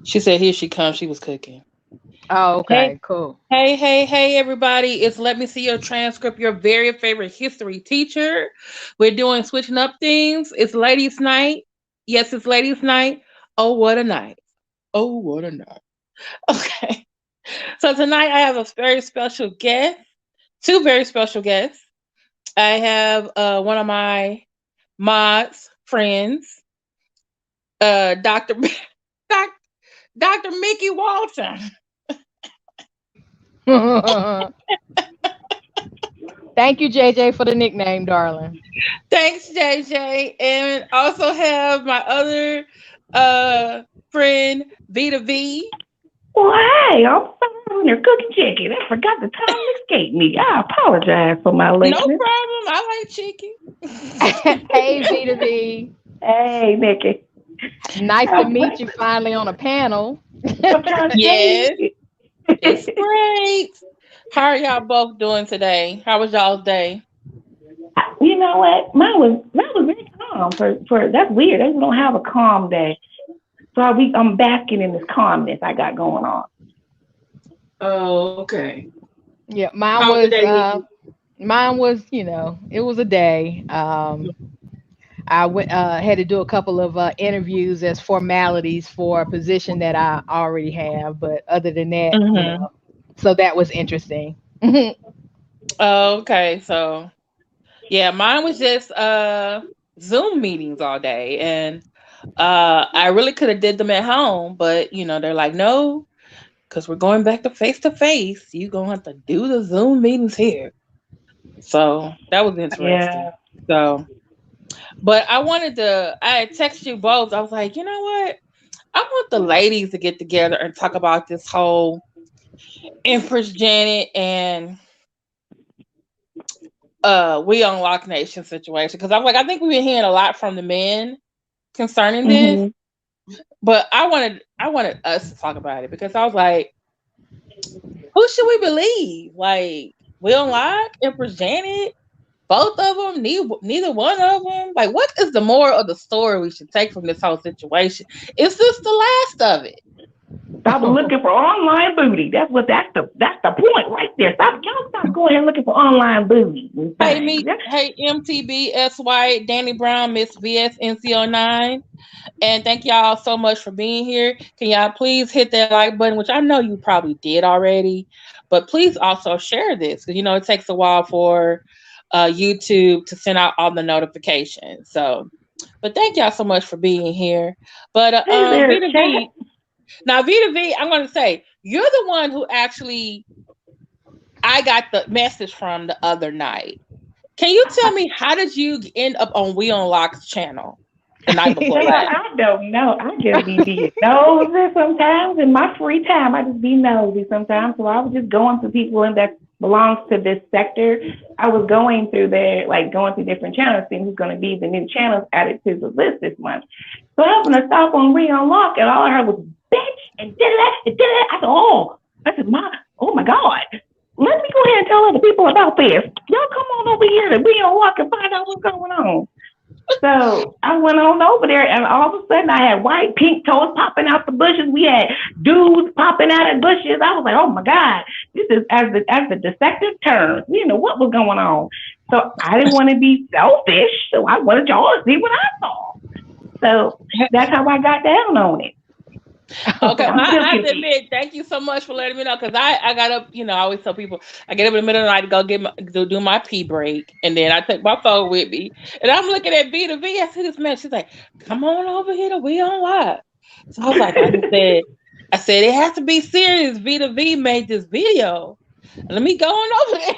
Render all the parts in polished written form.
She said, "Here she comes." She was cooking. Oh, Hey, okay, cool. hey, everybody! It's Let Me See Your Transcript. Your very favorite history teacher. We're doing switching up things. It's Ladies' Night. Yes, it's Ladies' Night. Oh, what a night! Oh, what a night! Okay. So tonight I have a very special guest. Two very special guests. I have one of my mods friends, Doctor Doc, Dr. Mickey Walton. Thank you, JJ, for the nickname, darling. Thanks, JJ. And also have my other uh friend Vita V. Well, hey, I'm sorry when you're cooking chicken. I forgot the time escaped me. I apologize for my No lateness. problem. I like chicken. Hey, Vita V. Hey, Nikki. Nice to I'm meet you finally on a panel. trying to tell Yes, you. it's great. How are y'all both doing today? How was y'all's day? You know what? Mine was very calm. For that's weird. They don't have a calm day. So I'm basking in this calmness I got going on. Oh, okay. Yeah, How was your day, Nikki? mine was, it was a day. Had to do a couple of interviews as formalities for a position that I already have, but other than that, Mm-hmm. so that was interesting. Mhm. Oh, okay, so yeah, mine was just Zoom meetings all day, and I really could have did them at home, but they're like, no, because we're going back to face. You gonna have to do the Zoom meetings here. So that was interesting. Yeah. So, but I had texted you both. I was like, you know what? I want the ladies to get together and talk about this whole Empress Janet and We-On-Loc Nation situation, because I'm like, I think we've been hearing a lot from the men concerning this, Mhm. but I wanted us to talk about it because I was like, who should we believe? Like, Will Lock, Empress Janet, both of them, neither one of them. Like, what is the moral of the story we should take from this whole situation? Is this the last of it? Stop looking for online booty. That's the point right there. Stop going here looking for online booty and things. Hey MTB, S White, Danny Brown, Miss VS, NCO9, and thank y'all so much for being here. Can y'all please hit that like button, which I know you probably did already, but please also share this because it takes a while for YouTube to send out all the notifications. So, but thank y'all so much for being here. But Hey there, Vita chat. V, now Vita V, I'm going to say you're the one who actually I got the message from the other night. Can you tell me how did you end up on We-On-Loc's channel the night before Child, last? I don't know. I just be being nosy sometimes. In my free time, I just be nosy sometimes. So I was just going to people and that belongs to this sector. I was going through going through different channels, seeing who's going to be the new channels added to the list this month. So I happened to stop on We-On-Loc, and all I heard was bitch and did that and did that. I said, oh my God. Let me go ahead and tell other people about this. Y'all come on over here to We-On-Loc and find out what's going on. So I went on over there, and all of a sudden I had white, pink toes popping out the bushes. We had dudes popping out of bushes. I was like, "Oh my God, this is as the deceptive turns." What was going on. So I didn't want to be selfish, so I wanted y'all to see what I saw. So that's how I got down on it. Okay, well, I'm still I have to confused. admit, thank you so much for letting me know because I got up, I always tell people I get up in the middle of the night to go to do my pee break, and then I take my phone with me, and I'm looking at Vita V. I see this man. She's like, "Come on over here to We-On-Live." So I was like, I said it has to be serious. Vita V made this video. Let me go on over there.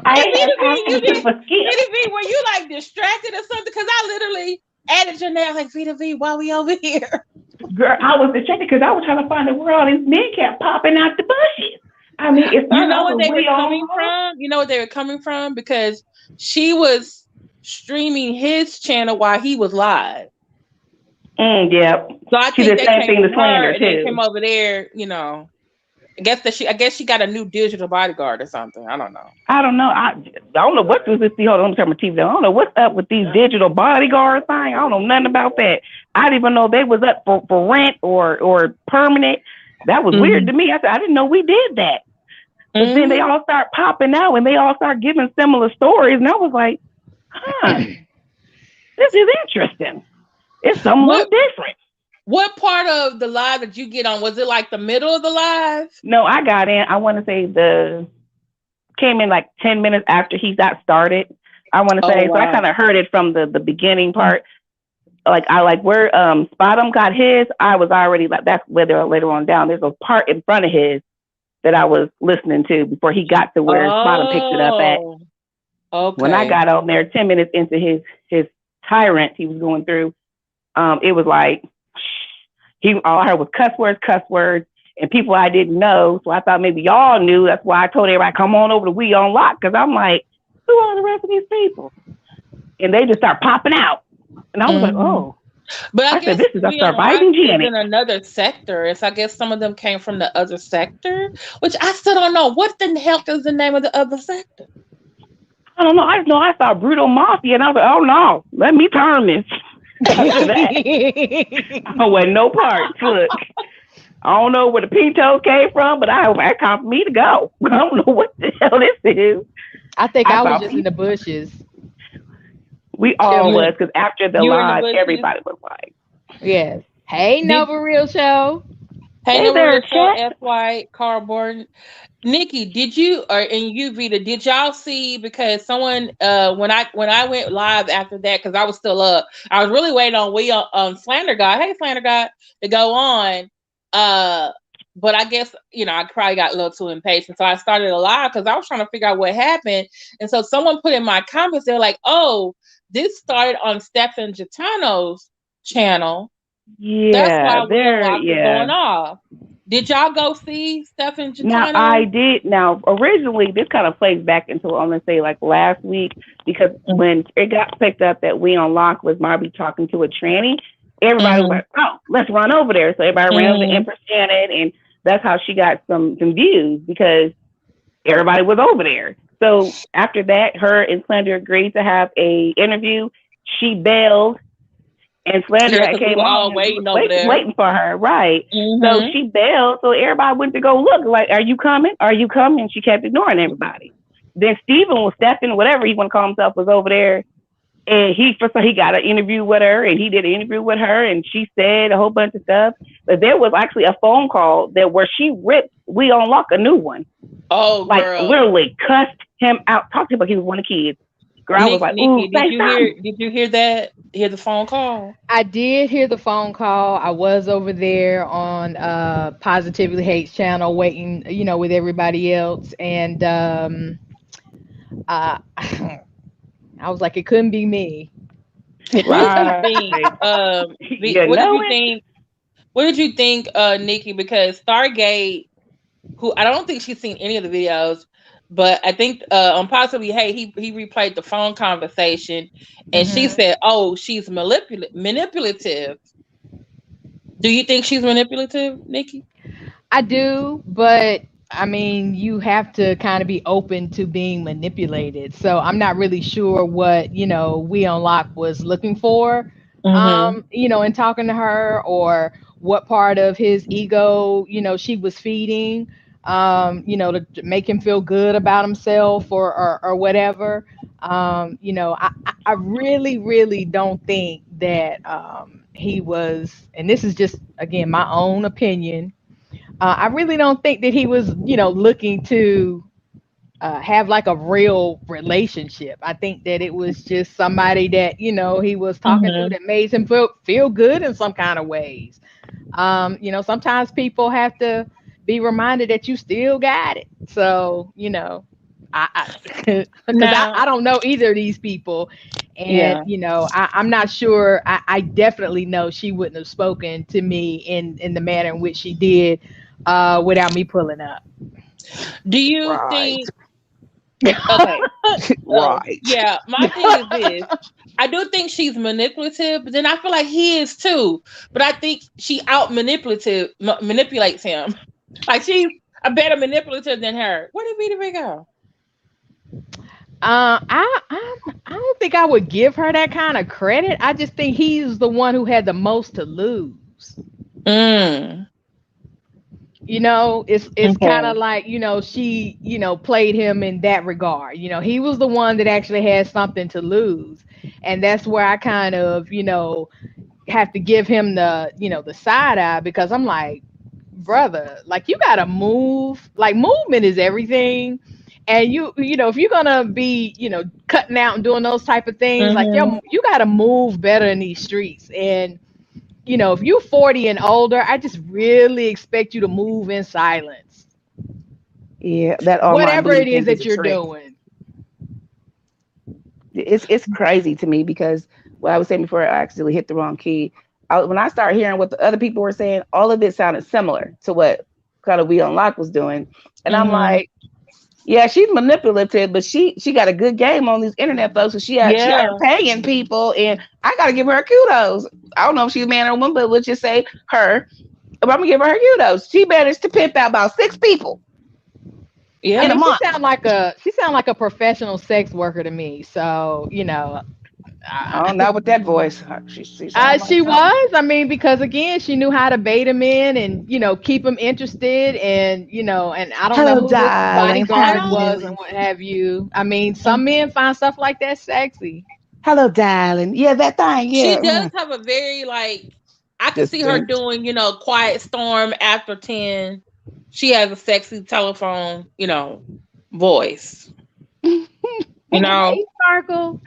I And had Vita V, asked him to skip. Vita V, were you like distracted or something? Because I literally added your name like Vita V while we over here. Girl, I was distracted because I was trying to find out where all these men kept popping out the bushes. I mean, it You started know off what with they were we on coming from? You know what they were coming from? Because she was streaming his channel while he was live. Yep. So I She think did the they same came thing to from her slander and then came too. over there, I guess she got a new digital bodyguard or something. I don't know. I don't know. I don't know what this is. Hold on, let me turn my TV down. I don't know what's up with these digital bodyguard thing. I don't know nothing about that. I didn't even know they was up for rent or permanent. That was weird to me. I said, I didn't know we did that. But then they all start popping out and they all start giving similar stories. And I was like, this is interesting. It's something a little different. What part of the live did you get on? Was it like the middle of the live? No, I got in. I want to say came in like 10 minutes after he got started. I want to say, wow. So I kind of heard it from the beginning part. Like where Spotum got his, I was already like, that's later on down. There's a part in front of his that I was listening to before he got to where Spotum picked it up at. Okay. When I got on there 10 minutes into his tyrant he was going through, it was like, all I heard was cuss words, and people I didn't know. So I thought maybe y'all knew. That's why I told everybody, come on over to We-On-Loc, because I'm like, who are the rest of these people? And they just start popping out. And I was like, oh. But I guess said, this is a surviving Janet. In another sector. It's, I guess some of them came from the other sector, which I still don't know. What the hell is the name of the other sector? I don't know. I just know I saw Brutal Mafia, and I was like, oh no, let me turn this. I want no parts. Look, I don't know where the Pinto came from, but I time for me to go. I don't know what the hell this is. I think I was just in the bushes. We all was, because after the live, everybody was like, yes. Hey, Nova Real Show. Hey, Nova Real Show, F.Y. Cardboard. Nikki, did you, and you, Vita, did y'all see, because someone, when I went live after that, because I was still up, I was really waiting on Slander God, hey Slander God, to go on, but I guess, I probably got a little too impatient, so I started a live, because I was trying to figure out what happened, and so someone put in my comments, they're like, oh, this started on Stephen Gitano's channel. Yeah, that's why We-On-Loc was going off. Did y'all go see Stephen Gitano? Now, I did. Now, originally, this kind of plays back into, I'm going to say, like last week, because when it got picked up that We-On-Loc was Marby talking to a tranny, everybody was like, oh, let's run over there. So everybody ran over to Empress Janet, and that's how she got some views, because everybody was over there. So after that, her and Slander agreed to have a interview. She bailed. And Slander came on waiting for her, right? So she bailed. So everybody went to go look. Like, are you coming? Are you coming? She kept ignoring everybody. Then Steven was Stephen, whatever he want to call himself, was over there, and he got an interview with her, and he did an interview with her, and she said a whole bunch of stuff. But there was actually a phone call where she ripped We-On-Loc a new one. Oh, like girl. Literally cussed him out. Talked to him like he was one of the kids. Girl, I was like, Nikki, did you hear that? Hear the phone call? I did hear the phone call. I was over there on Positively Hate's channel waiting, with everybody else. And I was like, it couldn't be me. Right. What did you think, Nikki? Because Stargate, who I don't think she's seen any of the videos, but I think on Possibly Hey, he replayed the phone conversation, and she said, "Oh, she's manipulative." Do you think she's manipulative, Nikki? I do, but I mean, you have to kind of be open to being manipulated. So I'm not really sure what We-On-Loc was looking for, in talking to her, or what part of his ego, she was feeding. To make him feel good about himself or whatever. I really, really don't think that he was, and this is just, again, my own opinion. I really don't think that he was, looking to have like a real relationship. I think that it was just somebody that, he was talking to that made him feel good in some kind of ways. Sometimes people have to be reminded that you still got it. So, I don't know either of these people. And, I'm not sure. I definitely know she wouldn't have spoken to me in the manner in which she did without me pulling up. Do you think... Okay. Right. Yeah, my thing is this. I do think she's manipulative, but then I feel like he is too. But I think she manipulates him. Like a better manipulative than her. Where did Vita Ray go? I don't think I would give her that kind of credit. I just think he's the one who had the most to lose. You know, it's Okay. kind of like, you know, she, you know, played him in that regard. You know, he was the one that actually had something to lose. And that's where I kind of, you know, have to give him the, you know, the side eye, because I'm like, brother, like, you gotta move. Like, movement is everything. And you know, if you're gonna be, you know, cutting out and doing those type of things, like, you gotta move better in these streets. And you know, if you're 40 and older, I just really expect you to move in silence. Yeah, that online Whatever booty it is thing is that a you're trick. doing. It's crazy to me because what I was saying before, I accidentally hit the wrong key. When I started hearing what the other people were saying, all of it sounded similar to what kind of We-On-Loc was doing, and I'm like, yeah, she's manipulative, but she got a good game on these internet folks. So she out paying people, and I gotta give her kudos. I don't know if she's a man or a woman, but let's just say her. But I'm gonna give her kudos. She managed to pimp out about 6 people. Yeah, I mean, she sound like a professional sex worker to me. So, you know, Oh, not with that voice. She she was. I mean, because again, she knew how to bait him in and, you know, keep him interested, and, you know, and I don't know who this bodyguard was and what have you. I mean, some men find stuff like that sexy. Hello, darling. Yeah, that thing. Yeah, she does have a very, like, I can see her doing, you know, Quiet Storm after 10. She has a sexy telephone, you know, voice. You know, Hey, Sparkle.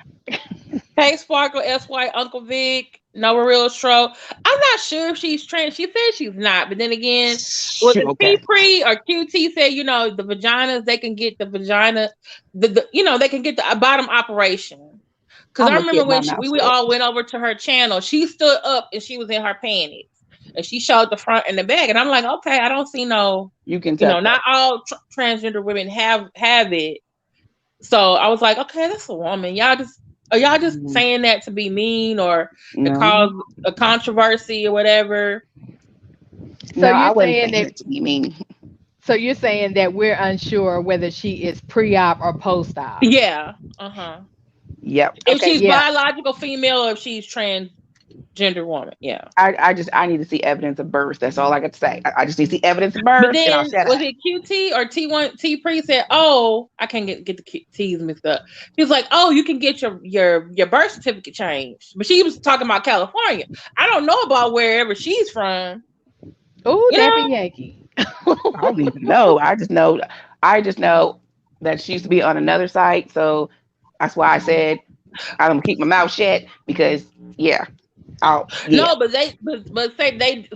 Hey, Sparkle, SY, Uncle Vic, Nova Real Stro. I'm not sure if she's trans. She said she's not, but then again, was it P-Pre or QT said, you know, the vaginas, they can get the vagina, you know, they can get the bottom operation. Because I remember when we all went over to her channel, she stood up and she was in her panties. And she showed the front and the back. And I'm like, okay, I don't see no, you know, not all transgender women have it. So I was like, okay, that's a woman. Are y'all just saying that to be mean or to cause a controversy or whatever? So you're saying that to be mean. So you're saying that we're unsure whether she is pre-op or post-op. Yeah. Yep. If she's biological female or if she's transgender woman. Yeah. I need to see evidence of birth. That's all I got to say. I just need to see evidence of birth. But then was it QT or T1 T-Pre said, oh, I can't get the T's mixed up. He was like, oh, you can get your birth certificate changed. But she was talking about California. I don't know about wherever she's from. Oh, Dappy Yankee. I don't even know. I just know that she used to be on another site. So that's why I said I'm gonna keep my mouth shut because No, but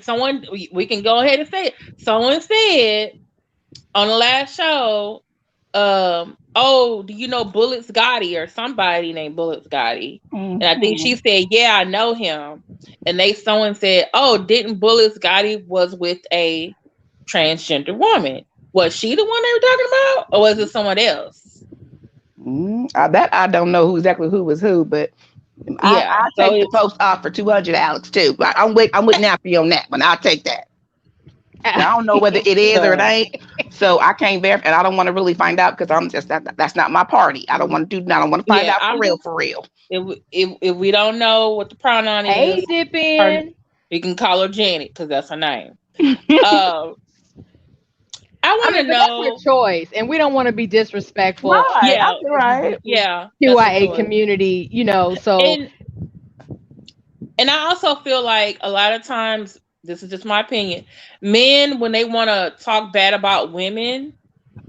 someone we can go ahead and say it. Someone said on the last show, oh, do you know Bullets Gotti or somebody named Bullets Gotti? And I think she said, yeah, I know him. And someone said, oh, didn't Bullets Gotti was with a transgender woman? Was she the one they were talking about, or was it someone else? I don't know exactly who was who, but I take the post off for 200, Alex, too. I'm with Nappy on that one. I'll take that. I don't know whether it is or it ain't, so I can't verify, and I don't want to really find out because I'm just that's not my party. I don't want to find out for real. If we don't know what the pronoun is, hey, Dippin', you can call her Janet because that's her name. I want to know that's her choice, and we don't want to be disrespectful. Right. Yeah. QIA community, you know. So, and I also feel like a lot of times, this is just my opinion, men, when they want to talk bad about women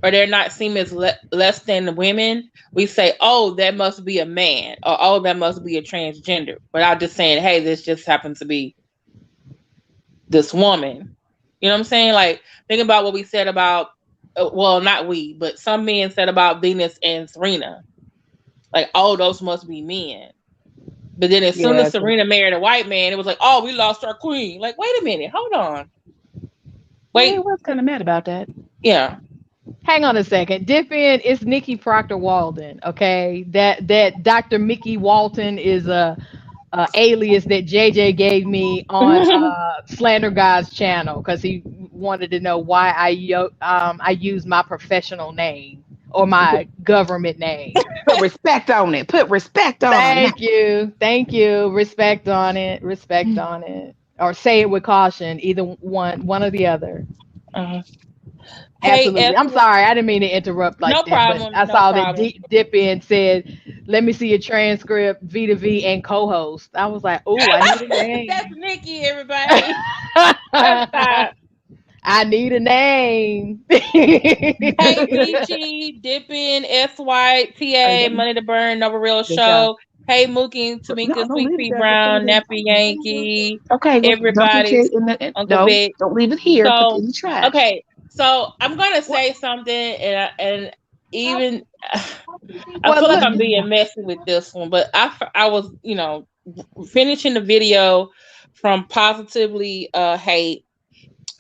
or they're not seen as less than women, we say, oh, that must be a man, or oh, that must be a transgender. Without just saying, hey, this just happens to be this woman. You know what I'm saying? Like, think about what we said about, well, not we, but some men said about Venus and Serena. Like, oh, those must be men. But then as soon as Serena married a white man, it was like, oh, we lost our queen. Like, wait a minute, hold on. Wait, I was kind of mad about that. Yeah. Hang on a second. Dip in, it's Nikki Proctor-Walden, okay? That Dr. Mickey Walton is a alias that JJ gave me on Slander God's channel because we wanted to know why I use my professional name or my government name. Put respect on it. Put respect on it. Thank you. Respect on it. Respect on it. Or say it with caution. Either one or the other. Uh-huh. Absolutely. I'm sorry. I didn't mean to interrupt like No that. problem. But I No saw problem. that dip in said, "Let me see your transcript, V to V and co-host." I was like, "Oh, I need a That's name." Nikki, everybody. Stop. I need a name. Hey, Peachy, Dippin', S White, TA, Money to Burn, Nova Real Show. Hey, Mookie, Tamika, Don't Sweet leave it Pea there. Just put Brown, it in. Nappy Yankee, Okay, well, dump everybody, it in the Uncle no. Vic. Don't leave it here. Put it So, in the trash. okay, so I'm gonna say something, and even I feel like I'm being messy with this one, but I was finishing the video from Positively Hate.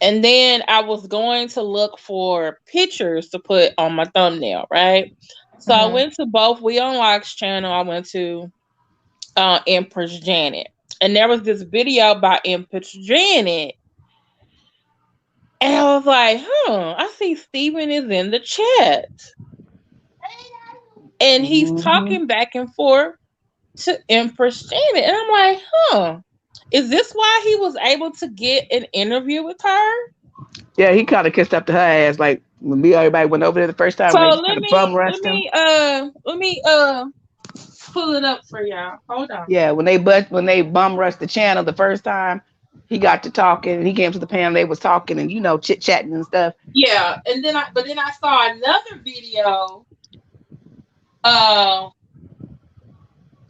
And then I was going to look for pictures to put on my thumbnail, right? So I went to both We-On-Loc's channel. I went to Empress Janet. And there was this video by Empress Janet. And I was like, I see Steven is in the chat. And he's talking back and forth to Empress Janet. And I'm like, is this why he was able to get an interview with her? Yeah, he kind of kissed up to her ass like when everybody went over there the first time. So They let kind of bum rushed him. let me pull it up for y'all. Hold on. Yeah, when they bum rushed the channel the first time, he got to talking and he came to the panel. They was talking and chit chatting and stuff. Yeah, and then I saw another video. Because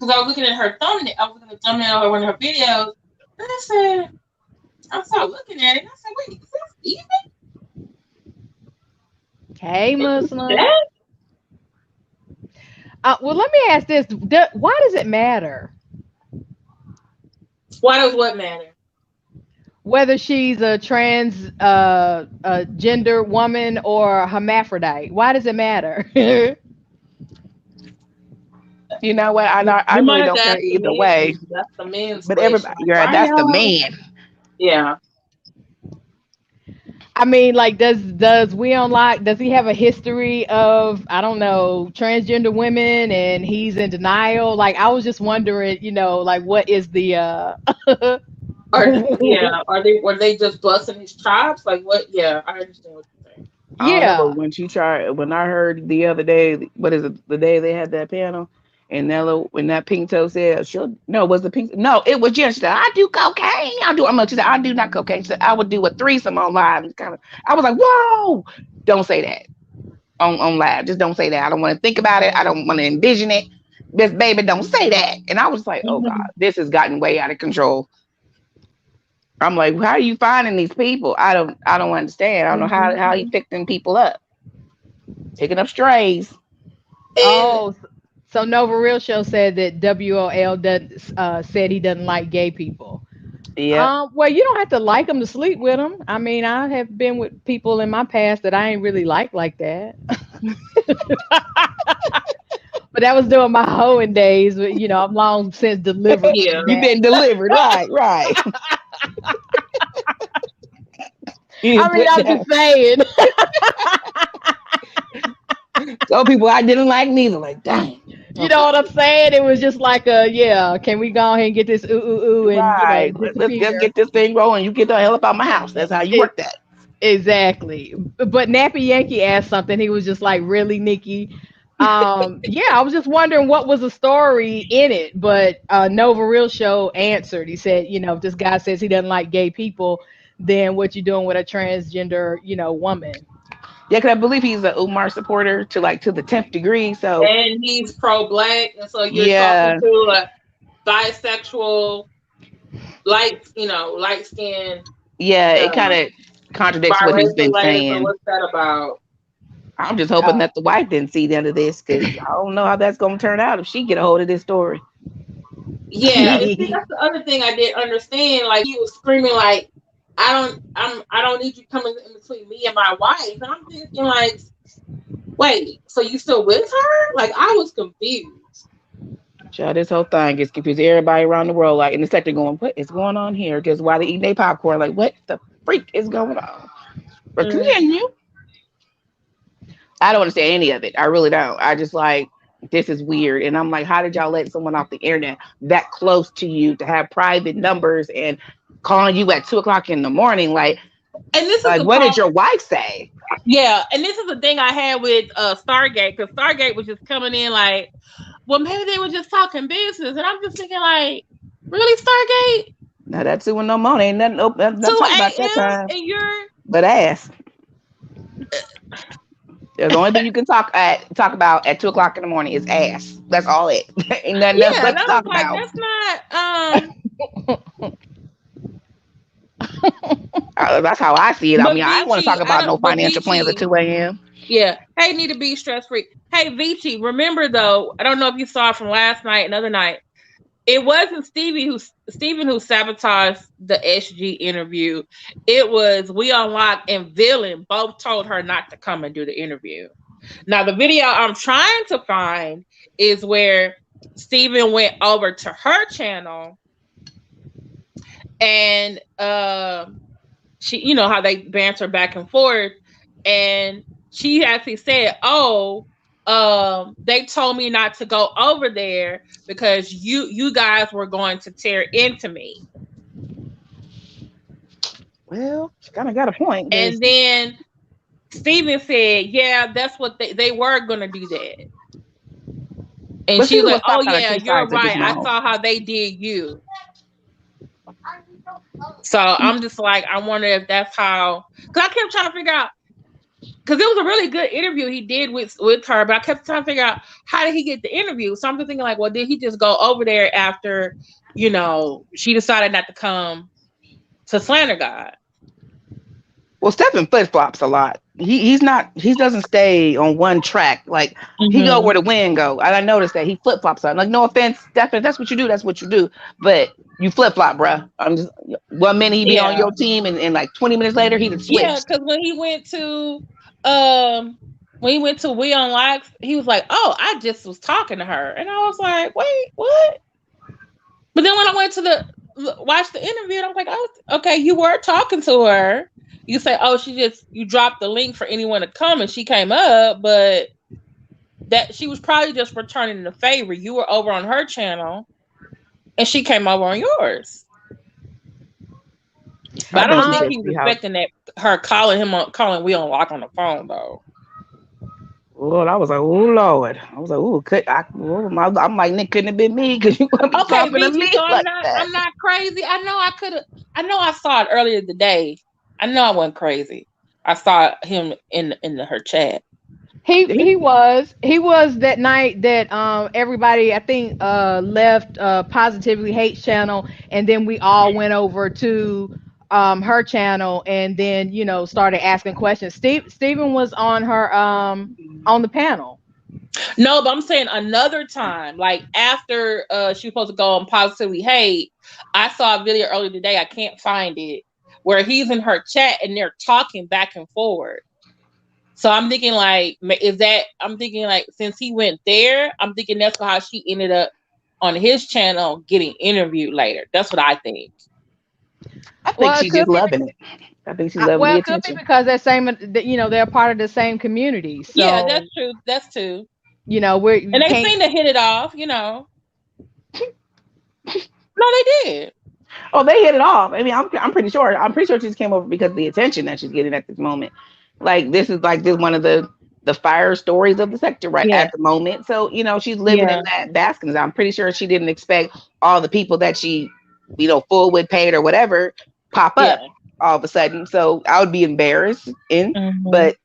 I was looking at her thumbnail. I was looking at the thumbnail of one of her videos, and I started looking at it. And I said, "Wait, is that Steven?" Hey, Muslim. Well, let me ask this: why does it matter? Why does what matter? Whether she's a trans gender woman or hermaphrodite, why does it matter? You know what? I really don't care either way. That's the men's. But everybody, that's the man. Yeah. I mean, like, does We-On-Loc, does he have a history of, I don't know, transgender women and he's in denial? Like, I was just wondering, like, what is the were they just busting his chops? Like what? Yeah, I understand what you're saying. Yeah. When I heard the other day, what is it? The day they had that panel, and when that pink toe said, it was just I do cocaine. I do not cocaine. So I would do a threesome on live. I was like, whoa, don't say that on live. Just don't say that. I don't want to think about it. I don't want to envision it. This baby, don't say that. And I was like, oh God, this has gotten way out of control. I'm like, how are you finding these people? I don't understand. I don't know how he picked them people up. Picking up strays. Oh, so Nova Real Show said that WOL said he doesn't like gay people. Yeah. Well, you don't have to like them to sleep with them. I mean, I have been with people in my past that I ain't really like that. But that was during my hoeing days. But I'm long since delivered. Yeah. You've been delivered, right. I mean, I'm just saying. Some people I didn't like neither. Like, dang. You know what I'm saying? It was just like can we go ahead and get this ooh and right. Let's get this thing rolling. You get the hell up out my house. That's how you work that. Exactly. But Nappy Yankee asked something. He was just like, really, Nikki? I was just wondering what was the story in it. But Nova Real Show answered. He said, if this guy says he doesn't like gay people, then what you doing with a transgender, woman? Yeah, because I believe he's an Umar supporter to the 10th degree. So and he's pro-black, and so you're talking to a bisexual, light skin. Yeah, it kind of contradicts what he's been saying. So what's that about? I'm just hoping that the wife didn't see the end of this, because I don't know how that's going to turn out if she get a hold of this story. Yeah, and see, that's the other thing I didn't understand. Like, he was screaming like, I don't need you coming in between me and my wife. And I'm thinking like, wait, so you still with her? Like, I was confused. Child, this whole thing gets confused. Everybody around the world, like in the sector, going, what is going on here? Just while they eating their popcorn, like, what the freak is going on? But continue. I don't understand any of it. I really don't. I just like, this is weird. And I'm like, how did y'all let someone off the internet that close to you to have private numbers and calling you at 2:00 in the morning? Like, and this is like, what did your wife say? Yeah, and this is the thing I had with Stargate, because Stargate was just coming in like, well, maybe they were just talking business, and I'm just thinking like, really, Stargate? Now that's 2 in the morning. Ain't nothing open. Nothing 2 talk about that time. and you're But ass. There's the only thing you can talk about at 2:00 in the morning is ass. That's all it. Ain't nothing else left to talk like, about. That's not That's how I see it. I But mean, I don't want to Vici, talk about no financial plans at 2 a.m. Yeah. Hey, need to be stress free. Hey, Vici, remember though, I don't know if you saw from last night, another night. It wasn't Steven who sabotaged the SG interview. It was We-On-Loc and Villain both told her not to come and do the interview. Now, the video I'm trying to find is where Steven went over to her channel and she, you know how they banter back and forth, and she actually said, they told me not to go over there because you guys were going to tear into me. Well, she kind of got a point. And then Steven said, yeah, that's what they were going to do that. And but she was like, oh yeah, you're right. I saw how they did you. So I'm just like, I wonder if that's how, because I kept trying to figure out, because it was a really good interview he did with her, but I kept trying to figure out how did he get the interview. So I'm just thinking like, well, did he just go over there after, you know, she decided not to come to Slander God? Well, Stephen flip-flops a lot. He doesn't stay on one track. Like he go where the wind go. And I noticed that he flip-flops on. Like, no offense, Stephen, that's what you do. That's what you do. But you flip-flop, bruh. I'm just 1 minute he be on your team, and like 20 minutes later he switched. Yeah, because when he went to We-On-Loc, he was like, oh, I just was talking to her. And I was like, wait, what? But then when I went to watch the interview, and I was like, oh, okay, you were talking to her. You say, oh, you dropped the link for anyone to come and she came up, but that she was probably just returning the favor. You were over on her channel and she came over on yours. But I don't think he was expecting that her calling We-On-Loc on the phone though. Well, I was like, oh Lord. I was like, I'm like, Nick, couldn't have been me because you want to be talking to me like that. I'm not crazy. I know I saw it earlier today. I know I wasn't crazy. I saw him in her chat. He was that night that everybody I think left Positively Hate channel, and then we all went over to her channel and then started asking questions. Steven was on her on the panel. No, but I'm saying another time, like after she was supposed to go on Positively Hate, I saw a video earlier today. I can't find it. Where he's in her chat and they're talking back and forward. So I'm thinking like, since he went there, I'm thinking that's how she ended up on his channel getting interviewed later. That's what I think. I think she's just loving it. I think she's loving the attention. It could be because they're part of the same community. So, yeah, that's true. That's true. They seem to hit it off. No, they did. Oh, they hit it off. I mean, I'm pretty sure. I'm pretty sure she just came over because of the attention that she's getting at this moment. Like this is one of the fire stories of the sector at the moment. So she's living in that basking. I'm pretty sure she didn't expect all the people that she, full with paid or whatever pop up all of a sudden. So I would be embarrassed. But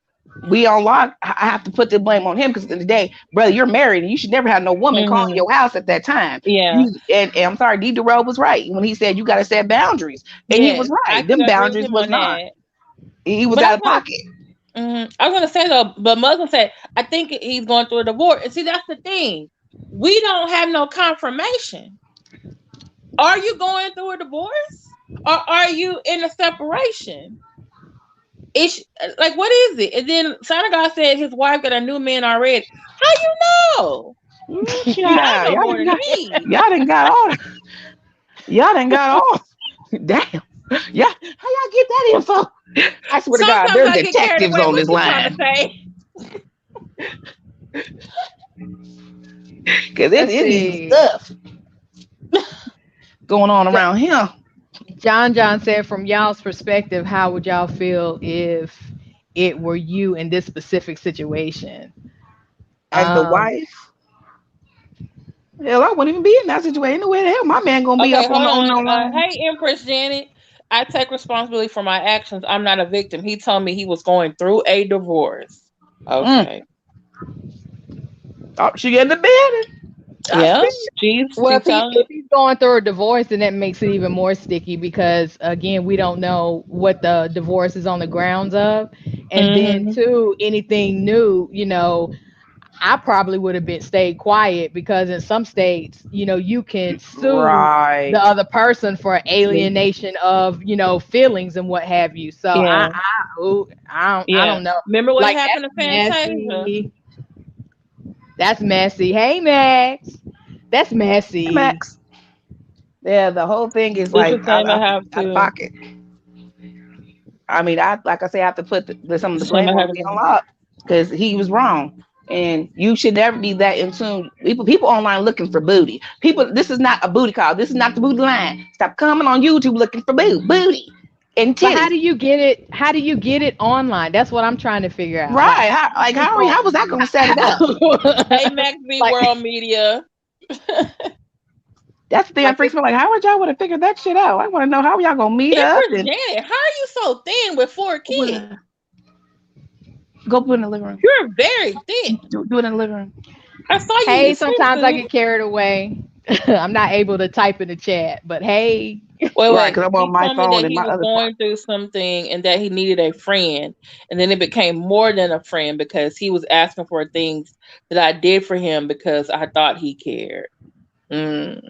We-On-Loc, I have to put the blame on him because at the end of the day, brother, you're married and you should never have no woman calling your house at that time. Yeah. And I'm sorry, D. DeRoe was right when he said you got to set boundaries. And he was right. Them boundaries was not. He was out of pocket. I was going to say though, but Muslim said, I think he's going through a divorce. And see, that's the thing. We don't have no confirmation. Are you going through a divorce? Or are you in a separation? It's like, what is it? And then Santa God said his wife got a new man already. How you know? Y'all done got all. Damn. Yeah, how y'all get that info? I swear to God, Sometimes there's I get carried detectives away. on What this you trying to line say? because Let's it be see. stuff going on Jo- around here. John said, from y'all's perspective, how would y'all feel if it were you in this specific situation? As the Um, wife, hell, I wouldn't even be in that situation. No way the hell my man gonna be Okay, up on hold the on on. no line. Hey, Empress Janet. I take responsibility for my actions. I'm not a victim. He told me he was going through a divorce. Mm. Okay. Oh, she in the building. I Yeah. see. well, She's telling. if he's going through a divorce, then that makes it even more sticky because again, we don't know what the divorce is on the grounds of, and then Mm-hmm. two, anything new, I probably would have been stayed quiet because in some states, you can sue the Right. other person for alienation of, feelings and what have you. So Yeah. I Yeah. don't know. Remember what Like happened that's to Fantasia? messy. That's messy. Hey Max. That's Hey, messy. Max. Yeah, the whole thing is It's the like same. I have out of to. pocket. I mean, I like I say, I have to put some of It's the the same. blame I on have to. We-On-Loc because he was wrong. And you should never be that in tune. People online looking for booty. People, this is not a booty call. This is not the booty line. Stop coming on YouTube looking for booty and But how titties. do you get it? How do you get it online? That's what I'm trying to figure out. Right? How do How was I gonna set it up? Hey, people Max V like World Media. That's the thing that like freaks me. Like, how would y'all would have figured that shit out? I want to know how y'all gonna meet up Empress and Janet, how are you so thin with 4 kids? well, go put it in the living room. You're very thin. Do it in the living room. I saw you in your hey, sometimes I swimsuit. get carried away. I'm not able to type in the chat, but hey, Right? Wait. Because I'm on He my told me phone that and he my was other phone. going through something and that he needed a friend. And then it became more than a friend because he was asking for things that I did for him because I thought he cared. Mm.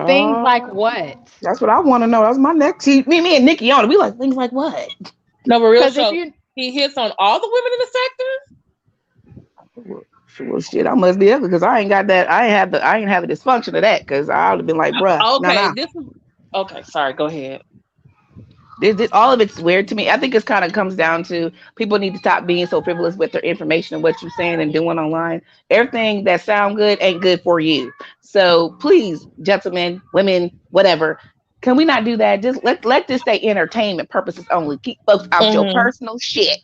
things Sure. like what? That's what I want to know. That's my next. See, me and Nikki on it. We like things like what? No, but real Because if show. you He hits on all the women in the sector. Well, shit, I must be ugly because I ain't got that. I ain't have the dysfunction of that because I would have been like, bruh, no, Okay, no. this is okay. Sorry, go ahead. All of it's weird to me. I think it's kind of comes down to people need to stop being so frivolous with their information and what you're saying and doing online. Everything that sound good ain't good for you. So please, gentlemen, women, whatever, can we not do that? Just let this stay entertainment purposes only. Keep folks out your Mm-hmm. personal shit.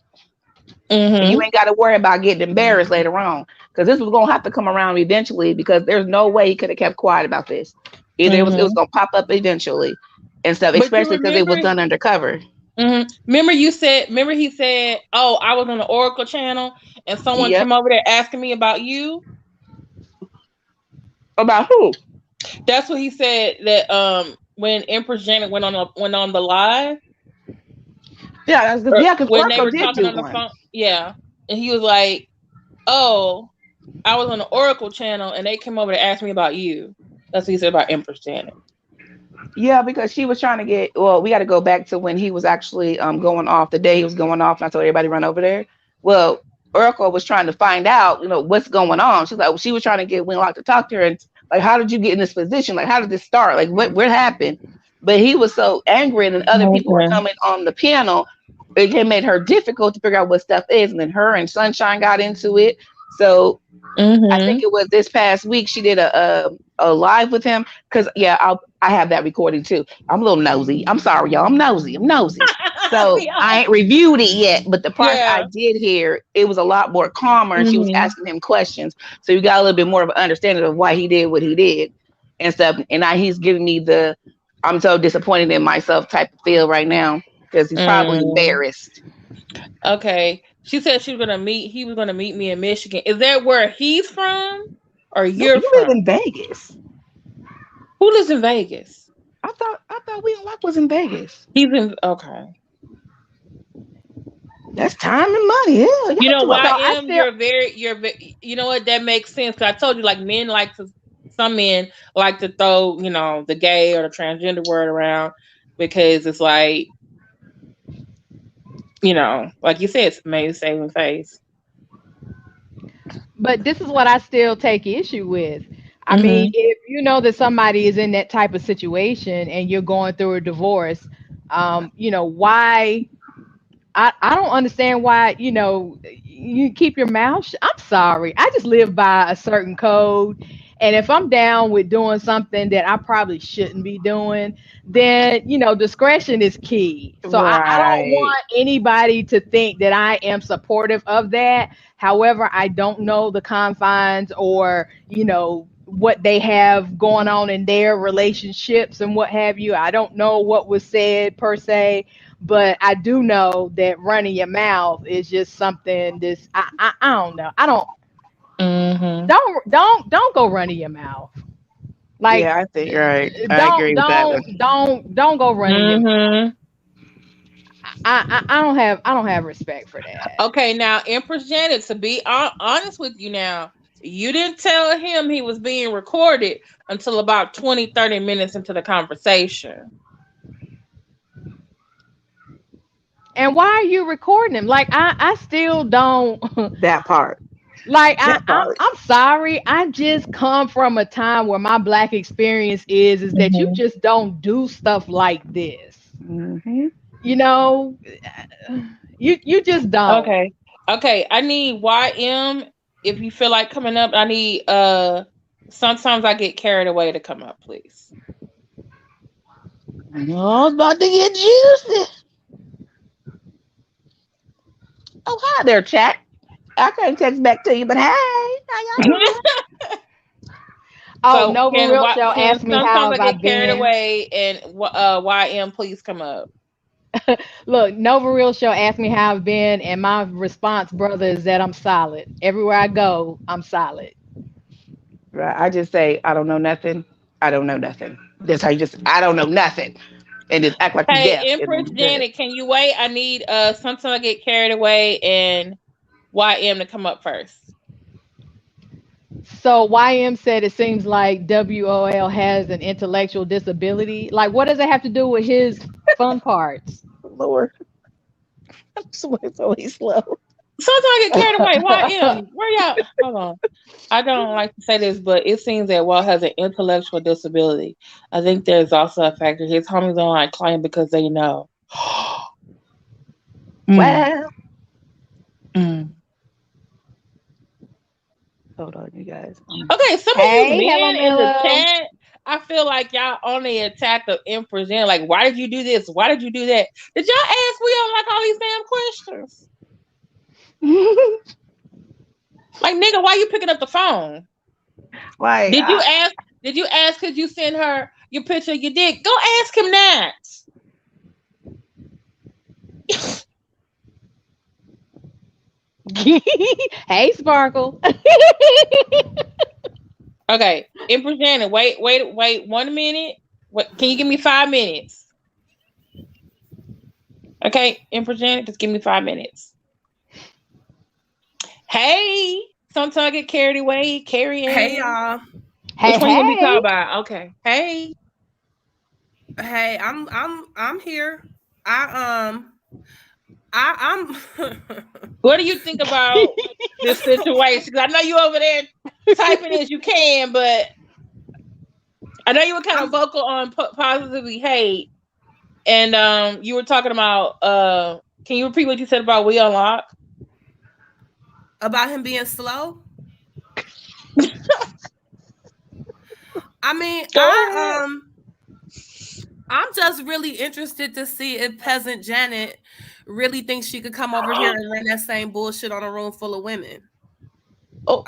And you Mm-hmm. ain't got to worry about getting embarrassed later on because this was gonna have to come around eventually because there's no way he could have kept quiet about this. Either it was Mm-hmm. gonna pop up eventually and stuff, But you especially because it remember, was done undercover. remember you said, remember he said, "Oh, I was on the Oracle channel and someone Yep. came over there asking me about you." About who? That's what he said. That when Empress Janet went on the live, Yeah, or yeah, because when they Oracle were did talking do on the one. phone, yeah, and he was like, "Oh, I was on the Oracle channel and they came over to ask me about you." That's what he said about Empress Janet. Yeah, because she was trying to get. Well, we got to go back to when he was actually going off. The day he was going off, and I told everybody run over there. Well, Oracle was trying to find out, what's going on. She's like, she was trying to get Winlock to talk to her, and like, how did you get in this position? Like, how did this start? Like, what happened? But he was so angry, and other people were Okay. coming on the panel. It made her difficult to figure out what stuff is, and then her and Sunshine got into it. So I Mm-hmm. think it was this past week she did a live with him because yeah, I have that recording too. I'm a little nosy. I'm sorry, y'all. I'm nosy. I'm nosy. So We I all, ain't reviewed it yet, but the parts I yeah. did hear, it was a lot more calmer, and she was Mm-hmm. asking him questions, so you got a little bit more of an understanding of why he did what he did and stuff. And now he's giving me the I'm so disappointed in myself type of feel right now because he's probably Mm. embarrassed. Okay. She said he was gonna meet me in Michigan. Is that where he's from? Or No, you're you live from? in Vegas. Who lives in Vegas? I thought We-On-Loc was in Vegas. He's in okay. That's time and money. Yeah, You y'all know too. why So I M? still You know what, that makes sense. 'Cause I told you, like, some men like to throw, the gay or the transgender word around because it's like, like you said, it's maybe saving face. but this is what I still take issue with. I mean, if you know that somebody is in that type of situation and you're going through a divorce, why I don't understand why, you keep your mouth I'm sorry. I just live by a certain code. And if I'm down with doing something that I probably shouldn't be doing, then, discretion is key. So I don't want anybody to think that I am supportive of that. However, I don't know the confines or, what they have going on in their relationships and what have you. I don't know what was said per se. But I do know that running your mouth is just something this I don't know. I don't go running your mouth. Like I think you're right. I agree with that one. Don't go running your mouth. I don't have respect for that. Okay, now Empress Janet, to be honest with you now, you didn't tell him he was being recorded until about 20-30 minutes into the conversation. And why are you recording him? Like I still don't that part. Like I'm sorry. I just come from a time where my Black experience is that you just don't do stuff like this. You just don't. Okay. I need YM. If you feel like coming up, I need sometimes I get carried away to come up, please. Oh, it's about to get juicy. Oh, hi there, chat. I can't text back to you, but hey, how y'all doing? No Real Show asked me how have I been. Carried away, and YM, please come up. Look, Nova Real Show asked me how I've been, and my response, brother, is that I'm solid. Everywhere I go, I'm solid. Right. I just say I don't know nothing. I don't know nothing. That's how you just I don't know nothing. And just act like you're deaf. Empress Janet, can you wait? I need sometimes I get carried away and YM to come up first. So YM said it seems like WOL has an intellectual disability. Like, what does it have to do with his fun parts? Lord, I'm so slow. Sometimes I get carried away. YM, where y'all? Hold on. I don't like to say this, but it seems that Walt has an intellectual disability. I think there's also a factor. His homies don't like climbing because they know. Well. Hold on, you guys. Okay, some of you men in the chat, I feel like y'all on the attack of Empress Janet. Like, why did you do this? Why did you do that? Did y'all ask We-On-Loc all these damn questions? Like, nigga, why you picking up the phone? Why? Did you ask? Did you ask? Could you send her your picture of your dick? Go ask him that. Hey, Sparkle. Okay, Empress Janet, wait 1 minute. Can you give me 5 minutes? Okay, Empress Janet, just give me 5 minutes. Hey, sometimes I get carried away. Hey y'all. Which one you want me to talk about? Okay. Hey. Hey, I'm here. I'm What do you think about this situation? Because I know you over there typing as you can, but I know you were kind of vocal on positively hate, and you were talking about. Can you repeat what you said about We-On-Loc? About him being slow. I mean, I'm just really interested to see if Peasant Janet really thinks she could come over here and run that same bullshit on a room full of women. Oh,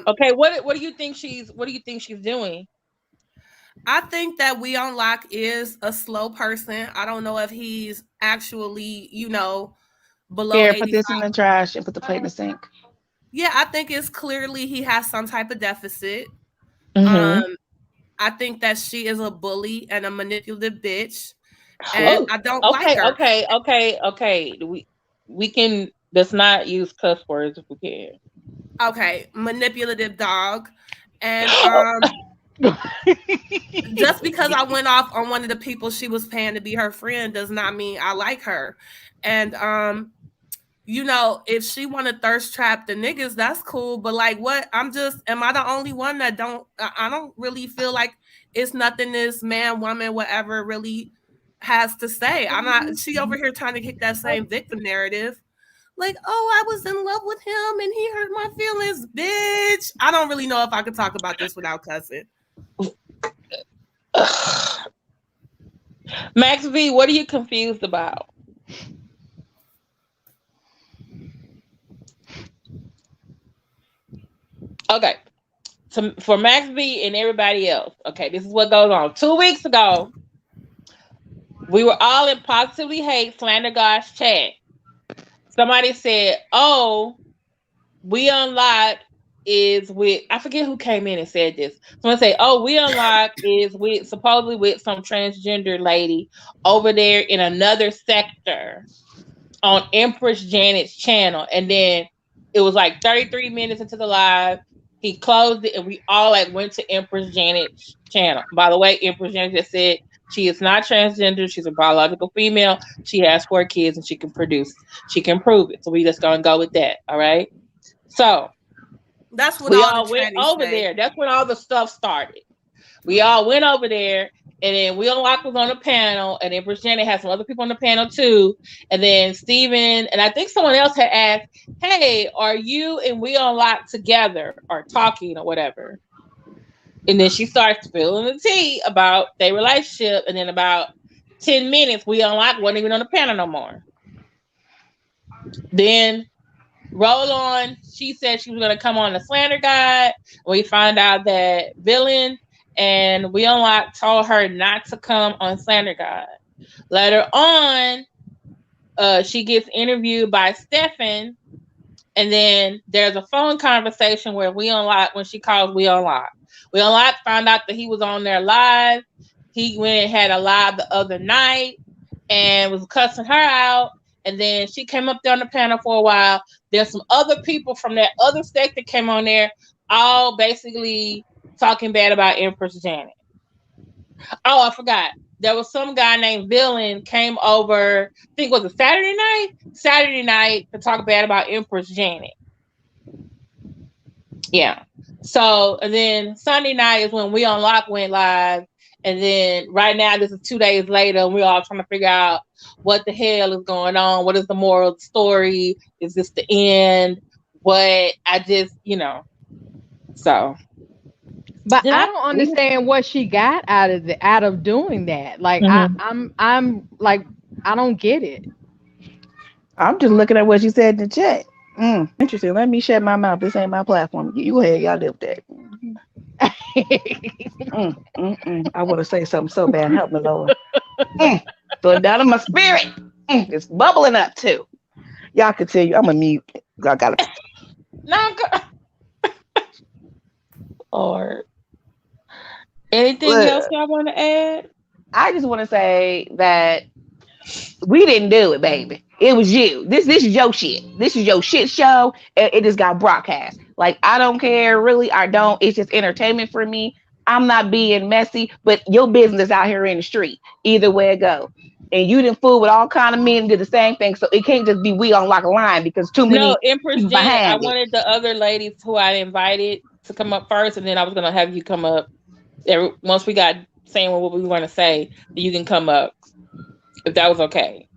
okay. What do you think she's doing? I think that We-On-Loc is a slow person. I don't know if he's actually, below. Here, put this in the trash and put the plate in the sink. Yeah, I think it's clearly he has some type of deficit. I think that she is a bully and a manipulative bitch, and I don't like her. Okay. We can. Let's not use cuss words if we can. Okay, manipulative dog, and just because I went off on one of the people she was paying to be her friend does not mean I like her. And you know, if she want to thirst trap the niggas, that's cool. But like, what? Am I the only one that I don't really feel like it's nothing this man, woman, whatever really has to say. She over here trying to kick that same victim narrative. Like, oh, I was in love with him and he hurt my feelings, bitch. I don't really know if I could talk about this without cussing. Max V, what are you confused about? Okay. So for Max V and everybody else, okay, this is what goes on. 2 weeks ago, we were all in Positively Hate Slander God's chat. Somebody said, oh, We-On-Loc is with, I forget who came in and said this. Someone say, oh, We-On-Loc is with, supposedly with some transgender lady over there in another sector on Empress Janet's channel. And then it was like 33 minutes into the live. He closed it and we all like went to Empress Janet's channel. By the way, Empress Janet just said she is not transgender. She's a biological female. She has 4 kids and she can prove it. So we just gonna go with that. All right. So that's what we all went over there. That's when all the stuff started. We all went over there, and then We-On-Loc was on the panel, and then Janet had some other people on the panel too. And then Steven, and I think someone else had asked, hey, are you and We-On-Loc together or talking or whatever? And then she starts spilling the tea about their relationship, and then about 10 minutes, We-On-Loc wasn't even on the panel no more. Then roll on, she said she was going to come on the Slander Guide. We find out that Villain and We-On-Loc told her not to come on Slander Guide. Later on, she gets interviewed by Stefan, and then there's a phone conversation where We-On-Loc, when she calls We-On-Loc. We-On-Loc found out that he was on there live. He went and had a live the other night and was cussing her out. And then she came up there on the panel for a while. There's some other people from that other state that came on there, all basically talking bad about Empress Janet. Oh, I forgot. There was some guy named Villain came over, I think it was a Saturday night? Saturday night to talk bad about Empress Janet. Yeah. So, and then Sunday night is when We-On-Loc went live. And then right now, this is 2 days later, and we're all trying to figure out what the hell is going on. What is the moral of the story? Is this the end? What I just, so. But I don't understand what she got out of doing that. Like I'm like, I don't get it. I'm just looking at what you said in the chat. Interesting. Let me shut my mouth. This ain't my platform. You go ahead, y'all live that. I want to say something so bad. Help me, Lord. So down in my spirit. It's bubbling up too. Y'all continue. I'm a mute. I gotta. Or anything else y'all want to add? I just want to say that we didn't do it, baby. It was you. This is your shit. This is your shit show. It just got broadcast. Like, I don't care. Really, I don't. It's just entertainment for me. I'm not being messy, but your business out here in the street. Either way it go. And you didn't fool with all kind of men and did the same thing. So it can't just be We-On-Loc a line because too many. No, Empress Janet, I wanted the other ladies who I invited to come up first, and then I was going to have you come up. Once we got saying what we were going to say, you can come up. If that was okay.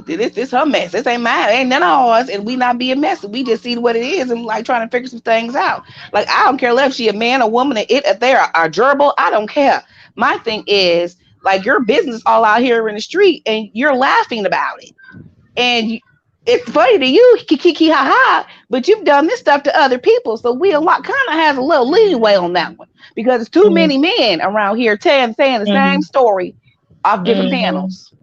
This her mess. This ain't mine. It ain't none of ours. And we not being messy. We just see what it is and like trying to figure some things out. Like, I don't care if she a man, a woman, and if they are gerbil. I don't care. My thing is, like, your business all out here in the street and you're laughing about it. And it's funny to you, kiki ha ha, but you've done this stuff to other people. So We-On-Loc kind of has a little leeway on that one because it's too many men around here saying the same story off different panels.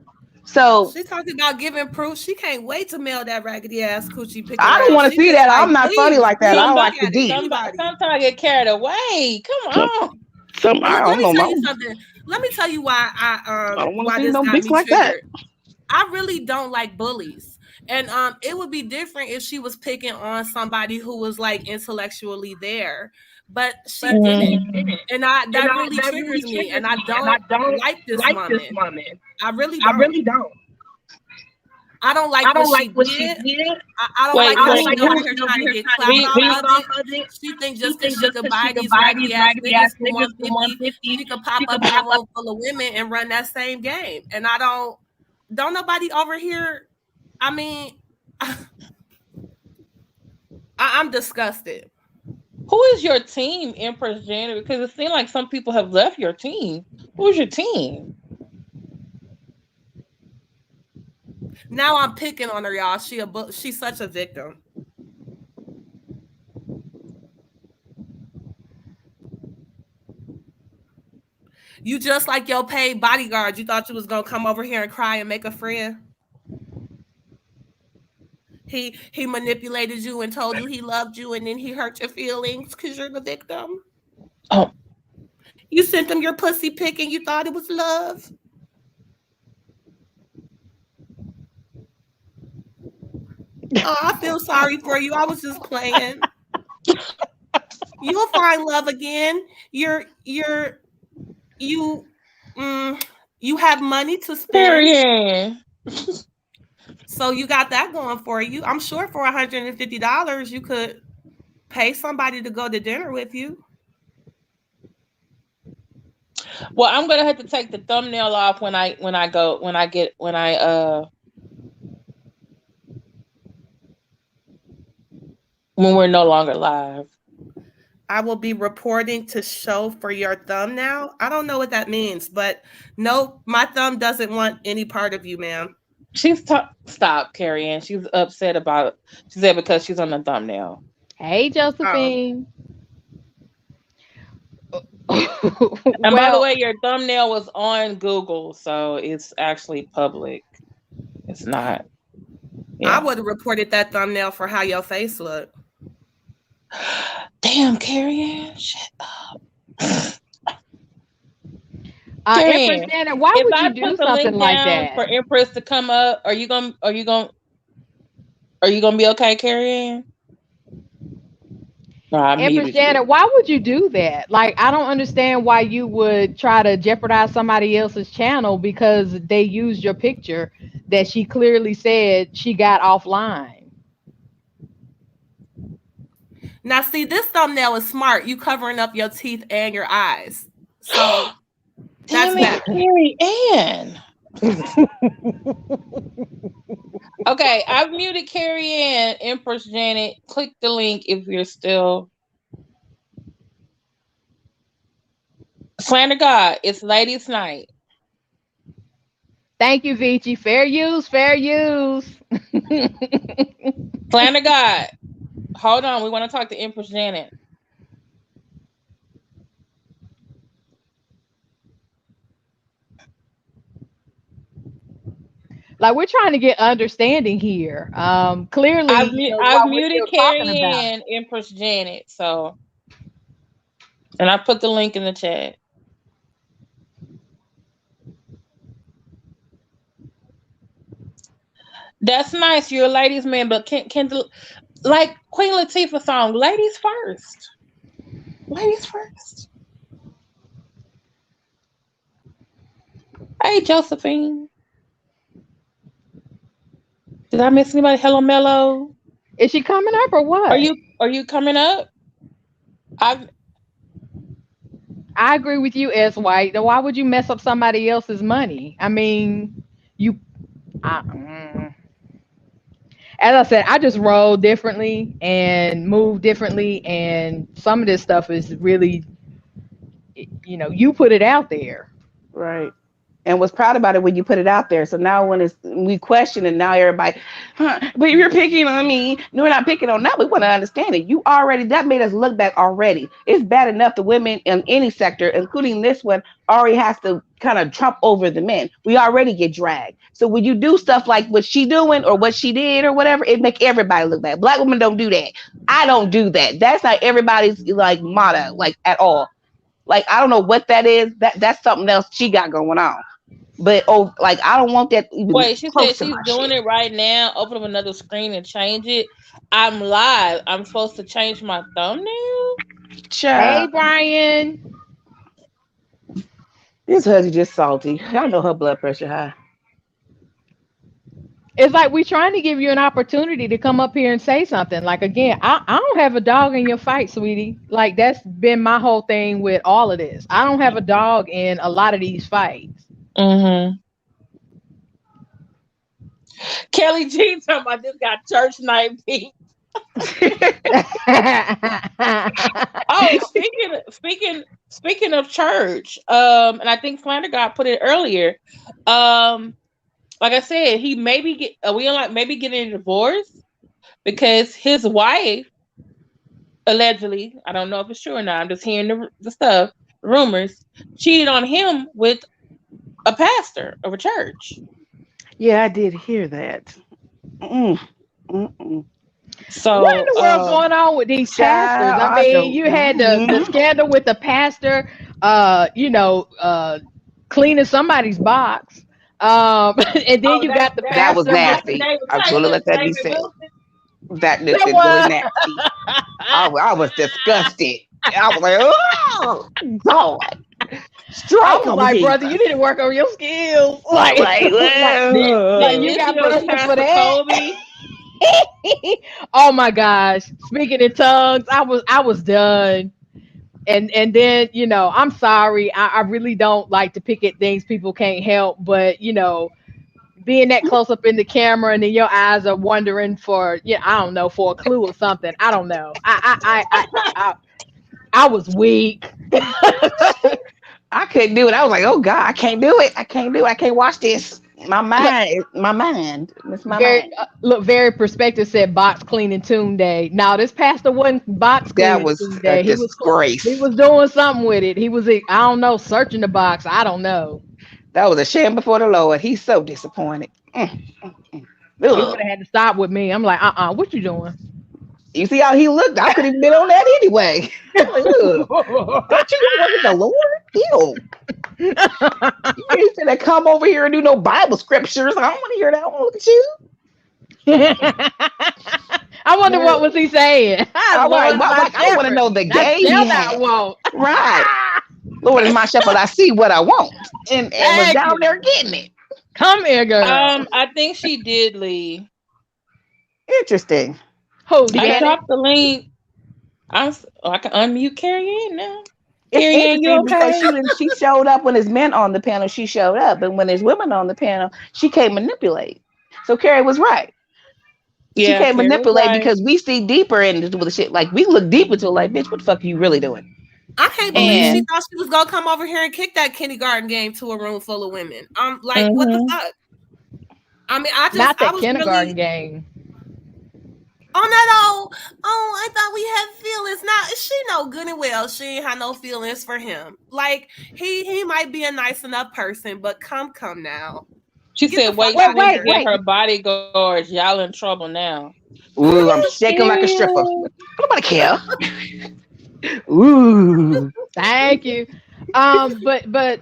So she's talking about giving proof. She can't wait to mail that raggedy ass coochie picture. I don't want to see that. Like, I'm not funny like that. I don't like the deep. Sometimes I get carried away. Come on. Let me tell you why I don't want to see this no got me bitch like that. I really don't like bullies. And it would be different if she was picking on somebody who was like intellectually there. But she didn't. And that really triggers me. And I don't like this woman. I really don't. I don't like what she did. I don't like how she over here trying to get clout off of it. She thinks just because she could buy these raggedy ass niggas for 150, she could pop up in a room full of women and run that same game. And I don't nobody over here. I mean, I'm disgusted. Who is your team, Empress Janet? Because it seems like some people have left your team. Who's your team? Now I'm picking on her, y'all. She's such a victim. You just like your paid bodyguard. You thought you was gonna come over here and cry and make a friend. He manipulated you and told you he loved you, and then he hurt your feelings because you're the victim. Oh, you sent him your pussy pic and you thought it was love. Oh, I feel sorry for you. I was just playing. You'll find love again. You have money to spend. So you got that going for you. I'm sure for $150 you could pay somebody to go to dinner with you. Well, I'm gonna have to take the thumbnail off when we're no longer live. I will be reporting to show for your thumbnail. I don't know what that means, but no, my thumb doesn't want any part of you, ma'am. Stop, Carrie Ann. She's upset about it. She said because she's on the thumbnail. Hey, Josephine. And by the way, your thumbnail was on Google, so it's actually public. It's not. Yeah. I would have reported that thumbnail for how your face looked. Damn, Carrie Ann, shut up. Empress Janet, why would you do something like that? For Empress to come up, are you gonna be okay, Carrie Ann? Empress Janet, why would you do that? Like, I don't understand why you would try to jeopardize somebody else's channel because they used your picture that she clearly said she got offline. Now, see, this thumbnail is smart. You covering up your teeth and your eyes. So that's better. Carrie Ann. Okay, I've muted Carrie Ann, Empress Janet. Click the link if you're still. Slander God, it's ladies' night. Thank you, Vici. Fair use, fair use. Slander God. Hold on, we want to talk to Empress Janet. Like, we're trying to get understanding here. Clearly, I've muted Carrie Ann, Empress Janet. So, and I put the link in the chat. That's nice. You're a ladies' man, but can like Queen Latifah song, ladies first. Ladies first. Hey, Josephine. Did I miss anybody? Hello, Mello. Is she coming up or what? Are you coming up? I agree with you, S. White. Why would you mess up somebody else's money? I mean, as I said, I just roll differently and move differently, and some of this stuff is really, you put it out there. Right. And was proud about it when you put it out there. So now when we question it, now everybody, but you're picking on me. No, we're not picking on that. We want to understand it. That made us look back already. It's bad enough the women in any sector, including this one, already has to kind of trump over the men. We already get dragged. So when you do stuff like what she doing or what she did or whatever, it make everybody look bad. Black women don't do that. I don't do that. That's not everybody's like motto, like at all. Like, I don't know what that is. That's something else she got going on. But I don't want that. Wait, she said she's doing it right now. Open up another screen and change it. I'm live. I'm supposed to change my thumbnail. Hey, Brian. This husband just salty. I know her blood pressure high. It's like we trying to give you an opportunity to come up here and say something. Like again, I don't have a dog in your fight, sweetie. Like that's been my whole thing with all of this. I don't have a dog in a lot of these fights. Mm-hmm. Kelly G talking about this got church night beat. Oh, speaking of church, and I think Flander God put it earlier. Like I said, he maybe maybe getting a divorce because his wife allegedly, I don't know if it's true or not, I'm just hearing the stuff, rumors, cheated on him with a pastor of a church. Yeah, I did hear that. So what in the world going on with these pastors? I mean, you had the scandal with the pastor, cleaning somebody's box. And then you got the pastor. That was nasty. I'm going to let that be said. That was really nasty. I was disgusted. I was like, oh, God. I was like, brother, you need to work on your skills. Like you got brothers for that. Oh my gosh! Speaking in tongues, I was done. And then I'm sorry. I really don't like to pick at things people can't help, but being that close up in the camera and then your eyes are wandering for I don't know, for a clue or something. I don't know. I was weak. I couldn't do it. I was like, oh God, I can't do it. I can't watch this. My mind. It's my mind. Look, very perspective said box cleaning tune day. Now this pastor wasn't box cleaning. That was tune day. A disgrace. He was doing something with it. He was, I don't know, searching the box. I don't know. That was a shame before the Lord. He's so disappointed. He would have had to stop with me. I'm like, what you doing? You see how he looked? I could have been on that anyway. Like, don't you work with the Lord? Ew. You ain't gonna come over here and do no Bible scriptures. I don't want to hear that. I want to look at you. I wonder what was he saying. I want to know the game. Right. Lord is my shepherd. I see what I want, and was down there getting it. Come here, girl. I think she did leave. Interesting. I dropped the link. I can unmute Carrie Ann now. Carrie Ann, you okay? Because she showed up when there's men on the panel. She showed up, and when there's women on the panel, she can't manipulate. So Carrie was right. Yeah, she can't manipulate because we see deeper into the shit. Like we look deep into it. Like, bitch, what the fuck are you really doing? I can't believe she thought she was gonna come over here and kick that kindergarten game to a room full of women. I'm like, what the fuck? I mean, I was kindergarten game. Oh, I thought we had feelings. Now she know good and well she ain't had no feelings for him. Like he might be a nice enough person, but come now. She said, wait, get her bodyguards. Y'all in trouble now. Ooh, I'm shaking like a stripper. Nobody care. Ooh, thank you. But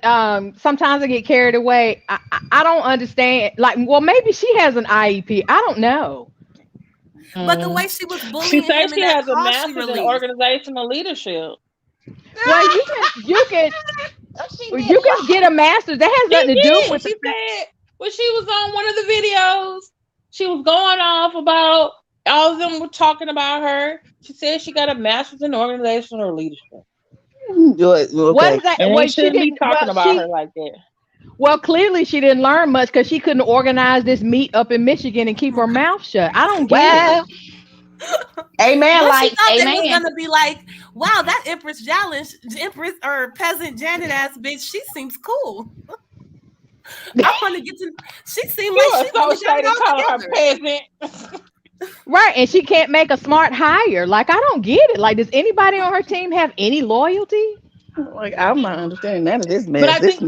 sometimes I get carried away. I don't understand. Like, well, maybe she has an IEP. I don't know. But the way she was bullying she said him she has a master's in organizational leadership. Well, you can get a master's. That has nothing to do with. She said when she was on one of the videos, she was going off about all of them were talking about her. She said she got a master's in organizational leadership. Okay. What is that? And she shouldn't be talking about her like that. Well, clearly she didn't learn much because she couldn't organize this meet up in Michigan and keep her mouth shut. I don't get it. Amen. Well, like, amen. They was gonna be like, wow, that Empress or peasant Janet ass bitch, she seems cool. I want to get to. She seemed like she was calling her peasant. Right, and she can't make a smart hire. Like, I don't get it. Like, does anybody on her team have any loyalty? Like, I'm not understanding none of this mess. But I think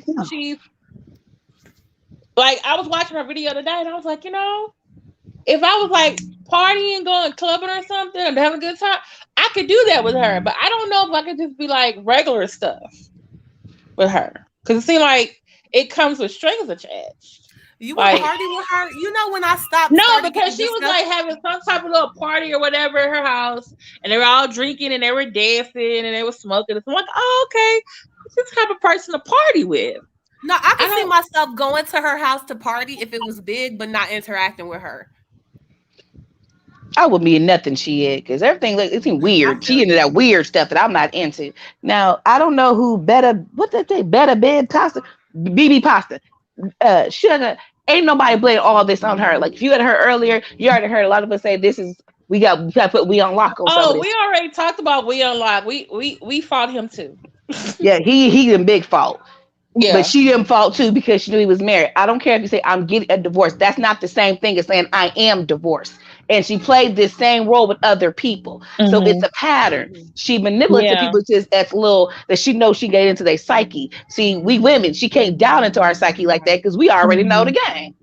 because she's like, I was watching her video today, and I was like, if I was like partying, going clubbing or something, and having a good time, I could do that with her. But I don't know if I could just be like regular stuff with her because it seemed like it comes with strings attached. You want to party with her? When I stopped. No, because she was like having some type of little party or whatever at her house, and they were all drinking and they were dancing and they were smoking. And so I'm like, oh, okay, this is the type of person to party with. No, I can see myself going to her house to party if it was big, but not interacting with her. I would be nothing she is because everything it seemed weird. She into that weird stuff that I'm not into. Now I don't know who what did they say? Better bed pasta, BB pasta, sugar. Ain't nobody blame all this on her. Like if you had heard earlier, you already heard a lot of us say this is we got to put We-On-Loc on some of this. We already talked about We-On-Loc. We fought him too. Yeah, he in big fault. Yeah. But she didn't fault too because she knew he was married. I don't care if you say I'm getting a divorce. That's not the same thing as saying I am divorced. And she played this same role with other people. Mm-hmm. So it's a pattern. She manipulates people just as little that she knows she get into their psyche. See, we women, she came down into our psyche like that because we already know the game.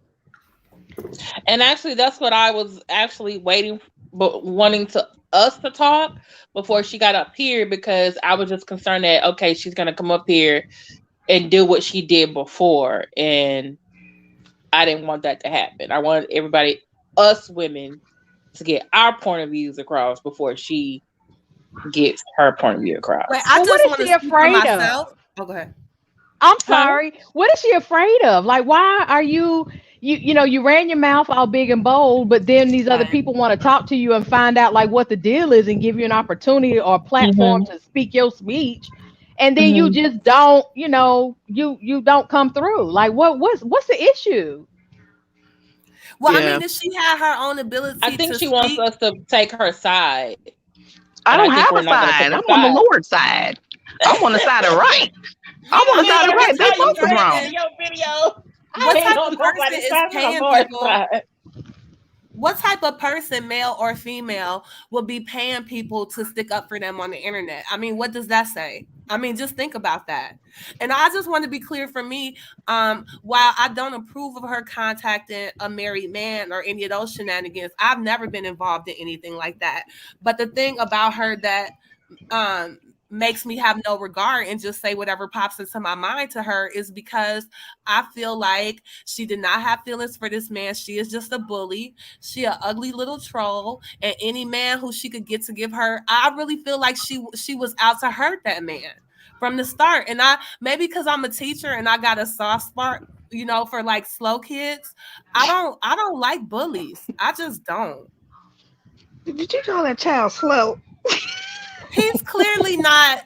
And actually, that's what I was actually waiting, but wanting us to talk before she got up here because I was just concerned that, okay, she's going to come up here and do what she did before. And I didn't want that to happen. I wanted everybody, us women, to get our point of views across before she gets her point of view across. Wait, I just want to speak for myself. Oh, go ahead. I'm sorry. What is she afraid of? Like, why are you ran your mouth all big and bold, but then these other people want to talk to you and find out like what the deal is and give you an opportunity or a platform to speak your speech. And then you just don't, you don't come through. Like, what's the issue? Well, I mean, if she had her own ability, I think she wants us to take her side. I don't have a side. I'm on the Lord's side. I'm on the side of right. I'm on the side of right. They both are wrong. What type of person is paying people? What type of person, male or female, will be paying people to stick up for them on the internet? I mean, what does that say? I mean, just think about that. And I just want to be clear for me, while I don't approve of her contacting a married man or any of those shenanigans, I've never been involved in anything like that. But the thing about her that makes me have no regard and just say whatever pops into my mind to her is because I feel like she did not have feelings for this man. She is just a bully. She an ugly little troll, and any man who she could get to give her, I really feel like she was out to hurt that man from the start. And maybe because I'm a teacher and I got a soft spot, for like slow kids, I don't like bullies. I just don't. Did you call that child slow? He's clearly not,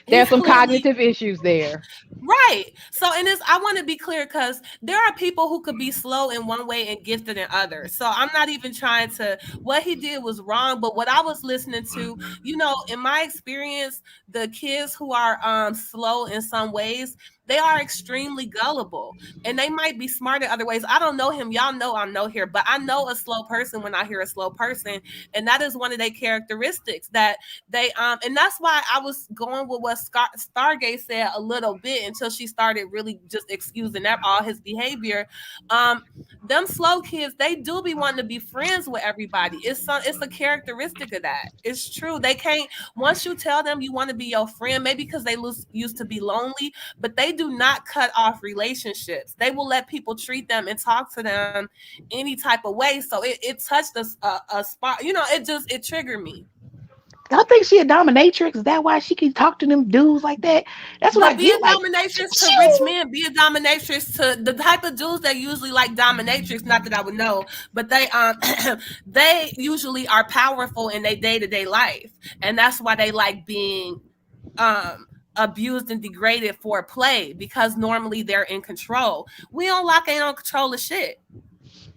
There's some cognitive issues there. Right. So, I want to be clear because there are people who could be slow in one way and gifted in others. So I'm not even trying to, what he did was wrong. But what I was listening to, in my experience, the kids who are slow in some ways, they are extremely gullible and they might be smart in other ways. I don't know him. Y'all know I'm no here, but I know a slow person when I hear a slow person. And that is one of their characteristics that they, and that's why I was going with what Stargate said a little bit until she started really just excusing that all his behavior. Them slow kids, they do be wanting to be friends with everybody. It's a characteristic of that. It's true. They can't, once you tell them you want to be your friend, maybe because they used to be lonely, but they do not cut off relationships. They will let people treat them and talk to them any type of way. So it touched a spot, it triggered me. I think she a dominatrix. Is that why she can talk to them dudes like that? That's what I be a dominatrix to rich men. Be a dominatrix to the type of dudes that usually like dominatrix. Not that I would know, but they they usually are powerful in their day-to-day life, and that's why they like being abused and degraded for play because normally they're in control. We-On-Loc ain't on control of shit.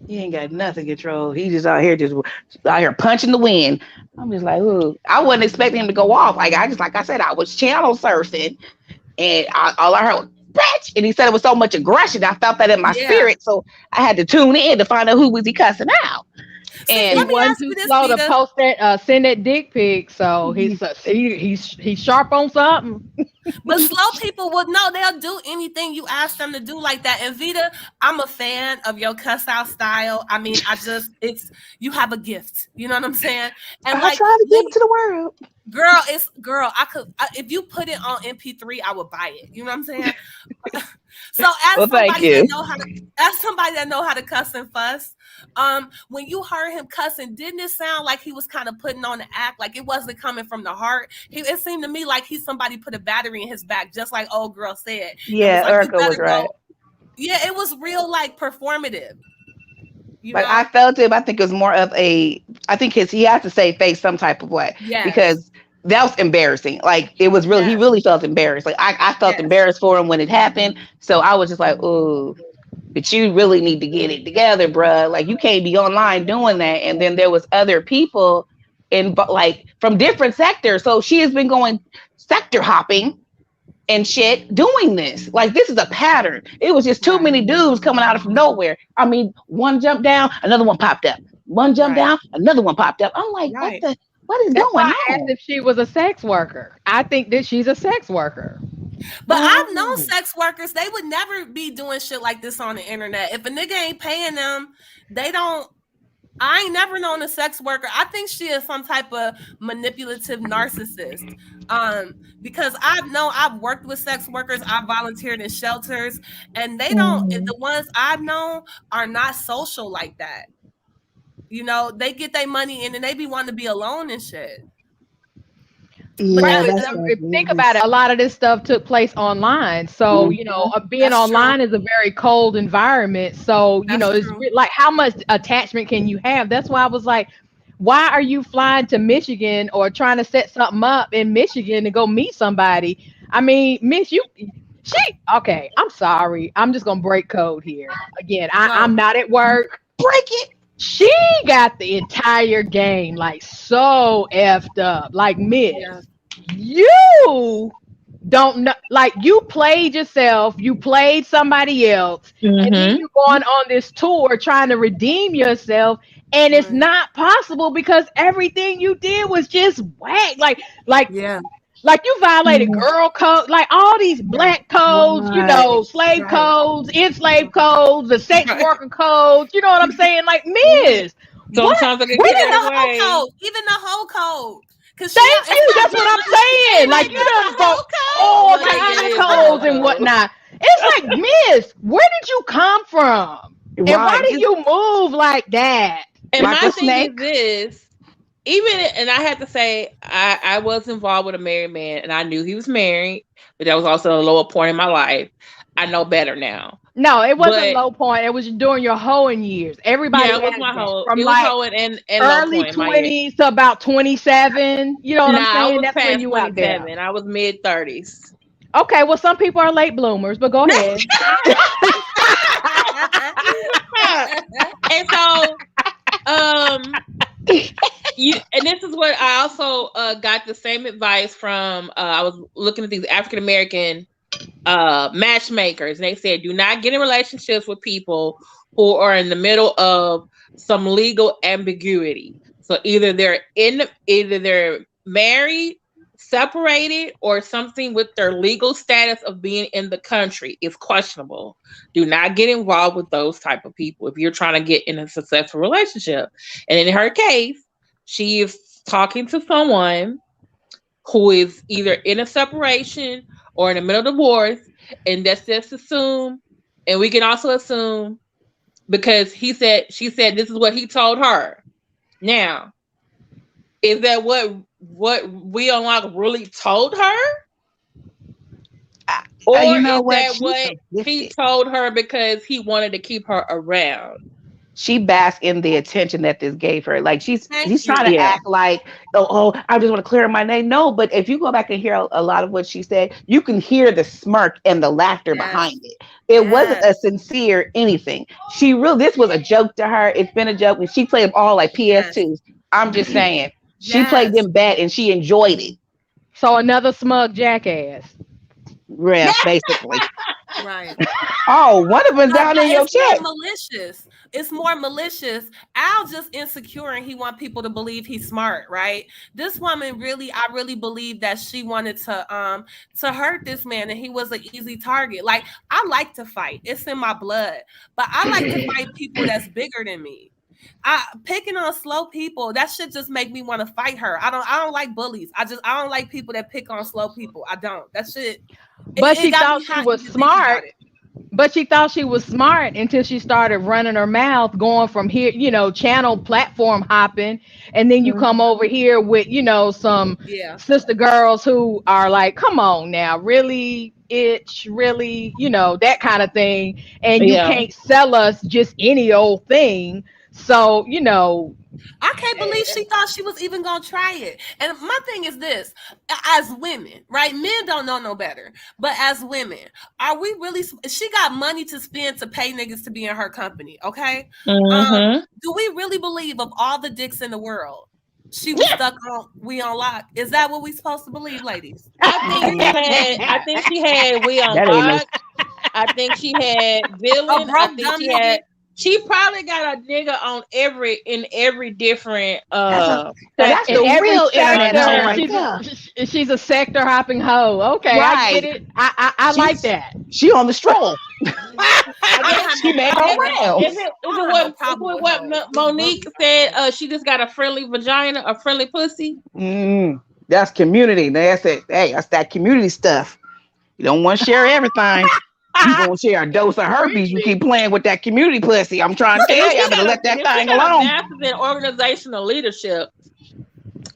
He ain't got nothing control. He just out here punching the wind. I'm just like, ooh. I wasn't expecting him to go off. Like I said, I was channel surfing, and all I heard was bitch, and he said it with so much aggression. I felt that in my spirit, so I had to tune in to find out who was he cussing out. And he wasn't too slow to post that, send that dick pic. So he's sharp on something. But slow people would know they'll do anything you ask them to do like that. And Vita, I'm a fan of your cuss out style. I mean, you have a gift. You know what I'm saying? And I try to give it to the world. I could if you put it on MP3, I would buy it. You know what I'm saying? So Well, thank you. as somebody that know how to cuss and fuss, when you heard him cussing, didn't it sound like he was kind of putting on the act, like it wasn't coming from the heart? It seemed to me like somebody put a battery in his back, just like old girl said. Yeah, like, Erica was right. Yeah, it was real like performative. Like I felt it, but I think it was more of he had to save face some type of way. Yeah. Because that was embarrassing. Like it was really, he really felt embarrassed. Like I felt embarrassed for him when it happened. So I was just like, oh, but you really need to get it together, bruh. Like you can't be online doing that. And then there was other people like from different sectors. So she has been going sector hopping and shit doing this. Like this is a pattern. It was just too many dudes coming out of nowhere. I mean, one jumped down, another one popped up. One jumped down, another one popped up. I'm like, what is going on? As if she was a sex worker. I think that she's a sex worker. But I've known sex workers, they would never be doing shit like this on the internet. If a nigga ain't paying them, they don't. I ain't never known a sex worker. I think she is some type of manipulative narcissist. Because I've worked with sex workers, I've volunteered in shelters, and they don't, the ones I've known are not social like that. You know, they get their money in and they be wanting to be alone and shit. Yeah, think about it. A lot of this stuff took place online. So, you know, being online is a very cold environment. So, you know, it's like how much attachment can you have? That's why I was like, why are you flying to Michigan or trying to set something up in Michigan to go meet somebody? I mean, Miss, okay, I'm sorry. I'm just going to break code here. Again, I'm not at work. Break it. She got the entire game like so effed up. Like, Miss, you don't know, like you played yourself, you played somebody else, and then you're going on this tour trying to redeem yourself, and it's not possible because everything you did was just whack. Like you violated girl code, like all these black codes, you know, slave codes, enslaved codes, the sex worker codes. You know what I'm saying? Like, Miss, sometimes even the whole code. That's what I'm saying. Like, you done broke all kinds of codes and whatnot. It's like, Miss, where did you come from? And why did you move like that? And my thing is this. And I had to say, I was involved with a married man, and I knew he was married, but that was also a lower point in my life. I know better now. No, it wasn't a low point. It was during your hoeing years. Everybody it was my whole from like and early 20s to about 27. You know what I'm saying? That's when you out there. I was mid 30s. Okay, well, some people are late bloomers, but go ahead. And so, and this is what I also got the same advice from. I was looking at these African American matchmakers, and they said, do not get in relationships with people who are in the middle of some legal ambiguity. So either they're married, separated, or something with their legal status of being in the country is questionable. Do not get involved with those type of people if you're trying to get in a successful relationship. And in her case, she is talking to someone who is either in a separation or in the middle of divorce, and that's just assume, and we can also assume because she said this is what he told her. Now, is that what We-On-Loc really told her? Or is that what he told her because he wanted to keep her around? She basked in the attention that this gave her. Like he's trying to act like, I just want to clear my name. No, but if you go back and hear a lot of what she said, you can hear the smirk and the laughter behind it. It wasn't a sincere anything. This was a joke to her. It's been a joke, and she played them all like PS2s. I'm just saying, she played them bad, and she enjoyed it. So another smug jackass. Yeah, basically. Right. Oh, one of them down in your chest. It's more malicious. Al's just insecure and he wants people to believe he's smart, right? This woman I really believe that she wanted to hurt this man and he was an easy target. Like, I like to fight. It's in my blood. But I like to fight people that's bigger than me. Picking on slow people, that shit just make me want to fight her. I don't like bullies. I don't like people that pick on slow people. I don't. That shit. But she thought she was smart. But she thought she was smart until she started running her mouth, going from here, channel platform hopping. And then you come over here with, some sister girls who are like, come on now, really, really, that kind of thing. And you can't sell us just any old thing. So, I can't believe she thought she was even gonna try it. And my thing is this: as women, right? Men don't know no better. But as women, are we really? She got money to spend to pay niggas to be in her company. Okay. Do we really believe of all the dicks in the world, she was stuck on We-On-Loc? Is that what we supposed to believe, ladies? I think she had We-On-Loc. I think she had Villain. I think she had. She probably got a nigga on every different that's the real internet right. She's a sector hopping hoe. Okay, right. I get it. I like that. She on the stroll. She made her rounds. Is it what Monique said? She just got a friendly vagina, a friendly pussy. That's community. That's it. Hey, that's that community stuff. You don't want to share everything. You gonna share a dose of herpes? You keep playing with that community pussy. I'm trying to tell you, I better let that thing alone. Masters in organizational leadership.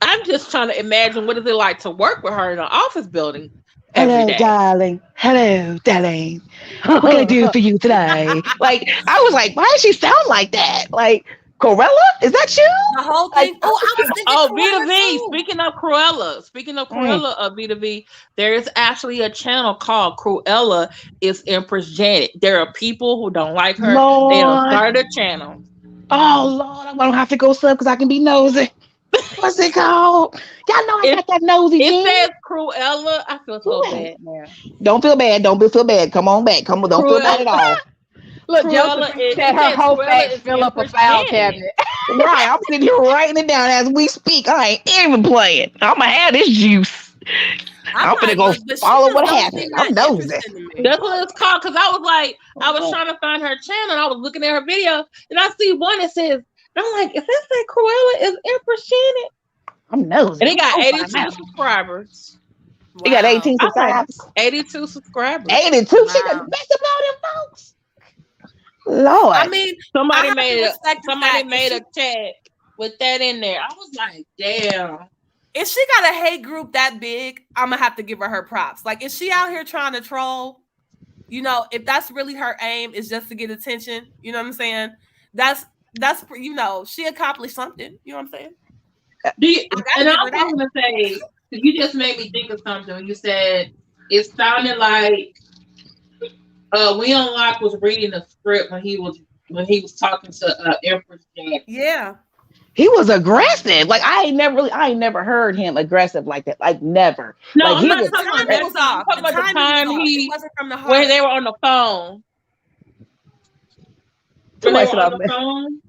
I'm just trying to imagine what is it like to work with her in an office building. Hello, darling. Hello, darling. What can I do for you today? Like, I was like, why does she sound like that? Like, Cruella? Is that you? The whole thing. I was thinking. Vita V. Speaking of Cruella of Vita V, there is actually a channel called Cruella is Empress Janet. There are people who don't like her. Lord. They have started a channel. Oh Lord, I don't have to go sub because I can be nosy. What's it called? Y'all know I got that nosy. It says Cruella. I feel so bad now. Don't feel bad. Don't feel bad. Come on back. Don't feel bad at all. Look, Joseph said her whole face fill up a file cabinet. Right, I'm sitting here writing it down as we speak. I ain't even playing. I'm gonna have this juice. I'm gonna go follow what happened. I'm nosy. That's what it's called. Because I was trying to find her channel. And I was looking at her video, and I see one that says, I'm like, if that say Cruella is Empress Janet? I'm nosy. And he got 82 subscribers. Wow. He got 18 subscribers. 82 subscribers. 82. Wow. She got the best of all them folks. Lord. I mean, somebody made a chat with that in there. I was like, damn. If she got a hate group that big, I'm gonna have to give her props. Like, is she out here trying to troll? If that's really her aim, is just to get attention. You know what I'm saying? That's she accomplished something. You know what I'm saying? And I was gonna say, you just made me think of something. You said it sounded like We-On-Loc was reading the script when he was talking to Empress Janet. Yeah. He was aggressive. Like I ain't never heard him aggressive like that. Like never. No, like, I'm not talking about that. I'm talking about the time when they were on the phone. When they were on the phone.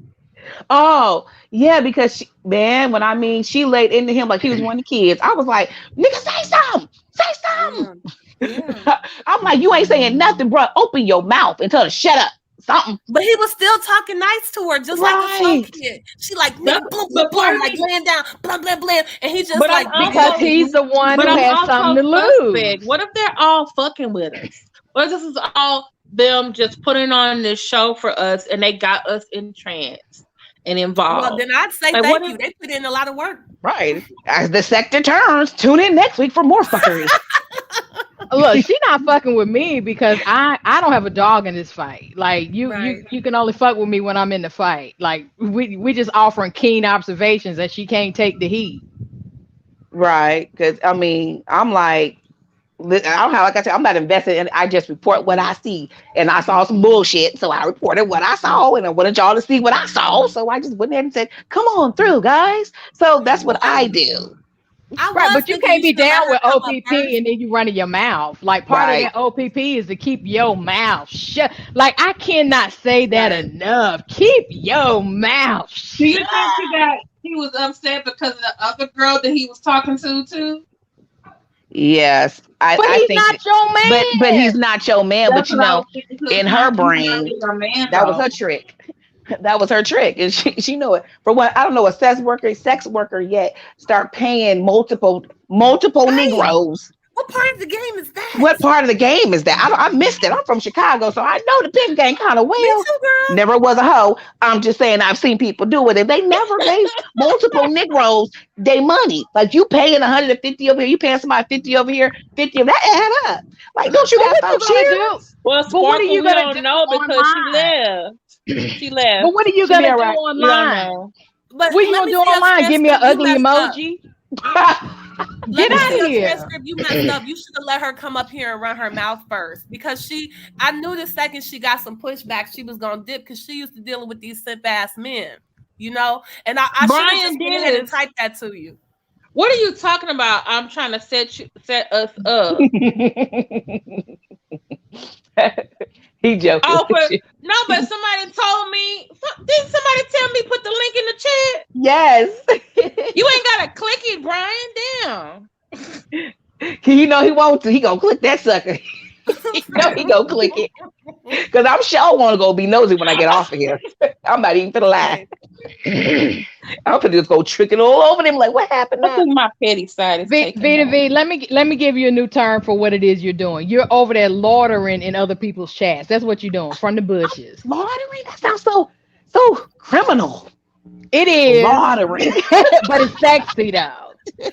Oh, yeah, because she laid into him like he was one of the kids. I was like, nigga, say something. Say something. Yeah. I'm like, you ain't saying nothing, bro. Open your mouth and tell her shut up. Something. But he was still talking nice to her, just like a slow kid. She like boom, boom, boom, like laying down, blam, blam, blam, and he just like because he's the one who has something to lose. What if they're all fucking with us? What if this is all them just putting on this show for us, and they got us entranced and involved? Well, then I'd say thank you. They put in a lot of work. Right. As the sector turns, tune in next week for more fuckery. Look, she's not fucking with me because I don't have a dog in this fight. Like you can only fuck with me when I'm in the fight. Like we just offering keen observations that she can't take the heat. Right. Because I'm like, I don't have, like I said, I'm not invested in. I just report what I see, and I saw some bullshit, so I reported what I saw, and I wanted y'all to see what I saw, so I just went ahead and said, "Come on through, guys." So that's what I do. Right, but you can't be down with OPP and then you running your mouth. Like part of that OPP is to keep your mouth shut. Like I cannot say that enough. Keep your mouth shut. Do you think he was upset because of the other girl that he was talking to too? Yes, I think not your man. But he's not your man. That's but in her brain, that was her trick. That was her trick, and she knew it. For what, I don't know, a sex worker yet start paying multiple Negroes. What part of the game is that? What part of the game is that? I missed it. I'm from Chicago, so I know the pimp game kind of well. Me too, girl. Never was a hoe. I'm just saying I've seen people do it, and they never gave multiple Negroes their money. Like you paying 150 over here, you paying somebody 50 over here, 50 of that add up. Like, don't you got some cheers? Well, But what are you we gonna don't do know because online? she left. She left. But what are you She gonna do right. online? But What you let gonna me do see your online? Give me an transcript. You ugly messed emoji. Let Get me out see of your here. transcript. You messed up. You should have let her come up here and run her mouth first because I knew the second she got some pushback, she was gonna dip because she used to dealing with these simp ass men, you know. And I should have just went ahead and typed that to you. What are you talking about? I'm trying to set us up. He joking. Oh, no, but somebody told me. Didn't somebody tell me put the link in the chat? Yes. You ain't gotta click it, Brian. Damn. You know he wants to. He gonna click that sucker. You know he gonna click it. Because I'm sure want to go be nosy when I get off of here. I'm not even finna lie. I'm finna just go tricking all over them. Like, what happened now? I think my petty side is taking V, let me give you a new term for what it is you're doing. You're over there laudering in other people's chats. That's what you're doing from the bushes. Laudering? That sounds so criminal. It is laudering, but it's sexy though. You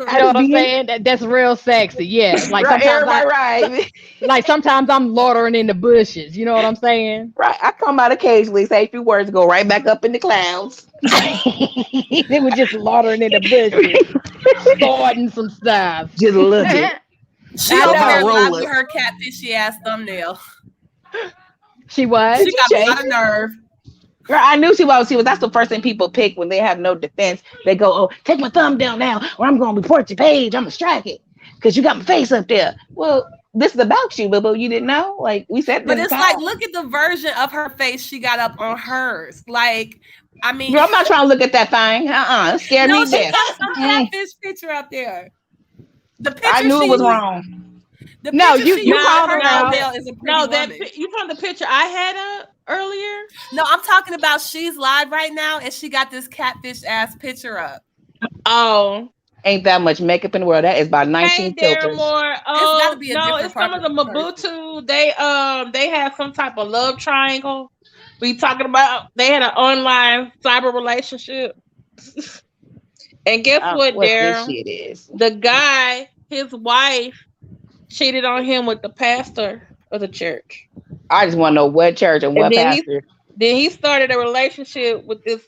know what I'm saying? That's real sexy. Yeah, like right, sometimes right. Like sometimes I'm laudering in the bushes. You know what I'm saying? Right. I come out occasionally, say a few words, go right back up in the clouds. They were just laudering in the bushes, starting some stuff. Just looking. She over there live with her catfishy ass thumbnail. She was. She got a lot of nerve. Girl, I knew she was. That's the first thing people pick when they have no defense. They go, "Oh, take my thumb down now, or I'm going to report your page. I'm gonna strike it because you got my face up there." Well, this is about you, boo. You didn't know? Like we said. But it's like, look at the version of her face she got up on hers. Like, I mean, girl, I'm not trying to look at that thing. It scared me to death. Got some catfish picture up there. The picture I knew it was wrong. No, you called her out. No, you found the picture I had up earlier. No, I'm talking about she's live right now, and she got this catfish ass picture up. Oh, ain't that much makeup in the world? That is about 19 filters. More. Oh, it's gotta be it's some of the Mabutu. They have some type of love triangle. We talking about they had an online cyber relationship. And guess what, Daryl? This shit is. The guy, his wife, cheated on him with the pastor of the church. I just want to know what church and what pastor. Then he started a relationship with this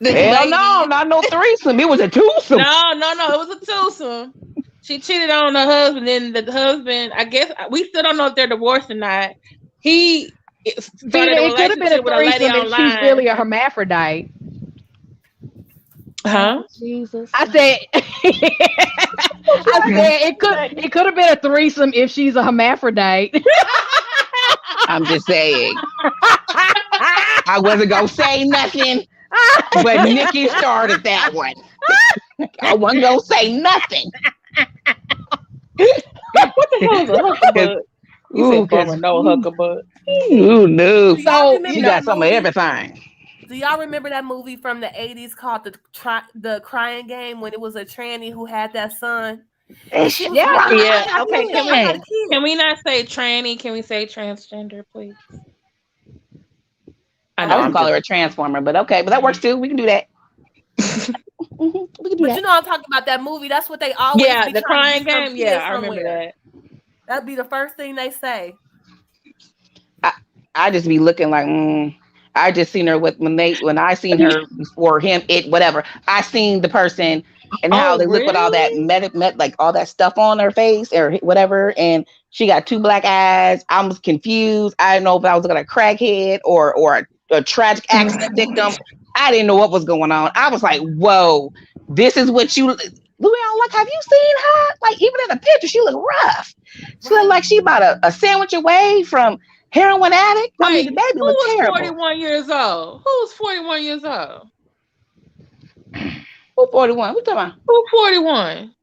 hell lady. No, not no threesome. It was a twosome. No, it was a twosome. She cheated on her husband. Then the husband, I guess, we still don't know if they're divorced or not. He started a relationship with a lady online. She's really a hermaphrodite. Huh? Jesus. I said it could have been a threesome if she's a hermaphrodite. I'm just saying. I wasn't gonna say nothing, but Nikki started that one. I wasn't gonna say nothing. What the hell is a huckabud? You said no huckabud. Ooh, no. So you got some of everything. Do y'all remember that movie from the 80s called the Crying Game when it was a tranny who had that son? Yeah. Okay. Can we not say tranny? Can we say transgender, please? I know I'm calling her a transformer, but okay, but that works too. We can do that. We can do that. You know, I'm talking about that movie. That's what they always. Yeah, the Crying Game. Yeah, I remember that. That'd be the first thing they say. I just be looking like. I just seen her when I seen her before him, whatever. I seen the person and how they look with all that like all that stuff on her face or whatever. And she got 2 black eyes. I was confused. I didn't know if I was looking at a crackhead or a tragic accident victim. I didn't know what was going on. I was like, whoa, this is what you We-On-Loc, have you seen her? Like even in the picture, she looked rough. She looked like she about a sandwich away from heroin addict. Wait, I mean, the baby was terrible. 41 years old? Who's 41 years old? Who 41? Who talking about? Who 41?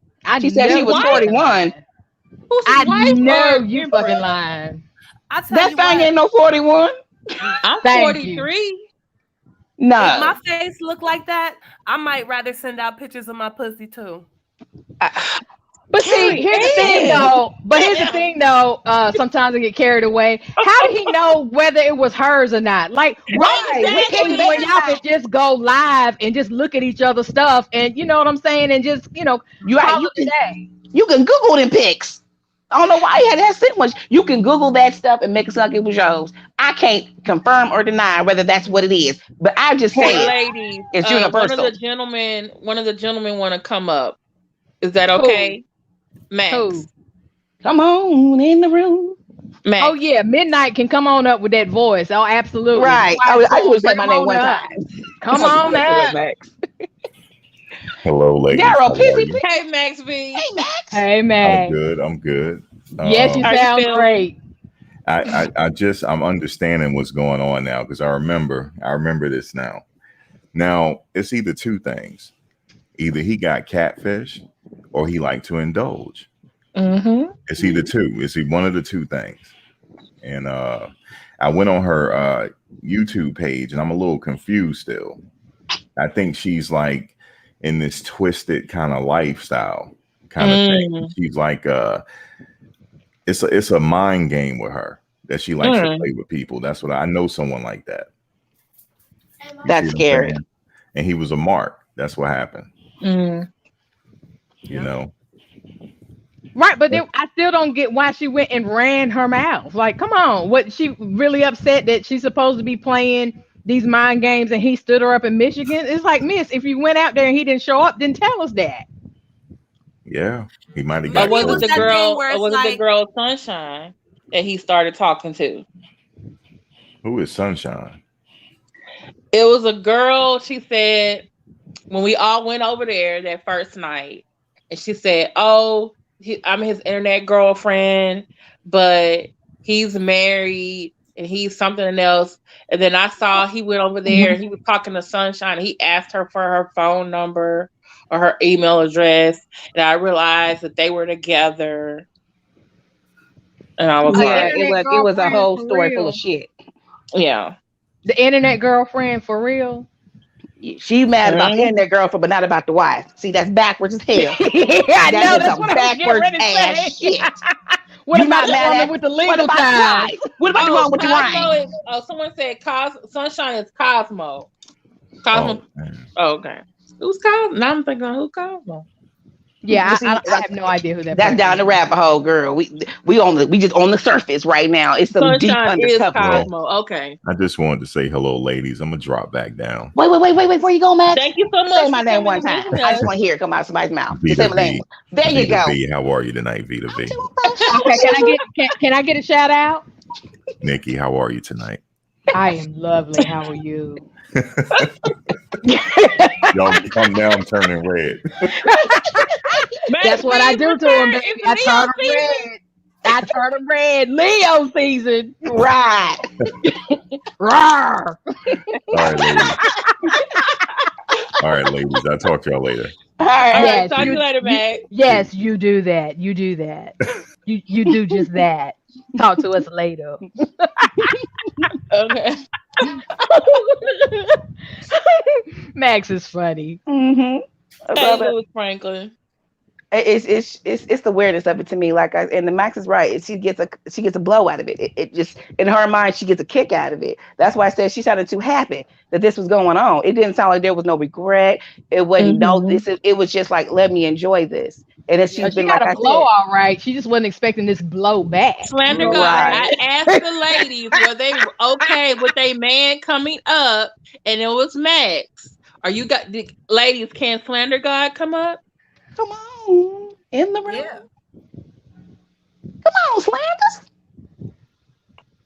She said she was 41. Who's his wife? No, you fucking lying. That thing ain't no 41. I'm Thank you. 43. No. If my face look like that, I might rather send out pictures of my pussy too. But see, here's the thing though. Sometimes I get carried away. How did he know whether it was hers or not? Like, Right. when y'all could just go live and just look at each other's stuff, and you know what I'm saying, and just You call it a day. You can Google them pics. I don't know why you had that sent much. You can Google that stuff and make it sound like it was yours. I can't confirm or deny whether that's what it is, but I just say ladies, it's universal. One of the gentlemen want to come up. Is that okay? Max. Who? Come on in the room. Max. Oh yeah, Midnight can come on up with that voice. Oh, absolutely. Right. I just say my name one time. Come on up. Max. Hello, ladies. Daryl, Pizzy. Hey, Max B. Hey, Max. Hey, Max. I'm good. Yes, you sound great. I'm understanding what's going on now because I remember this now. Now it's either two things. Either he got catfish or he liked to indulge. Mm-hmm. It's either two. It's one of the two things. And I went on her YouTube page and I'm a little confused still. I think she's like in this twisted kind of lifestyle kind of thing. She's like it's a mind game with her that she likes to play with people. That's what I know, someone like that. That's scary. And he was a mark. That's what happened. You know. Right, but then I still don't get why she went and ran her mouth. Like, come on, what, she really upset that she's supposed to be playing these mind games and he stood her up in Michigan? It's like, miss, if you went out there and he didn't show up, then tell us that. Yeah, he might have got. Or was it the girl? Or was it the girl Sunshine that he started talking to? Who is Sunshine? It was a girl. She said when we all went over there that first night, and she said, "Oh, I'm his internet girlfriend, but he's married and he's something else." And then I saw he went over there and he was talking to Sunshine. And he asked her for her phone number or her email address, and I realized that they were together. And I was like, it was a whole story full of shit. Yeah, the internet girlfriend for real. She mad about the internet girlfriend, but not about the wife. See, that's backwards as hell. I know that's what backwards ass shit. What about the woman with the legal ties? What about the one with the ring? Someone said Sunshine is Cosmo. Cosmo. Oh, okay. Who's Cosmo? Now I'm thinking, who's Cosmo? Yeah, I have no idea who that. That's down the rabbit hole, girl. We just on the surface right now. It's some Sunshine deep undercover. Cosmo. Okay. I just wanted to say hello, ladies. I'm gonna drop back down. Wait. Where you go, Max? Thank you so much. Say my name one time. I just want to hear it come out of somebody's mouth. Just say my name. There you go. V, how are you tonight, Vita V? Okay, can I get a shout out? Nikki, how are you tonight? I am lovely. How are you? Y'all come down, I'm turning red. That's what I do to him, baby. I turn him red. Leo season. Right. Rawr. All right, ladies. I'll talk to y'all later. All right. Yes, talk to you later, Max. Yes, you do that. You do that. You do just that. Talk to us later. Okay. Max is funny. Hey, Louis Franklin. It's the weirdness of it to me. And the Max is right. She gets a blow out of it. It just, in her mind, she gets a kick out of it. That's why I said she sounded too happy that this was going on. It didn't sound like there was no regret. It wasn't it was just like, let me enjoy this. And it's she's been got like a blow, all right. She just wasn't expecting this blow back. Slander God. I asked the ladies were they okay with a man coming up, and it was Max. Ladies? Can Slander God come up? Come on, in the room. Yeah. Come on, Slanders.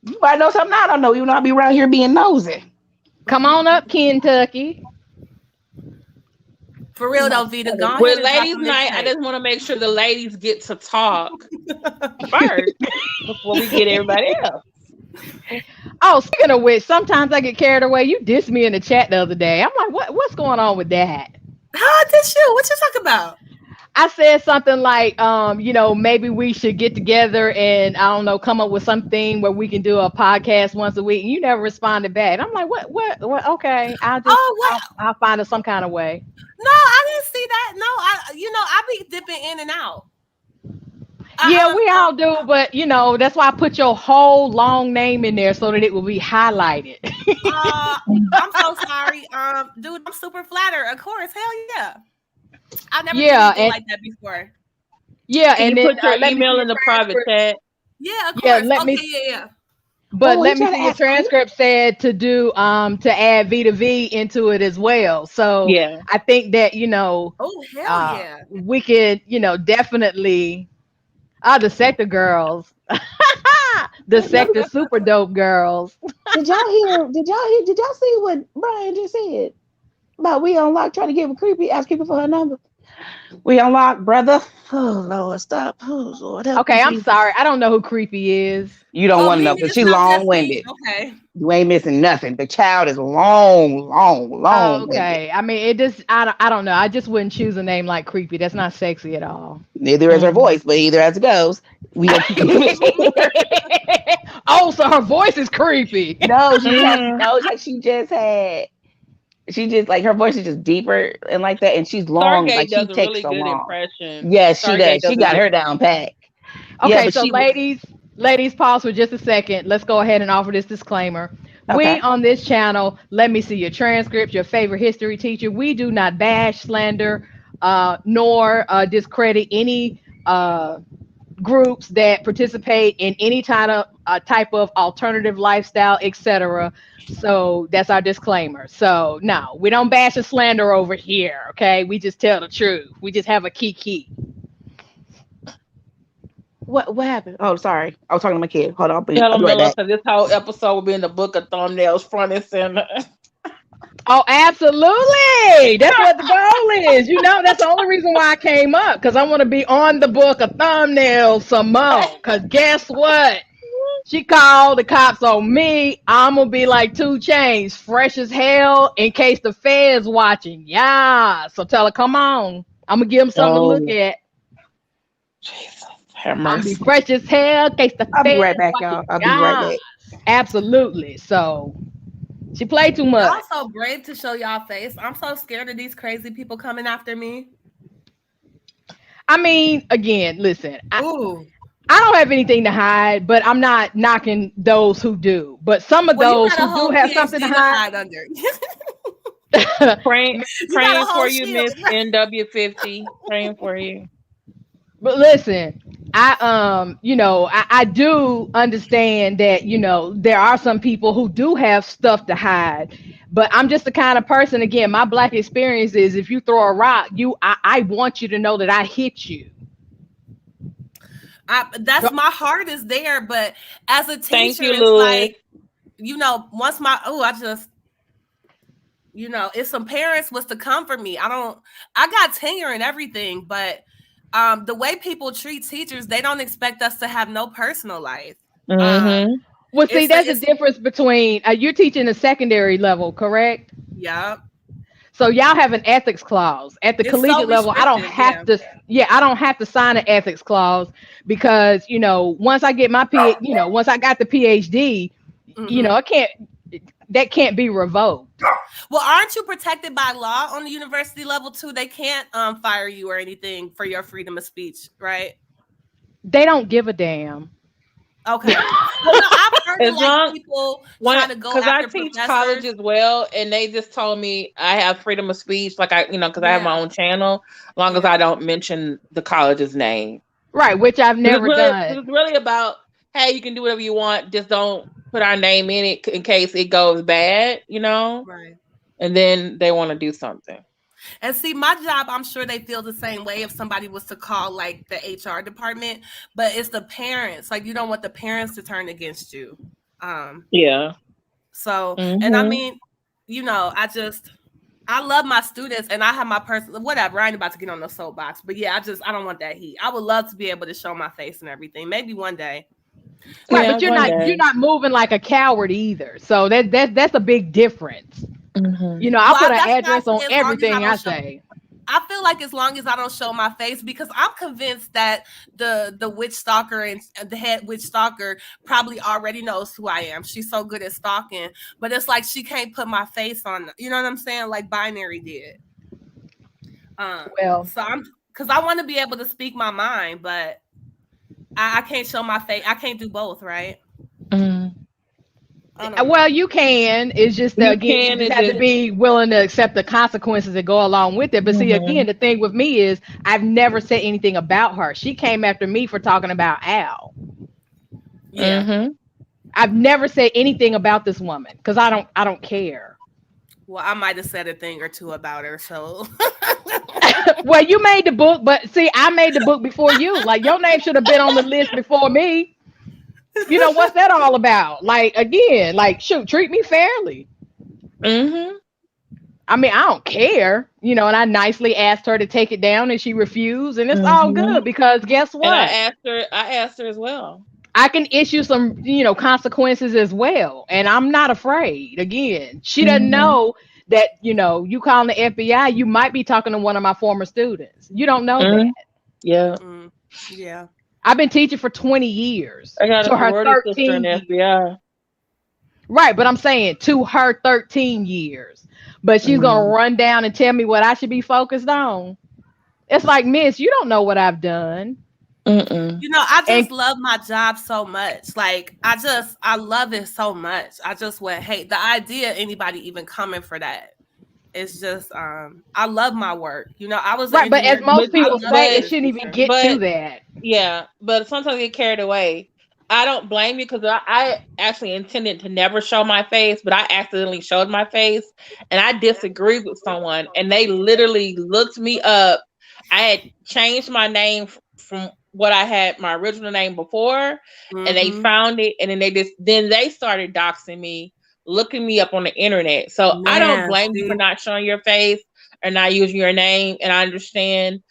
You might know something I don't know. You know, I'll be around here being nosy. Come on up, Kentucky. For real though, Vita, gone. With ladies' night, I just want to make sure the ladies get to talk first before we get everybody else. Oh, speaking of which, sometimes I get carried away. You dissed me in the chat the other day. I'm like, what's going on with that? How did you? What you talking about? I said something like, maybe we should get together and I don't know, come up with something where we can do a podcast once a week. And you never responded back. And I'm like, what? Okay, I'll find it some kind of way. No, I didn't see that. No, I be dipping in and out. Yeah, we all do, but that's why I put your whole long name in there so that it will be highlighted. I'm so sorry. Dude, I'm super flattered. Of course, hell yeah. I've never done anything like that before. Yeah, and then put your email in the private chat. Yeah, of course. Yeah. But let me see your transcript said to do to add V to V into it as well. So yeah, I think that oh hell yeah, we could definitely the Secktah girls, the Secktah super dope girls. Did y'all see what Brian just said about We-On-Loc trying to give a creepy ask people for her number? We-On-Loc, brother. Oh Lord, stop. Oh Lord. Okay, I'm sorry. I don't know who creepy is. You don't want to know because she's long-winded. Okay. You ain't missing nothing. The child is long. Okay. I mean, it just I don't know. I just wouldn't choose a name like creepy. That's not sexy at all. Neither is her voice, but either as it goes. Oh, so her voice is creepy. No, she just like her voice is just deeper and like that, and she's long. Stargate like she does a takes really so good long. impression. Yes, she does. She got her down pat. Okay, yeah, so ladies, pause for just a second. Let's go ahead and offer this disclaimer. Okay. We on this channel, let me see your transcript, your favorite history teacher. We do not bash, slander, nor discredit any groups that participate in any type of alternative lifestyle, etc. So that's our disclaimer. So no, we don't bash and slander over here. Okay, we just tell the truth. We just have a key. What happened? Oh, sorry. I was talking to my kid. Hold on. I'll be right back. This whole episode will be in the book of thumbnails, front and center. Oh, absolutely. That's what the goal is. That's the only reason why I came up, because I want to be on the book of thumbnails some more. Because guess what? She called the cops on me. I'm going to be like 2 Chainz, fresh as hell, in case the feds watching. Yeah. So tell her, come on. I'm going to give them something to look at. Jesus. I'll be fresh as hell in case the feds I'll be right back, y'all. I'll be right back. Absolutely. So she played too much. Y'all so brave to show y'all face. I'm so scared of these crazy people coming after me. I mean, again, listen. I don't have anything to hide, but I'm not knocking those who do. But some of those who do have something to hide under. praying for you, Miss NW50. Praying for you. But listen, I do understand that, there are some people who do have stuff to hide, but I'm just the kind of person, again, my Black experience is if you throw a rock, I want you to know that I hit you. My heart is there, but as a teacher, it's like, once if some parents was to come for me, I got tenure and everything, but the way people treat teachers, they don't expect us to have no personal life. Mm-hmm. Well, see, there's a difference between you're teaching a secondary level, correct? Yeah. So y'all have an ethics clause at the collegiate level. I don't have to. Yeah, I don't have to sign an ethics clause because once I get my once I got the PhD, that can't be revoked. Well, aren't you protected by law on the university level too? They can't fire you or anything for your freedom of speech, right? They don't give a damn. Okay. Well, no, I've heard people try to go after I teach college as well, and they just told me I have freedom of speech, like because I have my own channel, as long as I don't mention the college's name. Right, which I've never done. It's really about, hey, you can do whatever you want, just don't put our name in it in case it goes bad, Right. And then they want to do something. And see, my job, I'm sure they feel the same way if somebody was to call like the HR department, but it's the parents. Like, you don't want the parents to turn against you. Yeah. So, and I mean, I love my students and I have my personal, whatever. I ain't about to get on the soapbox, but yeah, I don't want that heat. I would love to be able to show my face and everything. Maybe one day. Right, but you're not moving like a coward either. So that's a big difference. Mm-hmm. I'll put an address on everything I say. I feel like as long as I don't show my face, because I'm convinced that the witch stalker and the head witch stalker probably already knows who I am. She's so good at stalking, but it's like she can't put my face on. You know what I'm saying? Like Binary did. Well, so because I want to be able to speak my mind, but I can't show my face. I can't do both, right? Well, you can. It's just that, again, you just have to be willing to accept the consequences that go along with it. But see, again, the thing with me is I've never said anything about her. She came after me for talking about Al. Yeah. I've never said anything about this woman because I don't care. Well, I might have said a thing or two about her, so. Well, you made the book, but see, I made the book before you. Like, your name should have been on the list before me. You know, what's that all about? Like, again, like, shoot, treat me fairly. I mean, I don't care, you know, and I nicely asked her to take it down and she refused, and it's all good because guess what? And I asked her as well. I can issue some, you know, consequences as well. And I'm not afraid. Again, she doesn't know that, you know, you calling the FBI, you might be talking to one of my former students. You don't know that. Yeah. Yeah. I've been teaching for 20 years. I got to a her sorority sister in the FBI. Right, but I'm saying to her 13 years. But she's going to run down and tell me what I should be focused on. It's like, miss, you don't know what I've done. You know, I just love my job so much. Like, I love it so much. I just would hate the idea of anybody even coming for that. It's just, I love my work. You know, I was right, but as most people say, it shouldn't even get to that. Yeah, but sometimes I get carried away. I don't blame you because I actually intended to never show my face, but I accidentally showed my face, and I disagreed with someone, and they literally looked me up. I had changed my name from what I had my original name before, and they found it, and then they started doxing me, looking me up on the internet. So I don't blame you for not showing your face or not using your name, and I understand.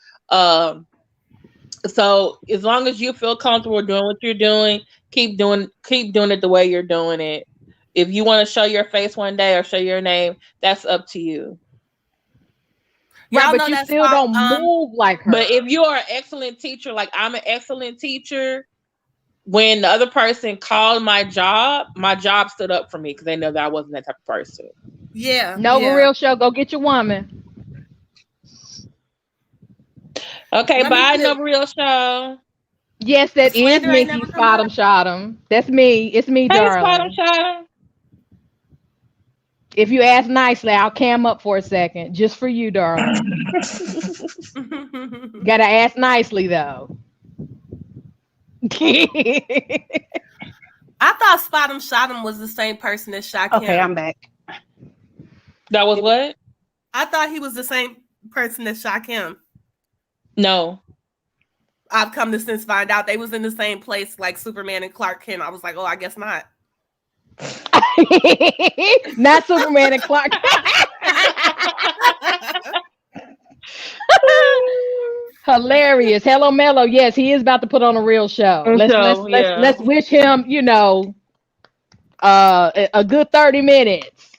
So as long as you feel comfortable doing what you're doing, keep doing it the way you're doing it. If you want to show your face one day or show your name, that's up to you. Right, but you still don't move like her. But if you are an excellent teacher, like I'm an excellent teacher, when the other person called my job stood up for me because they know that I wasn't that type of person. Yeah. Nova Real Show, go get your woman. Okay, bye, Nova Real Show. Yes, that is Nikki Spot'em Shot'em. That's me. It's me, darling. Spot'em Shot'em. If you ask nicely, I'll cam up for a second, just for you, darling. Gotta ask nicely, though. I thought Spot'em Shot'em was the same person as Shakim. Okay, I'm back. That was what? I thought he was the same person as Shakim. No. I've come to since find out they was in the same place like Superman and Clark Kent. I was like, oh, I guess not. Not Superman and Clark. Hilarious. Hello, Mello. Yes, he is about to put on a real show. Let's wish him, you know, a good 30 minutes.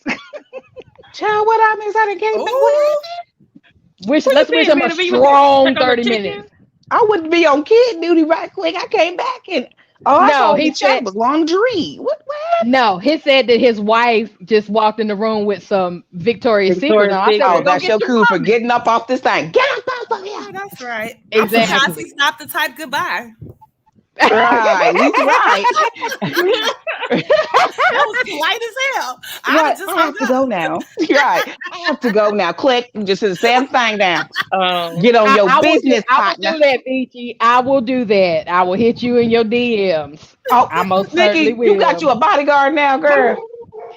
Child, what I miss? I didn't came back. Let's wish him a strong 30 minutes. I wouldn't be on kid duty right quick. I came back and he said was lingerie. What? No, he said that his wife just walked in the room with some Victoria's Secret. That's your coup for getting up off this thing. Get up off of here. That's right. Exactly. He's not the type goodbye. Right, right. That was polite as hell. I have to go now. Right. I have to go now. Click. Just the same thing down. Get on your business partner. I will do that, Beachy. I will do that. I will hit you in your DMs. I most certainly will. You got you a bodyguard now, girl.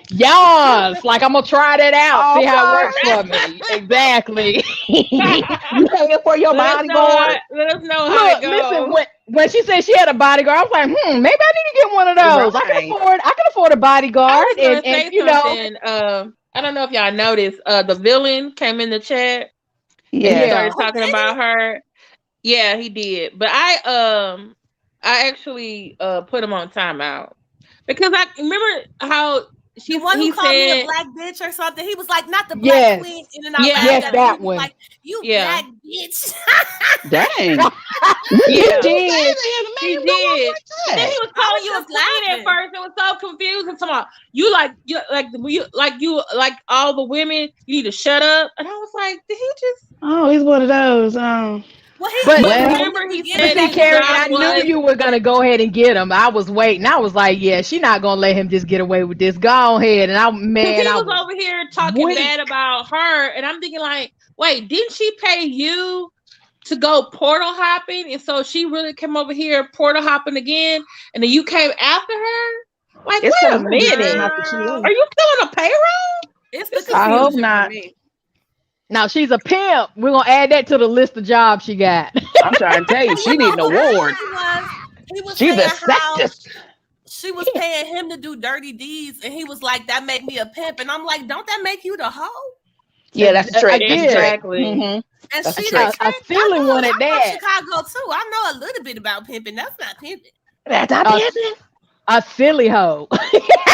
Yes, like I'm gonna try that out, see how it works for me. Exactly. You paying for your bodyguard? Let us know how it goes. Listen, when she said she had a bodyguard, I was like, maybe I need to get one of those. Right. I can afford a bodyguard. And you know, I don't know if y'all noticed, the villain came in the chat. Yeah, he started talking about her. Yeah, he did. But I actually put him on timeout because I remember how The one who he called me a said, black bitch or something. He was like, not the black Yes. queen. And then I Yeah. laughed Yes, at that him. He was one. like, you Yeah. black bitch. Dang. Yeah. He He did. And then he was I calling was you a just queen at laughing. first. It was so confusing. Tomorrow, you like all the women. You need to shut up. And I was like, did he just? Oh, he's one of those. Well, he But- was remember he beginning, said But see, his Carrie, job I knew was- you were gonna go ahead and get him. I was waiting. I was like, yeah, she not gonna let him just get away with this. Go ahead. And He was over here talking weak. bad about her, and I'm thinking like, wait, didn't she pay you to go portal hopping? And so she really came over here portal hopping again, and then you came after her? Like, It's wait a so minute. Girl. Are you still on a payroll? It's the I hope confusion not. for me. Now she's a pimp. We're gonna add that to the list of jobs she got. I'm trying to tell you, she You need an know what award. He was She's saying a how sexist. she was paying him to do dirty deeds, and he was like, that make me a pimp. And I'm like, don't that make you the hoe? Yeah, that's a trick. Again. That's a trick. Exactly. Mhm. And That's a she's trick. a A silly one at I'm that. from Chicago too. I know a little bit about pimping. That's not pimping. That's not Uh, business. A silly hoe.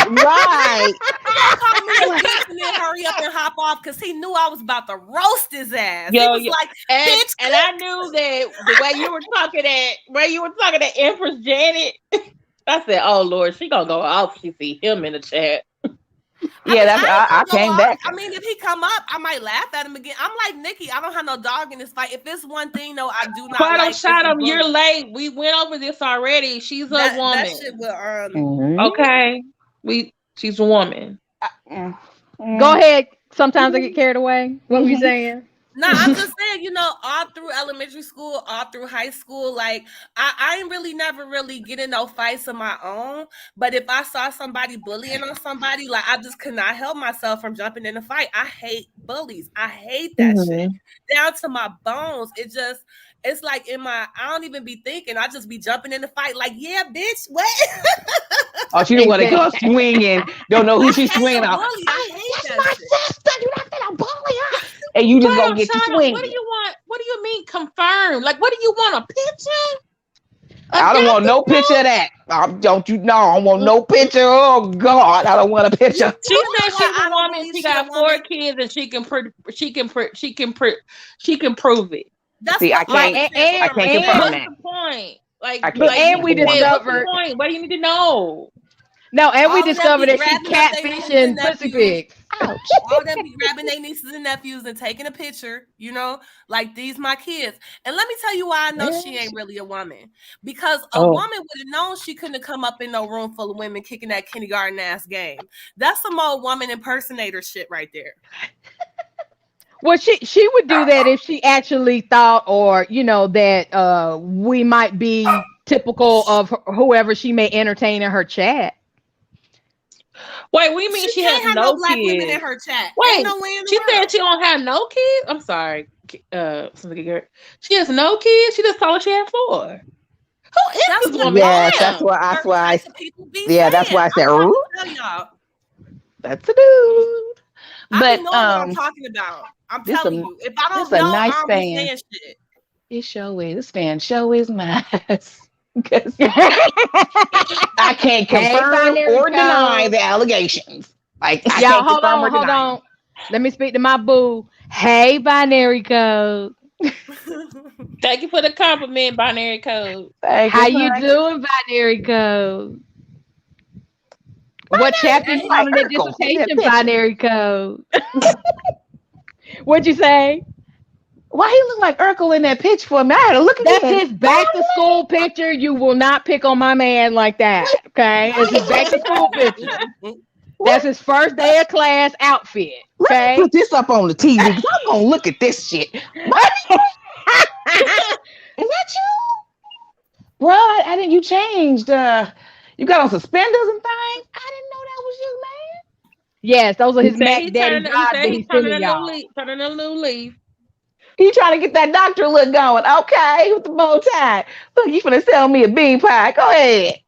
Right. Call me a bitch and then hurry up and hop off because he knew I was about to roast his ass. Yo, he was yo. like, And, bitch, and I knew that the way you were talking at Empress Janet, I said, oh Lord, she gonna go off. She see him in the chat. Yeah, that's I came back. I mean, if he come up, I might laugh at him again. I'm like, Nikki, I don't have no dog in this fight. If it's one thing, though, I do not But like. shot him. bully. You're late. We went over this already. She's a That woman. shit will Mhm. Okay. She's a woman. Go ahead. Sometimes I get carried away. What were you saying? No, I'm just saying, you know, all through elementary school, all through high school, like I ain't really never really get in no fights of my own. But if I saw somebody bullying on somebody, like I just could not help myself from jumping in a fight. I hate bullies. I hate that shit down to my bones. It's like I don't even be thinking. I just be jumping in the fight, like, yeah, bitch, what? Oh, she don't want to go swinging. Don't know who she's swinging on. Bully. I hate that My shit. sister, you're not gonna bully her. And you just gonna get to Shut up. swing. What do you want? What do you mean confirmed? Like, what do you want? A picture? I don't want no picture of that. Don't you know? I don't want no picture. Oh God, I don't want a picture. She said she's I a don't woman. believe She she got a 4 woman. kids, and she can prove it. That's See, I what I'm can't- saying. I can't and- confirm What's that. the point? Like, I can't and we you said, what's the discovered- point? What do you need to know? No, and we All of them discovered be that she grabbing up they nieces and catfishing pussy nephews. pics. All them be grabbing their nieces and nephews and taking a picture, you know, like these my kids. And let me tell you why I know she ain't really a woman. Because a woman would have known she couldn't have come up in no room full of women kicking that kindergarten ass game. That's some old woman impersonator shit right there. Well, she would do that if she actually thought, or you know, that we might be typical of whoever she may entertain in her chat. Wait, we mean she can't has have no black women kids? in her chat. Wait, Ain't no way in the she world. said she don't have no kids. I'm sorry. She has no kids. She just told us she had 4. Who is That's this what woman? Yes, Damn. that's why. That's Certain why. types of people be Yeah, that's saying. why I said, I'm trying to "Ooh." tell y'all. That's a dude. I But be knowing what I'm talking about. I'm this telling a- you. If I this don't a know, nice I don't be fan. saying shit. This show is this fan show is nice. Because I can't confirm binary or deny code. the allegations. Like I Y'all, can't hold confirm or on, hold deny. on. Let me speak to my boo. Hey, binary code. Thank you for the compliment, binary code. Thank How you honey. doing, binary code? What chapter you like on in that Urkel. dissertation, That bitch. binary code? What'd you say? Why he look like Urkel in that pitch for me? I had to look That's again. his back to school picture. You will not pick on my man like that. Okay, it's his back to school picture. That's his first day of class outfit. Let Okay. me put this up on the TV because I'm gonna look at this shit. Is that you? Bro, I didn't. You changed. You got on suspenders and things. I didn't know that was you, man. Yes, those are his He said Mac he Daddy turning- he vibes said that he he's turning sending a new y'all. leaf. Turning a new leaf. You trying to get that doctor look going? Okay, with the bow tie. Look, you finna sell me a bean pie. Go ahead.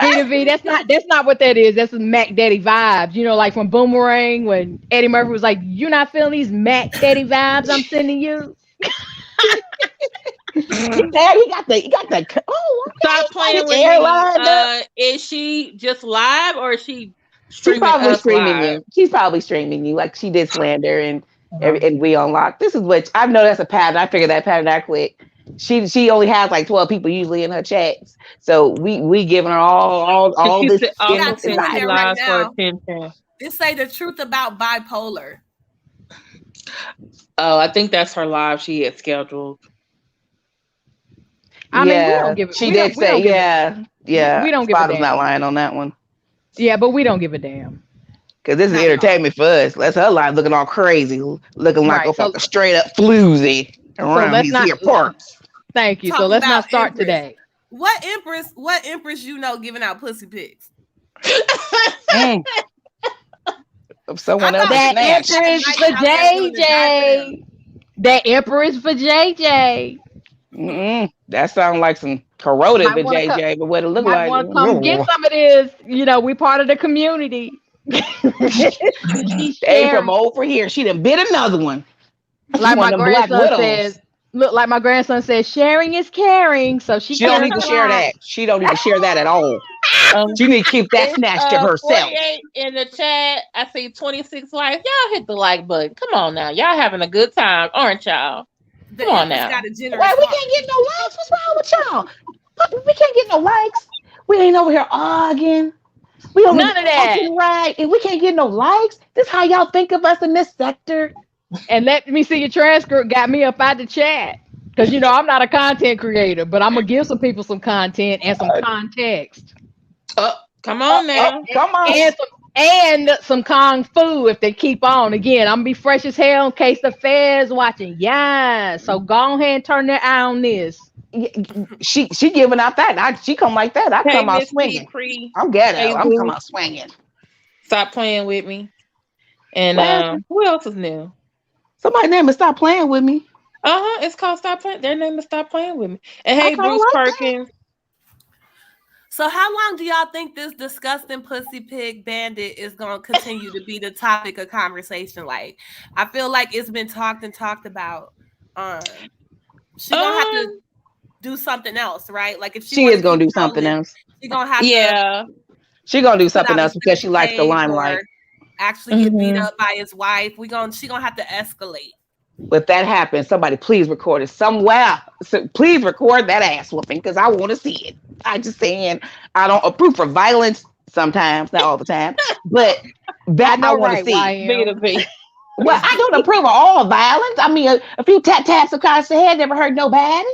Rita V, that's not what that is. That's Mac Daddy vibes. You know, like from Boomerang when Eddie Murphy was like, "You're not feeling these Mac Daddy vibes I'm sending you." Dad, he got the. Oh, okay. Stop playing His with hair me. lined up. Is she just live or is she She's probably us streaming live. you. She's probably streaming you like she did Slander and We-On-Loc. This is what I know. That's a pattern. I figured that pattern out quick. She only has like 12 people usually in her chats, so we giving her all this She got two in advice. there right now. Attention. It say the truth about bipolar. Oh, I think that's her live she had scheduled. I mean, we don't give it. She did say, yeah. We don't give a Spottom's damn. not lying on that one. Yeah, but we don't give a damn. Because this is entertainment for us. That's her live looking all crazy, looking like a fucking straight up floozy around these here parts. Thank you. So let's not start Empress. today. What Empress you know giving out pussy pics? Of someone else. That Empress for JJ. That Empress for JJ. That sounds like some corroded for JJ, but what it look like. Want to come get some of this. You know, we part of the community. They from over here. She done bit another one. Like my grandson says. Look, like my grandson says, sharing is caring. So she don't need to share that. She don't need to share that at all. She need to keep that snatched to herself. In the chat, I see 26 likes. Y'all hit the like button. Come on now. Y'all having a good time, aren't y'all? Come on now. Well, we can't get no likes. What's wrong with y'all? We can't get no likes. We ain't over here arguing. We don't none of that. Right. And we can't get no likes. This how y'all think of us in this sector. And let me see your transcript got me up out the chat. Because, you know, I'm not a content creator, but I'm going to give some people some content and some context. Come on now. Come on. And some Kung Fu if they keep on. Again, I'm going to be fresh as hell in case the feds watching. Yeah. So go ahead and turn their eye on this. She giving out that. She come like that. I come out swinging. I'm getting I'm coming out swinging. Stop playing with me. And who else is new? Somebody's name is Stop Playing With Me. It's called Stop Playing. Their name is Stop Playing With Me. And hey, Bruce Perkins. So how long do y'all think this disgusting pussy pig bandit is going to continue to be the topic of conversation? Like, I feel like it's been talked about. She's going to have to do something else, right? Like if she is going to do something else. She's going to have to. She's going to do something else because she likes the limelight. Actually get beat up by his wife. She gonna have to escalate. If that happens, somebody please record it somewhere. So please record that ass whooping because I want to see it. I just saying I don't approve for violence sometimes, not all the time, but that I want to see. Well, I don't approve of all violence. I mean, a few taps across the head never hurt nobody.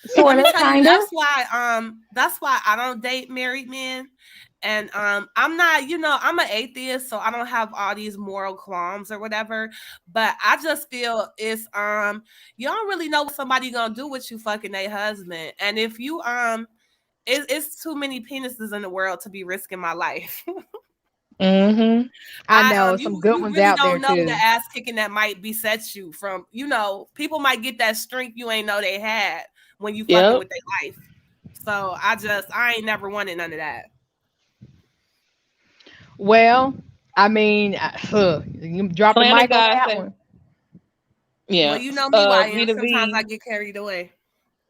Sort of, kind of. That's why I don't date married men. And I'm not, I'm an atheist, so I don't have all these moral qualms or whatever. But I just feel it's you don't really know what somebody gonna do with you fucking their husband. And if you it's too many penises in the world to be risking my life. I know some good ones really out there don't know too. The ass kicking that might beset you from, people might get that strength you ain't know they had when you fucking with their life. So I ain't never wanted none of that. Well, I mean, you drop the mic on that one. Yeah. Well, you know me, sometimes I get carried away.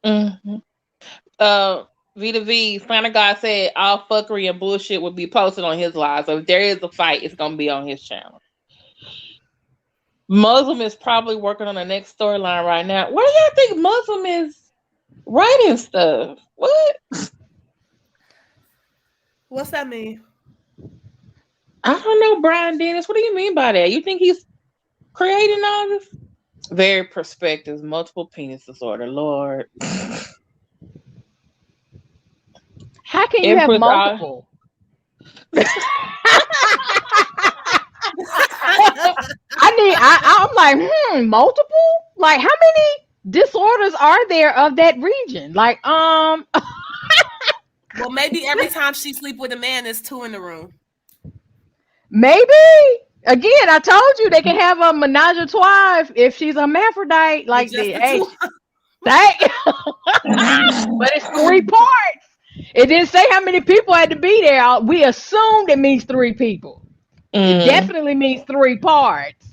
Vita V, Santa God said all fuckery and bullshit would be posted on his live. So if there is a fight, it's gonna be on his channel. Muslim is probably working on the next storyline right now. Where do y'all think Muslim is writing stuff? What? What's that mean? I don't know, Brian Dennis. What do you mean by that? You think he's creating all this? Very perspectives, multiple penis disorder, Lord. How can you have multiple? I'm like, multiple? Like, how many disorders are there of that region? Like, well, maybe every time she sleep with a man, there's two in the room. Maybe. Again, I told you they can have a menage a trois if she's a hermaphrodite. Like, but it's 3 parts. It didn't say how many people had to be there. We assumed it means 3 people. It definitely means 3 parts.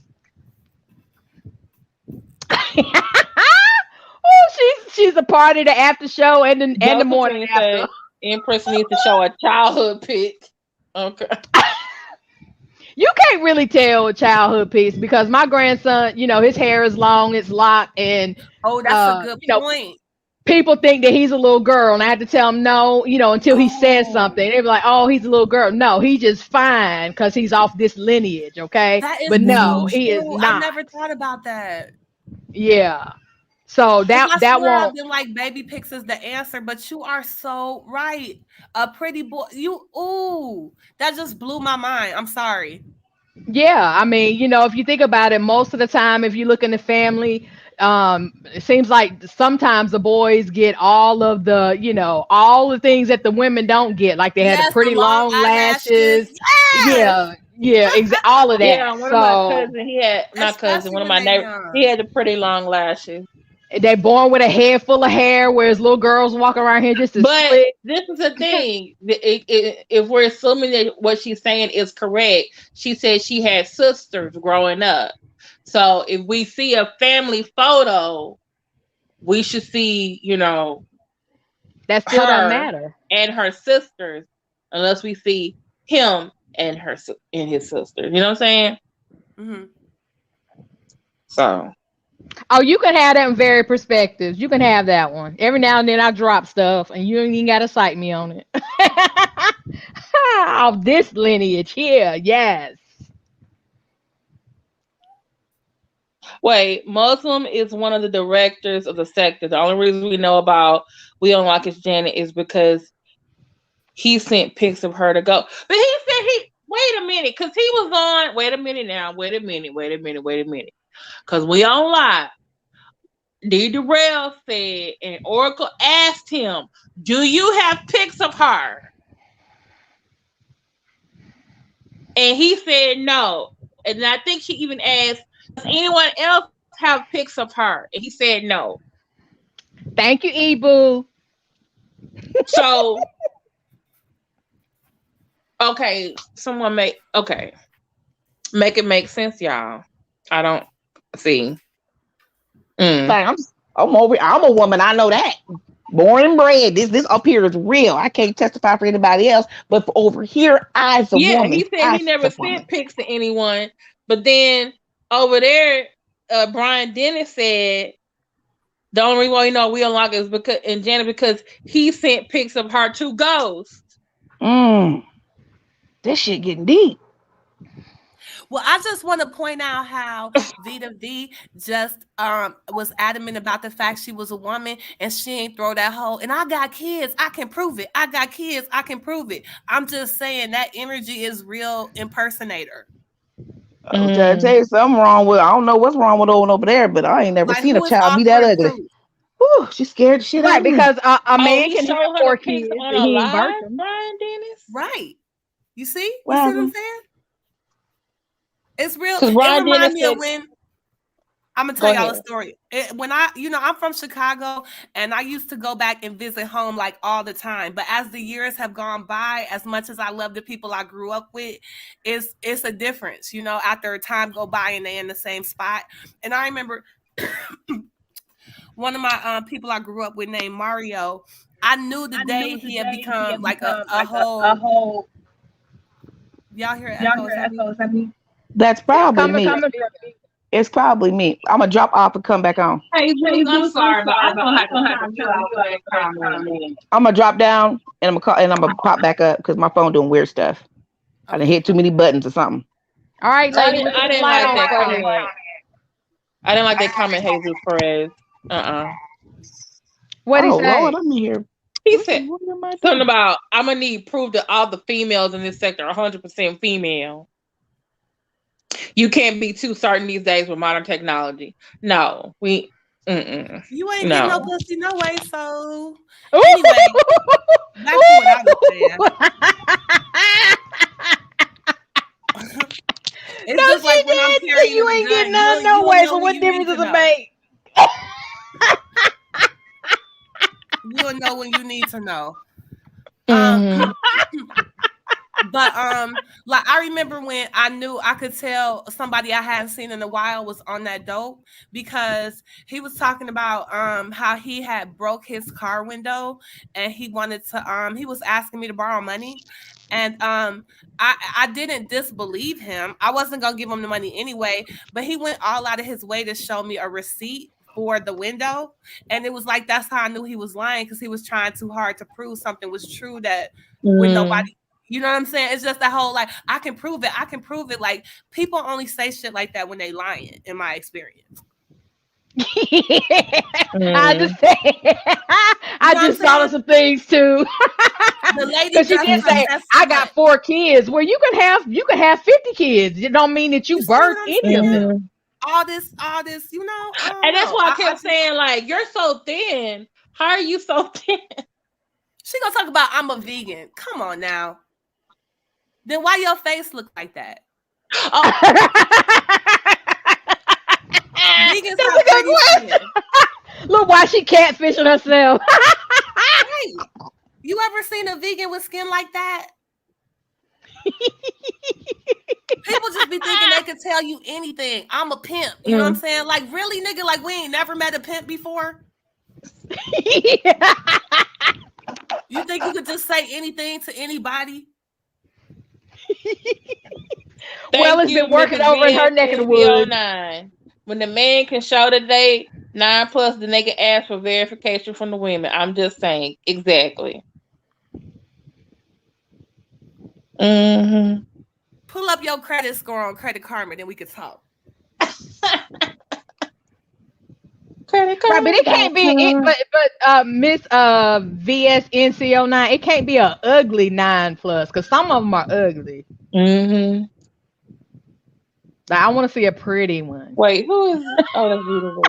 She's a part of the after show and the morning after. Empress needs to show a childhood pic. Okay. You can't really tell a childhood piece because my grandson, his hair is long, it's locked, and Oh, that's a good point. people think that he's a little girl, and I had to tell him no, until he says something. They be like, "Oh, he's a little girl." No, he's just fine because he's off this lineage, okay? That is But no, so he is true. I not. never thought about that. Yeah. So I that swear I've won't. been like baby pics is the answer, but you are so right. A pretty boy, that just blew my mind. I'm sorry. Yeah, I mean, if you think about it, most of the time, if you look in the family, it seems like sometimes the boys get all the things that the women don't get. Like they had the Yes, the pretty long long eyelashes. lashes. Yes. Yeah, all of that. Yeah, one of my cousins, he had not cousin, Especially one of when my they neighbors, young. he had the pretty long lashes. They born with a head full of hair, whereas little girls walk around here just as But slick. this is the thing. If we're assuming that what she's saying is correct, she said she had sisters growing up. So if we see a family photo, we should see, That still doesn't her matter. and her sisters, unless we see him and his sisters. You know what I'm saying? Mm-hmm. So. Oh, you can have them very perspectives. You can have that one. Every now and then I drop stuff, and you ain't even got to cite me on it. Of this lineage here, yes. Wait, Muslim is one of the directors of the Secktah. The only reason we know about We-On-Loc Janet is because he sent pics of her to go. But he said wait a minute, because he was on, wait a minute. Because We-On-Loc, D. Durrell said, and Oracle asked him, do you have pics of her? And he said no. And I think he even asked, does anyone else have pics of her? And he said no. Thank you, Ebu. So, okay, make it make sense, y'all. I don't see. Like, I'm a woman. I know that. Born and bred. This up here is real. I can't testify for anybody else, but for over here, I's a woman. He said he never sent pics to anyone, but then over there, Brian Dennis said the only reason why We-On-Loc is because he sent pics of her to Ghost. This shit getting deep. Well, I just want to point out how Vita V just was adamant about the fact she was a woman and she ain't throw that hole. And I got kids, I can prove it. I got kids, I can prove it. I'm just saying that energy is real impersonator. I'm trying to tell you something wrong with. I don't know what's wrong with old over there, but I ain't never seen a child be that ugly. Whew, she scared the shit out of me. Because a man can have 4 kids on and a he ain't live, birthed them. Brian Dennis. Right. You see? You see what I'm saying? It's real. It reminds me of when I'm gonna tell y'all a story. When I'm from Chicago, and I used to go back and visit home like all the time. But as the years have gone by, as much as I love the people I grew up with, it's a difference. After time go by and they in the same spot. And I remember one of my people I grew up with named Mario. I knew the day he had become like a whole. Y'all hear echoes? That's probably me. It's probably me. I'm gonna drop off and come back on. Hey, I'm sorry, but I don't have to. I'm gonna drop down and I'm gonna pop back up because my phone doing weird stuff. I done hit too many buttons or something. All right, lady. I didn't like that comment. I didn't like that comment, Jesus Perez. What he say? Lord, I'm here. He said something about I'm gonna need proof that all the females in this sector are 100% female. You can't be too certain these days with modern technology. No, we. You ain't getting no pussy no way. So anyway, back to what I was saying. It's just like when I'm carrying you ain't getting none no way. So what difference does it make? You'll know when you need to know. But like I remember when I knew I could tell somebody I hadn't seen in a while was on that dope because he was talking about how he had broke his car window and he wanted to he was asking me to borrow money And I didn't disbelieve him. I wasn't gonna give him the money anyway, but he went all out of his way to show me a receipt for the window, and it was like that's how I knew he was lying, because he was trying too hard to prove something was true that with nobody. You know what I'm saying? It's just that whole like, I can prove it. I can prove it. Like, people only say shit like that when they lying, in my experience. I understand. I just thought of some things too. The lady, because she did say, "I got 4 kids." Well, you can have 50 kids. It don't mean that you birthed any of them. All this, you know. And that's why I kept saying, like, you're so thin. How are you so thin? She gonna talk about I'm a vegan. Come on now. Then why your face look like that? Oh. Vegans that's a good question. Look, why she catfishing herself. Hey, you ever seen a vegan with skin like that? People just be thinking they can tell you anything. I'm a pimp. You know what I'm saying? Like, really, nigga? Like, we ain't never met a pimp before? You think you could just say anything to anybody? Well, it's been working over in her neck of the woods. When the man can show the date 9+, then they can ask for verification from the women. I'm just saying, exactly. Pull up your credit score on Credit Karma, then we could talk. Credit Karma, right, but it can't be. Miss VSNC09, it can't be an ugly 9+, because some of them are ugly. I want to see a pretty one. Wait, who is? Oh, that's beautiful.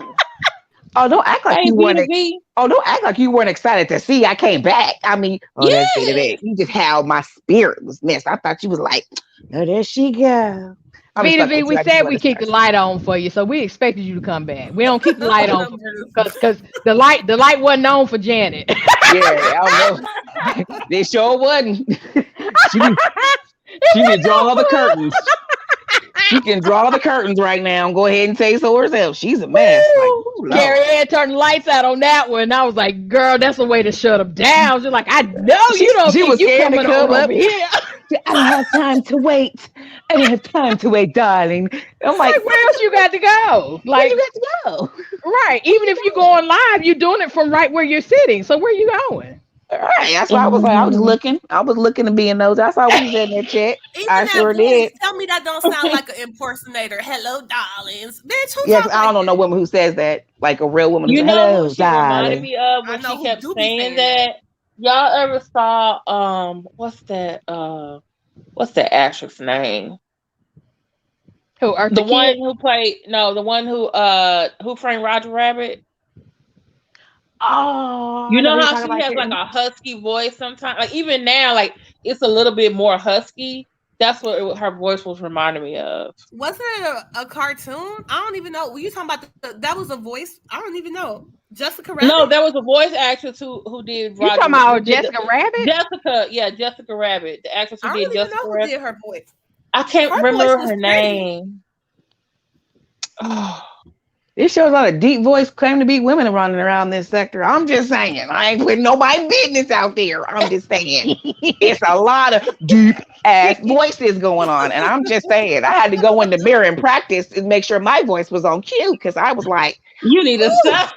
Oh, don't act like you weren't. Oh, don't act like you weren't excited to see I came back. I mean, that's it. You just how my spirit was messed. I thought you was like, oh, there she go. V, we said we keep the light on for you, so we expected you to come back. We don't keep the light on because the light wasn't on for Janet. Yeah, I don't know. They sure wasn't. She can draw the curtains. She can draw the curtains right now. Go ahead and say so herself. She's a mess. Like, Carrie had turned the lights out on that one. I was like, girl, that's a way to shut them down. She's like, I know you don't think you coming over here. I don't have time to wait. I don't have time to wait, darling. I'm like, where else you got to go? Like, where you got to go? Right. Even if you're going live, you're doing it from right where you're sitting. So where you going? All right, that's why I was like, I was looking to be in those. That's why we said in that chat. I sure did. Tell me that don't sound like an impersonator. Hello, darlings. Bitch, who yes, I don't know no woman who says that, like a real woman. You know hello, who she reminded me of when she kept saying that? Y'all ever saw what's that actress name? Who? The one who played the one who framed Roger Rabbit. Oh, you know how she has like a husky voice sometimes? Like even now, like it's a little bit more husky. That's what her voice was reminding me of. Wasn't it a cartoon? I don't even know. Were you talking about that was a voice? I don't even know. Jessica Rabbit? No, there was a voice actress who did Roger. You talking about Jessica Rabbit? Jessica Rabbit. The actress who did Jessica Rabbit. Who did her voice? I can't remember her name. Oh. This shows a lot of deep voice claim to be women running around this sector. I'm just saying. I ain't putting nobody's business out there. I'm just saying. It's a lot of deep ass voices going on. And I'm just saying. I had to go in the mirror and practice and make sure my voice was on cue because I was like, you need to stop.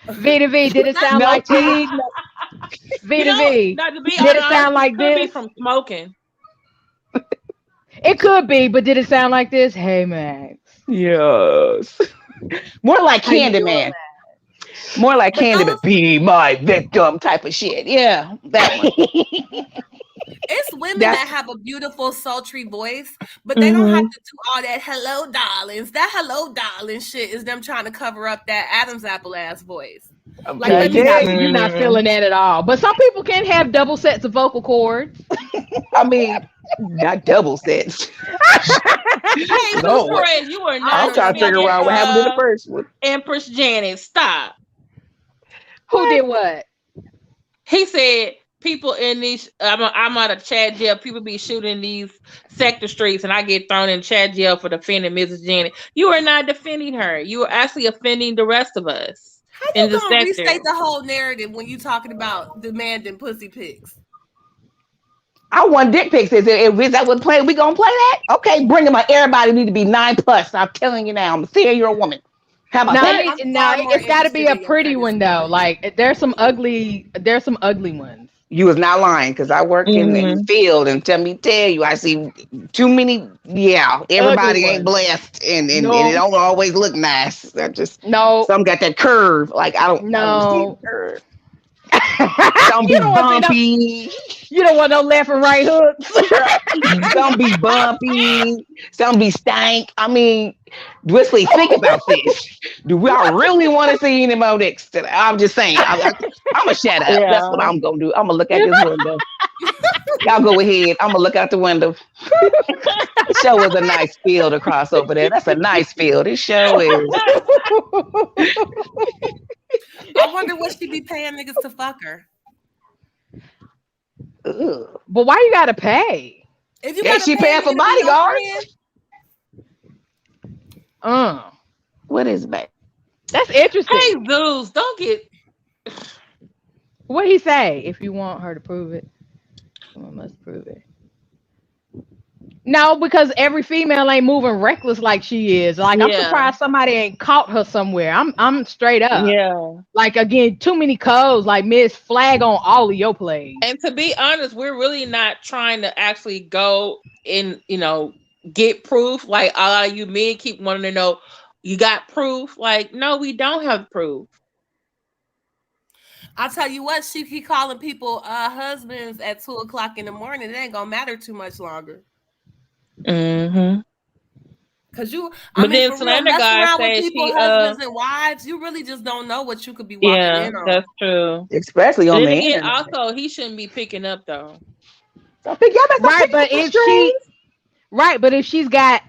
V to V, did it sound like this? V to V, did it sound like this? Could be from smoking. It could be, but did it sound like this? Hey, Max. Yes. More like Candyman. More like Candyman. Be my victim type of shit. Yeah, that one. It's women that have a beautiful, sultry voice, but they don't have to do all that hello, darlings. That hello, darling shit is them trying to cover up that Adam's apple ass voice. Like, you're not feeling that at all. But some people can have double sets of vocal cords. I mean, not double sets. Hey, no. You were not. I'm trying to figure out what happened to the first one. Empress Janet, stop. Who did what? He said people in these. I'm out of Chad jail. People be shooting these sector streets, and I get thrown in Chad jail for defending Mrs. Janet. You are not defending her. You are actually offending the rest of us. How you gonna restate the whole narrative when you talking about demanding pussy pics? I want dick pics. Is that what play? We gonna play that? Okay, bring them on. Everybody need to be 9+. I'm telling you now. I'm saying you're a woman. How about that? It's got to be a pretty one though. Like there's some ugly ones. You was not lying because I work in the field and tell you, I see too many. Yeah, everybody ain't blessed and it don't always look nice. That just some got that curve. Like I don't know. Don't be bumpy. You don't want no left and right hooks. Don't be bumpy. Don't be stank. I mean, Wesley, think about this. Do I really want to see any more dicks today? I'm just saying. I'm gonna shut up. Yeah. That's what I'm gonna do. I'm gonna look at this window. Y'all go ahead. I'm gonna look out the window. The show is a nice field across over there. That's a nice field. This show is. I wonder what she be paying niggas to fuck her. Ugh. But why you gotta pay? If you she paying for bodyguards. What is that? That's interesting. Hey, Zeus, don't get. What he say? If you want her to prove it, someone must prove it. No, because every female ain't moving reckless like she is. Like I'm surprised somebody ain't caught her somewhere. I'm straight up. Yeah. Like again, too many codes. Like Miss Flag on all of your plays. And to be honest, we're really not trying to actually go and get proof. Like a lot of you men keep wanting to know, you got proof? Like, no, we don't have proof. I'll tell you what, she keep calling people husbands at 2:00 in the morning. It ain't gonna matter too much longer. Mm-hmm. Cause then Slender guy said people husbands and wives, you really just don't know what you could be walking in on. That's true. Especially on the end. Also, he shouldn't be picking up though. Right, but if she's got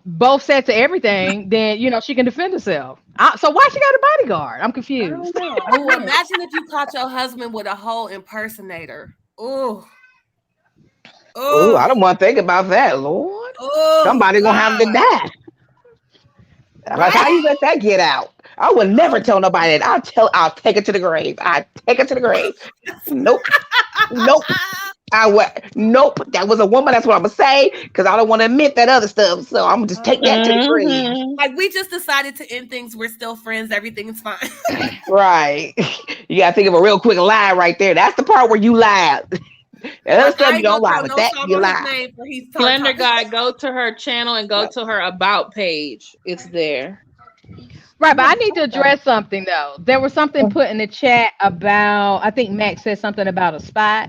both sets of everything, then she can defend herself. So why she got a bodyguard? I'm confused. Oh, imagine if you caught your husband with a whole impersonator. Oh, I don't want to think about that, Lord. Somebody gonna have to die. Like, how you let that get out? I would never tell nobody that. I'll take it to the grave. I take it to the grave. Nope. Nope. Nope. That was a woman. That's what I'm gonna say because I don't want to admit that other stuff. So I'm gonna just take that to the grave. Like we just decided to end things. We're still friends. Everything's fine. Right. You gotta think of a real quick lie right there. That's the part where you lied. That other stuff you don't lie. With that you lie. Slender guy, go to her channel and go to her about page. It's there. Right, but I need to address something though. There was something put in the chat about. I think Max said something about a spot.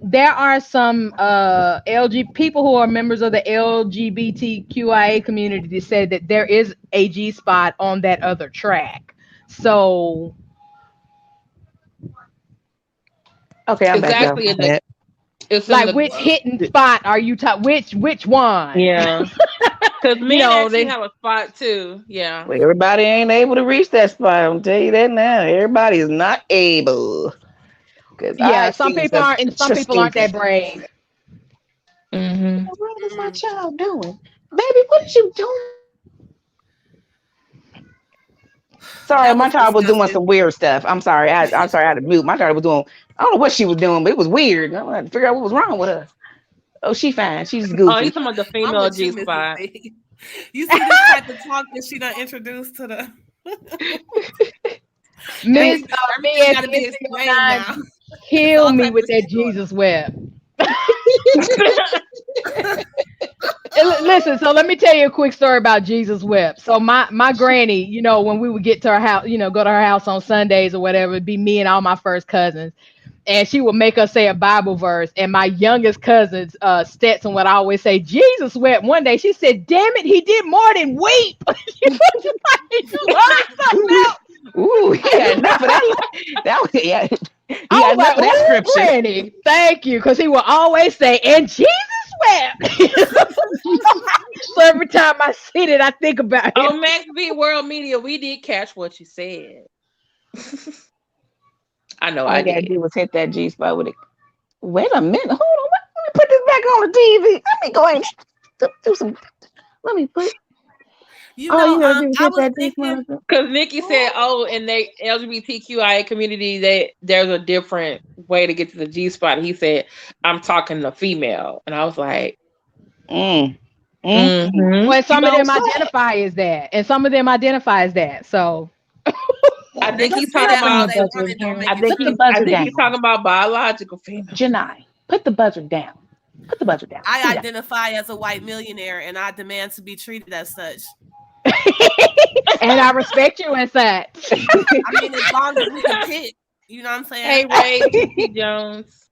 There are some people who are members of the LGBTQIA community that said that there is a G spot on that other track. So okay, I'm exactly. It's like which hidden spot are you talking? Which one? Yeah, because they have a spot too. Yeah, well, everybody ain't able to reach that spot. I'm tell you that now. Everybody is not able. Yeah, some people aren't. Some people aren't that brave. Mm-hmm. What is my child doing, baby? What are you doing? Sorry, my child was doing some weird stuff. I'm sorry. I'm sorry. I had to mute. My child was doing. I don't know what she was doing, but it was weird. I had to figure out what was wrong with her. Oh, she fine. She's goofy. Oh, you talking about the female G spot? You see this type of talk that she done introduced to the. Miss kill me with that Jesus web. Listen, so let me tell you a quick story about Jesus Web. So my granny, when we would get to her house, go to her house on Sundays or whatever, it'd be me and all my first cousins. And she would make us say a Bible verse. And my youngest cousin, Stetson, would always say, Jesus wept. One day she said, damn it, he did more than weep. She was like, something else. Ooh, yeah, enough of that was, yeah. I was like, that scripture. Granny, thank you. Because he would always say, and Jesus wept. So every time I see it, I think about it. Oh, Max V World Media, we did catch what you said. I know all I gotta do was hit that G spot with it. Wait a minute. Hold on. Let me put this back on the TV. Let me go and do some. Let me put. You know, I was this thinking. Because Nikki said, "Oh, in the LGBTQIA community, there's a different way to get to the G spot." He said, "I'm talking to female," and I was like, Well, some of them identify as that, and some of them identify as that. So I think he's say talking that all about. they want, it don't make I it think true. he's talking about biological female. Janai, put the buzzer down. Put the buzzer down. I identify as a white millionaire, and I demand to be treated as such. and I respect you as such. I mean, as long as we can pick, you know what I'm saying? Hey, Ray T. Jones.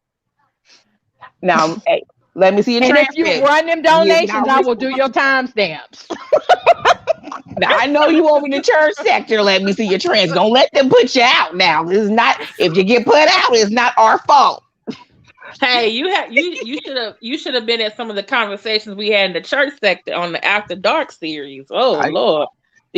Now, hey, let me see your And transcript. if you run them donations, I will do your timestamps. Now, I know you over in the church sector. Let me see your trans. Don't let them put you out. Now, this is not. If you get put out, it's not our fault. Hey, you should have been at some of the conversations we had in the church sector on the After Dark series. Lord.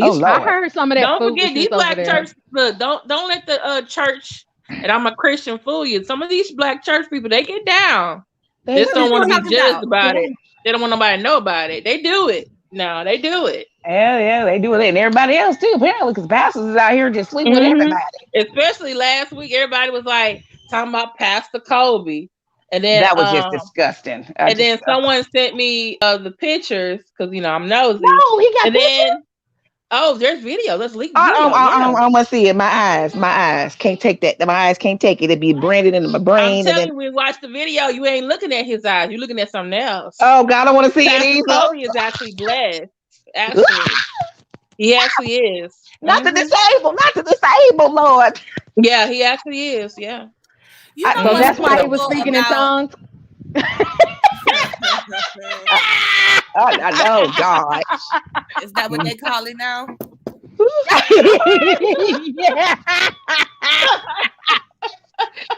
I heard some of that. Don't forget these black there. church. Look, don't let the church. And I'm a Christian, fool you. Some of these black church people, they get down. They just don't want to be judged about it. They don't want nobody to know about it. They do it. No, they do it. Yeah, they do it, and everybody else too. Apparently, because pastors is out here just sleeping with everybody. Especially last week, everybody was like talking about Pastor Kobe. And then that was just disgusting. Then someone sent me the pictures because I'm nosy. No, he got and pictures? Then there's video. Let's leak video. I want to see it. My eyes can't take that. My eyes can't take it. It'd be branded into my brain. I'm telling you, we watched the video. You ain't looking at his eyes. You're looking at something else. Oh God, I want to see it either. Kobe is actually blessed. Actually, he actually is. Not the disabled, Lord. Yeah, he actually is. Yeah. So that's why he was speaking in tongues. I know, God. Is that what they call it now? Yeah.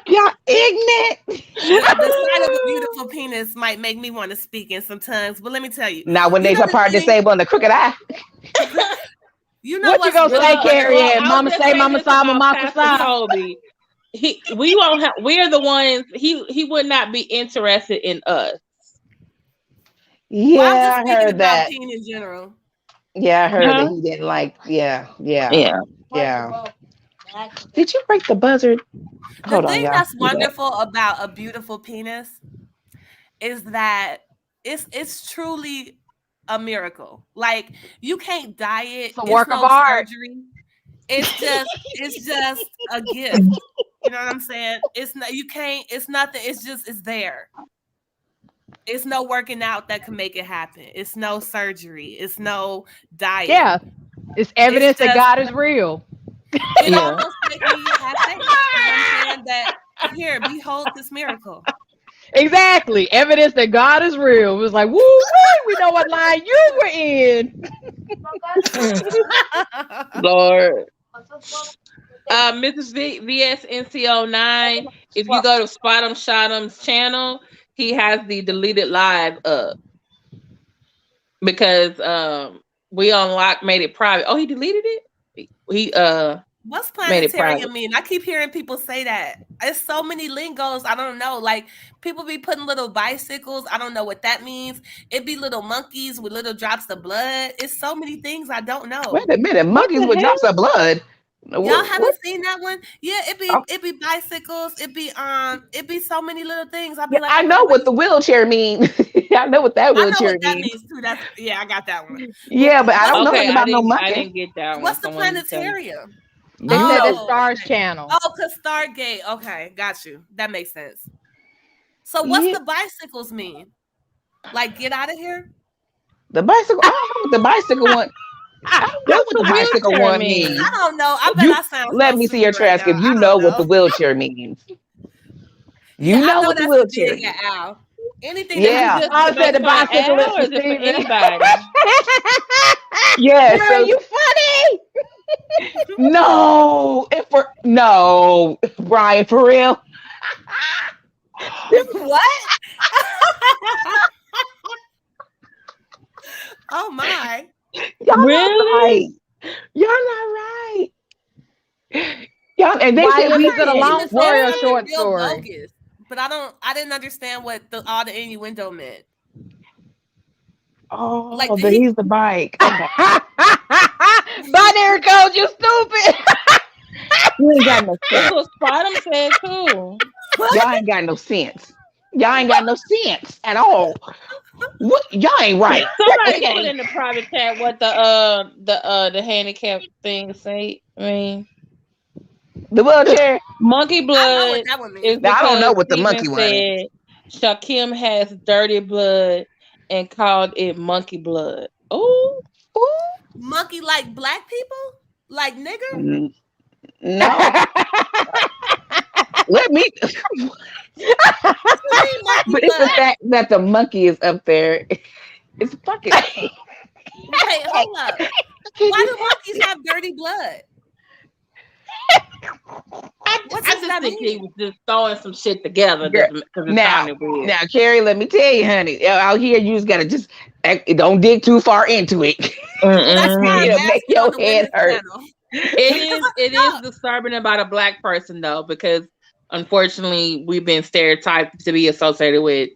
Y'all ignorant. The sight of a beautiful penis might make me want to speak in some tongues, but let me tell you. Now, when they part disabled and the crooked eye. You know what you gonna say, Carrie? Mama say, Mama saw, Mama saw. We won't have. We're the ones. He would not be interested in us. Yeah, well, I'm just I heard that. In general. Yeah, I heard that he didn't like. Yeah. Did you break the buzzard? The thing that's wonderful about a beautiful penis is that it's truly a miracle. Like you can't dye it. It's a work of art. Surgery. It's just a gift. You know what I'm saying? It's not. You can't. It's nothing. It's there. It's no working out that can make it happen. It's no surgery. It's no diet. Yeah, it's evidence that God is real. It almost makes me have faith. I'm saying that here, behold this miracle. Exactly, evidence that God is real. It was like, woo, we know what line you were in. Lord. Mrs. VSNCO9, if you go to Spot'em Shot'em's channel, he has the deleted live up because We-On-Loc made it private. Oh, he deleted it? What's planetarium mean? I keep hearing people say that. It's so many lingos. I don't know. Like people be putting little bicycles. I don't know what that means. It be little monkeys with little drops of blood. It's so many things I don't know. Wait a minute, monkeys with drops of blood. Y'all haven't seen that one? Yeah, it be bicycles. It be so many little things. I know what the wheelchair means. I know what that wheelchair means too. I got that one. Yeah, but I don't know anything about no monkey. I didn't get that one. What's the planetarium? They said the Stars channel. Oh, cause Stargate. Okay, got you. That makes sense. So what's the bicycles mean? Like get out of here? The bicycle. I don't know what the bicycle one. I don't know what the bicycle one means. I don't know. I bet I sound. Let me see your transcript. You know what the wheelchair means. You know what the wheelchair means. Anything. Yeah. I said the bicycle is for anybody. Yeah. So you funny. No, Brian, for real. What? Oh my. Y'all really? Y'all not right. Y'all, and they said we said a long story or short story. Bogus, but I didn't understand what all the innuendo meant. Oh, like he's the bike. Okay. Binary code, you stupid. You ain't got no That's sense. what Bottom said too. Y'all ain't got no sense. Y'all ain't got no sense at all. What? Y'all ain't right. Somebody put Okay. in the private chat what the handicap thing say. I mean, The wheelchair. monkey I know blood what that one is means. Now, I don't know because what the Steven monkey one is. said Shakim has dirty blood and called it monkey blood. Oh, Ooh. Monkey like black people? Like nigger? N- No. Let me. What you mean monkey But it's the blood? fact that the monkey is up there. It's fucking. Wait, hold up. Why do monkeys have dirty blood? What I does just that think he mean? was just throwing some shit together Girl, because it Now, sounded weird. now, Carrie, let me tell you, honey. Out here, you just gotta just don't dig too far into it. Well, that's why I'm It'll make asking on your the head women's hurt. channel. It is disturbing about a black person though, because unfortunately we've been stereotyped to be associated with,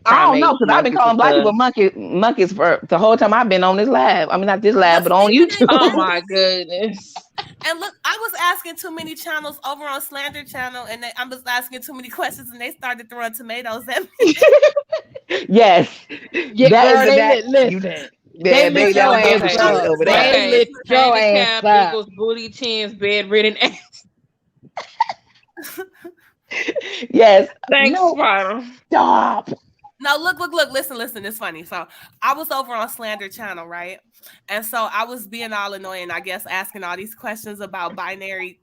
I don't know primates, because I've been monkeys and calling black people stuff. monkeys for the whole time I've been on this live. I mean, not this live, But but on speaking YouTube. of Oh my goodness. And look, I was asking too many channels over on Slander Channel, and I was asking too many questions, and they started throwing tomatoes at me. Yes, Yeah, that girl, is they that. listen. Yeah, They lit that your was ass bullshit Okay. up. over there. They Okay. lit your ass Handicap up. equals booty chins, bedridden ass. Yes, Thanks, no, Spider. stop. No, look, listen, it's funny. So I was over on Slander Channel, right? And so I was being all annoying, I guess, asking all these questions about binary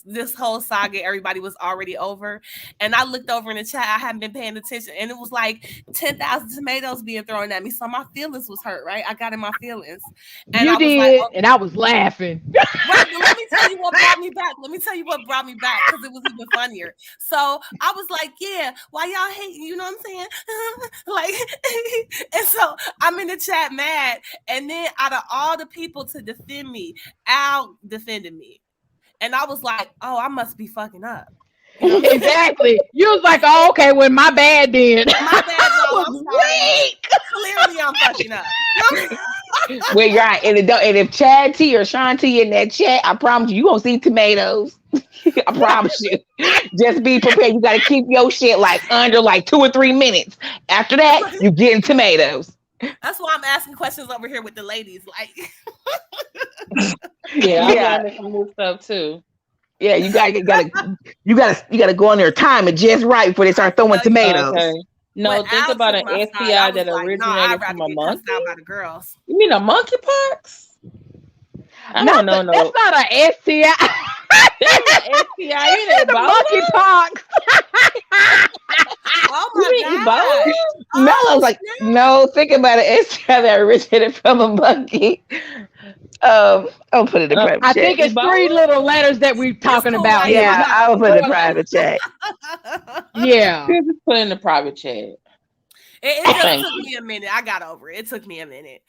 this whole saga everybody was already over. And I looked over in the chat, I hadn't been paying attention, and it was like 10,000 tomatoes being thrown at me. So my feelings was hurt, right? I got in my feelings. And You I was did, like, oh, and I was laughing. right, but let me tell you what brought me back. Let me tell you what brought me back because it was even funnier. So I was like, yeah, why y'all hating? You know what I'm saying? Like, and so I'm in the chat mad. And then out of all the people to defend me, Al defended me. And I was like, oh, I must be fucking up. You know what I'm saying? Exactly. You was like, oh, okay, well, my bad then. My bad, y'all. I'm was sorry. weak. Clearly, I'm fucking up. Well, you're right. And if Chad T or Sean T in that chat, I promise you gonna see tomatoes. I promise you. Just be prepared. You gotta keep your shit like under like 2 or 3 minutes. After that, you getting tomatoes. That's why I'm asking questions over here with the ladies. Like, Yeah, I'm Yeah. learning some new stuff too. Yeah, you gotta go on there time it just right before they start throwing know you- tomatoes. Okay. No, when think Al about took an my side, I STI was that like, no, originated I'd from rather a get cussed monkey. out by the girls. You mean a monkeypox? I Not don't know. That's not an STI. That's an STI. You It's ain't the Ebola? monkeypox. Oh You my mean god! Ebola? Melo's like, snap. no, think about it. STI that originated from a monkey. I'll put it in private I chat. think it's 3 Ebola? little letters that we're talking cool about right here. now. Yeah, I will put it in private chat. Yeah. Just put in the private chat. It just Thank took you. me a minute. I got over it. It took me a minute.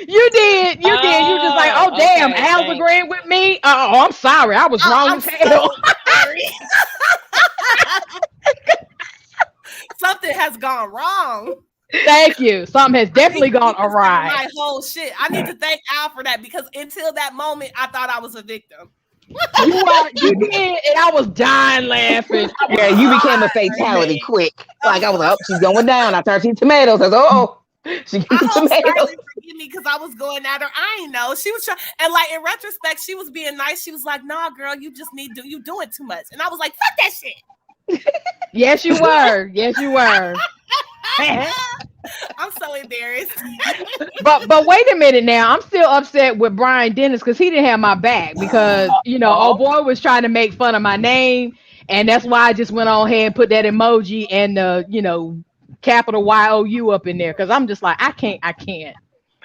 You did. You just like, oh, damn, Okay, Al's thanks. agreeing with me. Oh, I'm sorry. I was wrong I'm as hell. so sorry. Something has gone wrong. Thank you. Something has definitely gone awry. My whole shit. I need to thank Al for that because until that moment, I thought I was a victim. You did, and I was dying laughing. Yeah, you became a fatality quick. Like I was like, oh, she's going down. I started seeing tomatoes. I was oh, she I getting hope tomatoes. Scarlett forgive me because I was going at her. I ain't know. She was trying, and like in retrospect, she was being nice. She was like, "Nah, girl, you just you doing too much." And I was like, "Fuck that shit." Yes, you were. Yes, you were. I'm so embarrassed. But wait a minute now. I'm still upset with Brian Dennis because he didn't have my back because old boy was trying to make fun of my name, and that's why I just went on ahead and put that emoji and the capital YOU up in there because I'm just like I can't.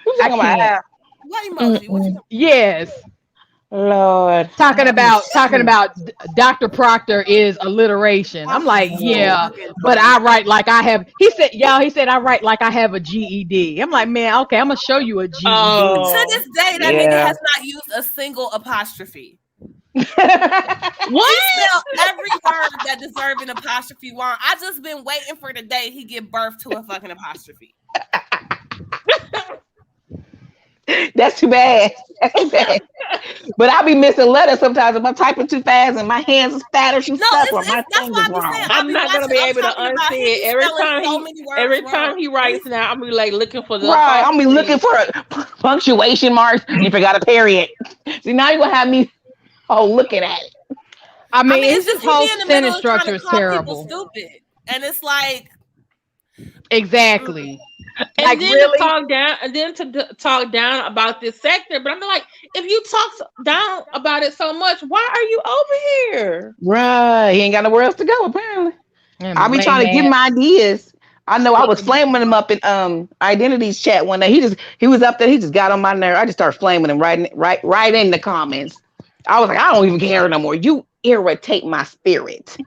Who's talking about Al? What emoji? What you Yes. Lord. Talking about Dr. Proctor is alliteration. I'm like, yeah, but I write like I have. He said I write like I have a GED. I'm like, man, okay, I'm gonna show you a GED. To this day, that nigga Yeah. has not used a single apostrophe. What? He spelled every word that deserved an apostrophe wrong. I just been waiting for the day he give birth to a fucking apostrophe. That's too bad. That's too bad. But I be missing letters sometimes if I'm typing too fast and my hands is fat or some No, stuff or my that's tongue what is I be saying. wrong. I I'm be not gonna watching. be I'm able to talking about unsee he it be spelling so many words every wrong. time he writes now. I'm be like looking for the Right. I'm be looking apostrophe. for punctuation marks. You forgot a period. See, now you're gonna have me looking at it. I mean, it's his just he whole be in the middle sentence of trying structure to is call people terrible. stupid, and it's like, Exactly. And Like, then really? to talk down about this sector. But I'm like, if you talk down about it so much, why are you over here? Right. He ain't got nowhere else to go, apparently. And I be lame trying to give ass him ideas. I know I was sticking. flaming him up in identities chat one day. He was up there, he just got on my nerve. I just started flaming him right in the comments. I was like, I don't even care no more. You irritate my spirit.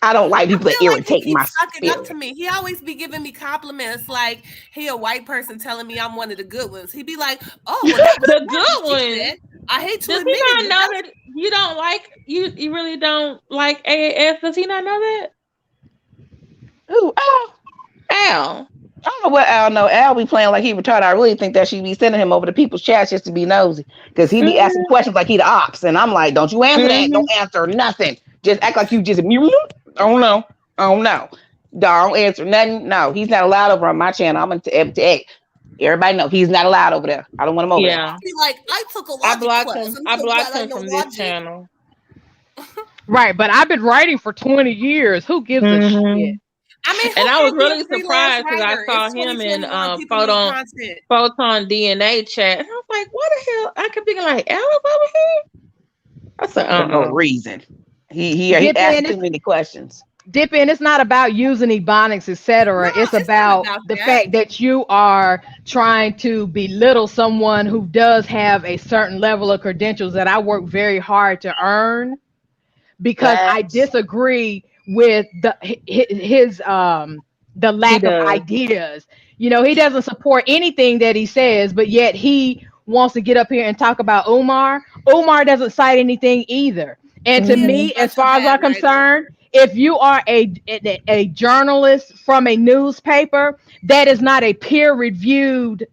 I don't like people I that feel like he irritate my keeps sucking up to spirit. me. He always be giving me compliments, like he a white person telling me I'm one of the good ones. He be like, "Oh, well, that was The smart good what she one. said. I hate to Does admit he it, not but know that's that you don't like you really don't like AAS? Does he not know that? Ooh, Al. Al. I don't know what Al know. Al be playing like he retarded. I really think that she be sending him over to people's chats just to be nosy. Because he be asking questions like he the ops. And I'm like, don't you answer that. Don't answer nothing. Just act like you just oh no. Oh no. Don't answer nothing. No, he's not allowed over on my channel. I'm gonna everybody know he's not allowed over there. I don't want him over there. Yeah. be like, I took a I logic blocked class. him. I'm I so blocked glad I him know from this logic. channel. Right, but I've been writing for 20 years. Who gives a shit? I mean, And who I was can't be a really freelance surprised because I writer? saw It's him in 2021. People need content. Photon DNA chat. And I was like, what the hell? I kept thinking like, Al is over here. I said, For no reason. He Dip asked in, too many questions. it's not about using ebonics, etc. No, It's it's about not about the that. fact that you are trying to belittle someone who does have a certain level of credentials that I work very hard to earn, because I Facts. disagree with his the lack of does. ideas. You know, he doesn't support anything that he says, but yet he wants to get up here and talk about Umar. Umar doesn't cite anything either. And to He is me, as such a far as bad I'm writer. concerned, if you are a journalist from a newspaper, that is not a peer-reviewed,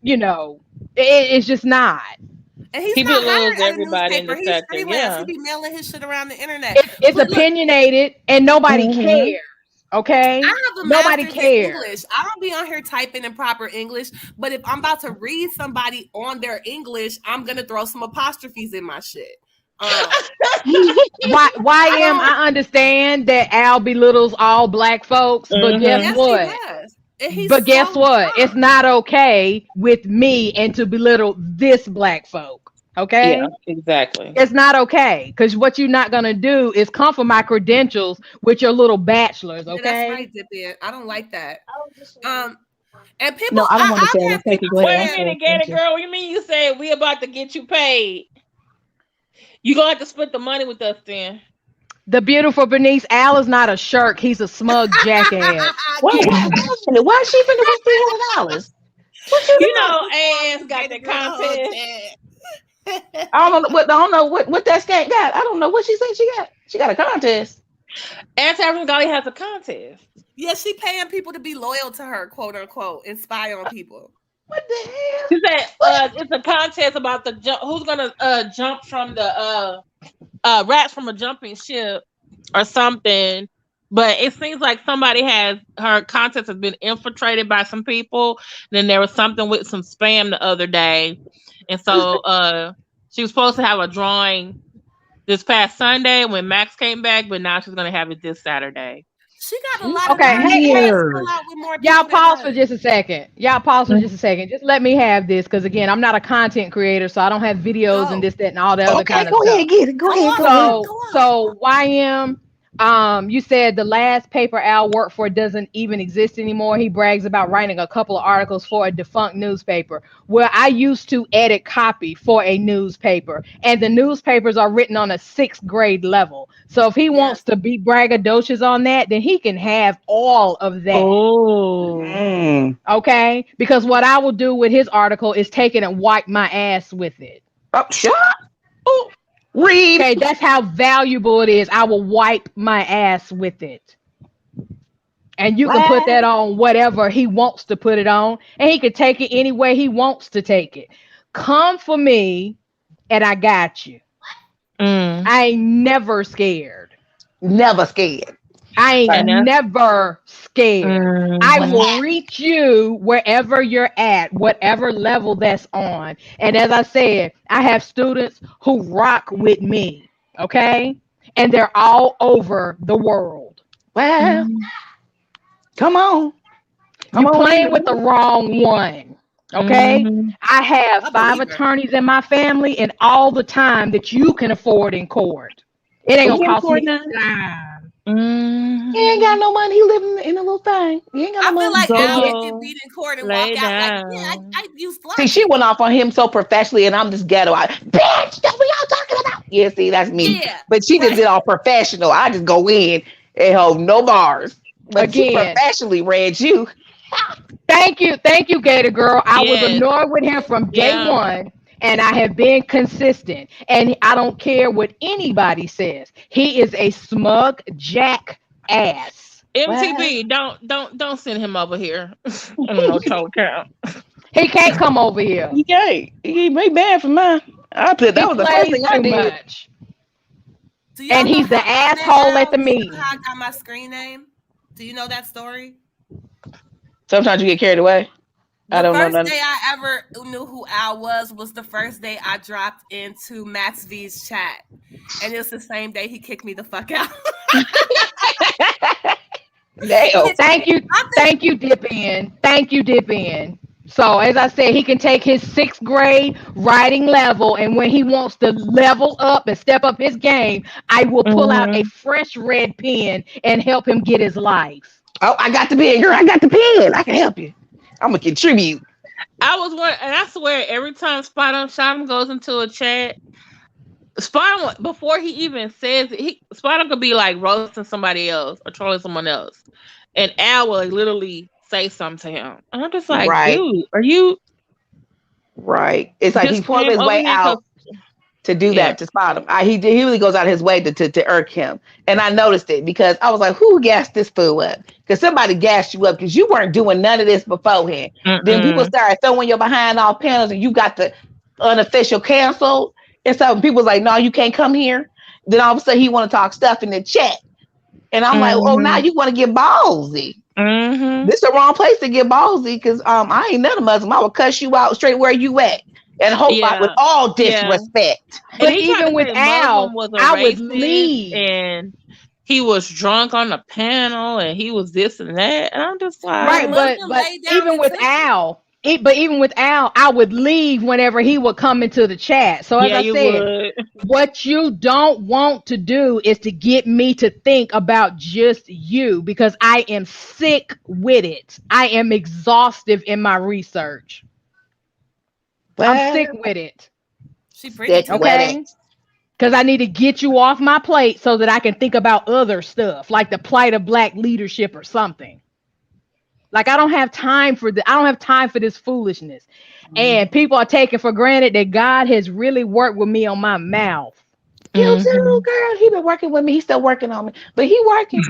you know, it's just not. And he's He not belittles hired at a everybody in newspaper. the He's sector. freelance. Yeah. He be mailing his shit around the internet. It's But look, opinionated and nobody cares. Okay, I have a nobody master's in cares. English. I don't be on here typing in proper English, but if I'm about to read somebody on their English, I'm gonna throw some apostrophes in my shit. I understand that Al belittles all black folks, but guess Yes, what? he does. And he's But guess so what? dumb. It's not okay with me and to belittle this black folk. Okay? Yeah, exactly. It's not okay, because what you're not gonna do is come for my credentials with your little bachelors. Yeah, Okay? that's right, Dippy. I don't like that. And people, No, I don't want to say I've it. had Take it. people Go Wait ahead. a saying, minute, get it, girl. What do you mean you said we about to get you paid? You gonna have to split the money with us then. The beautiful Bernice, Al is not a shirk. He's a smug jackass. Why is she finna win $300? What you You doing? know, AS got that contest. I don't know what that stat got. I don't know what she said she got. She got a contest. Anti-African Golly has a contest. Yeah, she paying people to be loyal to her, quote unquote, and spy on people. What the hell? She said it's a contest about the who's gonna jump from the rats from a jumping ship or something. But it seems like her contest has been infiltrated by some people. Then there was something with some spam the other day. And so she was supposed to have a drawing this past Sunday when Max came back, but now she's gonna have it this Saturday. She got a lot Okay, of y'all pause for just a second. Just let me have this, because again, I'm not a content creator, so I don't have videos and this, that, and all the other kind of stuff. Go ahead, get it. Go ahead. So YM, you said the last paper Al worked for doesn't even exist anymore. He brags about writing a couple of articles for a defunct newspaper. Well, I used to edit copy for a newspaper, and the newspapers are written on a 6th grade level. So if he wants to be braggadocious on that, then he can have all of that. Oh. Okay? Because what I will do with his article is take it and wipe my ass with it. Oh, shut up. Read. Okay, that's how valuable it is. I will wipe my ass with it. And you can put that on whatever he wants to put it on, and he can take it any way he wants to take it. Come for me, and I got you. I ain't never scared. Never scared. I ain't never scared. I will reach you wherever you're at, whatever level that's on. And as I said, I have students who rock with me, okay? And they're all over the world. Well, come on. You're playing with the wrong one, okay? I have 5 attorneys in my family and all the time that you can afford in court. It ain't gonna cost me a dime. He ain't got no money. He living in a little thing. He ain't got no money. I feel like Al would get beat in court and walk out like, yeah, I used flight. See, she went off on him so professionally, and I'm just ghetto. Bitch, that's what y'all talking about. Yeah, see, that's me. Yeah, but she just did all professional. I just go in and hold no bars. But she professionally read you. Thank you, Gator Girl. I was annoyed with him from day one. And I have been consistent, and I don't care what anybody says. He is a smug jackass. MTB, don't send him over here. No total count. He can't come over here. He can't. He may bad for mine. I put that was the first thing I did. Much. And he's the asshole at the meeting. How I got my screen name? Do you know that story? Sometimes you get carried away. I don't know. The first day I ever knew who Al was the first day I dropped into Max V's chat. And it was the same day he kicked me the fuck out. Thank you, Dip In. So as I said, he can take his 6th grade writing level, and when he wants to level up and step up his game, I will pull out a fresh red pen and help him get his life. Oh, I got the pen, girl. I got the pen. I can help you. I'm gonna contribute. I was wondering, and I swear, every time Spot goes into a chat, Spot before he even says it, Spot could be like roasting somebody else or trolling someone else, and Al will literally say something to him, and I'm just like, dude, are you right? It's like he's pulling his way out to do that to Spot him. He really goes out of his way to irk him, and I noticed it because I was like, who gassed this fool up? Because somebody gassed you up because you weren't doing none of this beforehand. Then people started throwing your behind off panels, and you got the unofficial canceled. And so people was like, no, you can't come here. Then all of a sudden he want to talk stuff in the chat, and I'm like, oh, now you want to get ballsy. This is the wrong place to get ballsy because I ain't none of Muslim. I will cuss you out straight where you at. And hope with all disrespect. But even with Al, I would leave. And he was drunk on the panel, and he was this and that. And I'm just like, right. But even with Al, I would leave whenever he would come into the chat. So as I said, what you don't want to do is to get me to think about just you, because I am sick with it. I am exhaustive in my research. I'm sick with it. She pretty okay? Because I need to get you off my plate so that I can think about other stuff, like the plight of Black leadership or something. Like I don't have time for this foolishness. And people are taking for granted that God has really worked with me on my mouth. You too, girl. He been working with me. He's still working on me, but he working.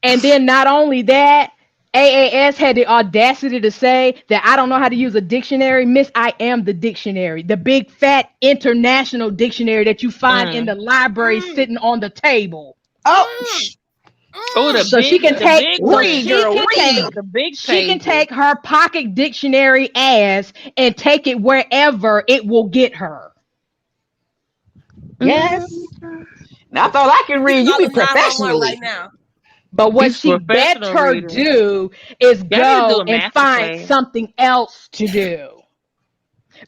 And then not only that, AAS had the audacity to say that I don't know how to use a dictionary. Miss, I am the dictionary, the big fat international dictionary that you find in the library sitting on the table. So she can take her pocket dictionary ass and take it wherever it will get her. Yes. That's all I can read. You be professionally right now. But what she better do is go and find something else to do.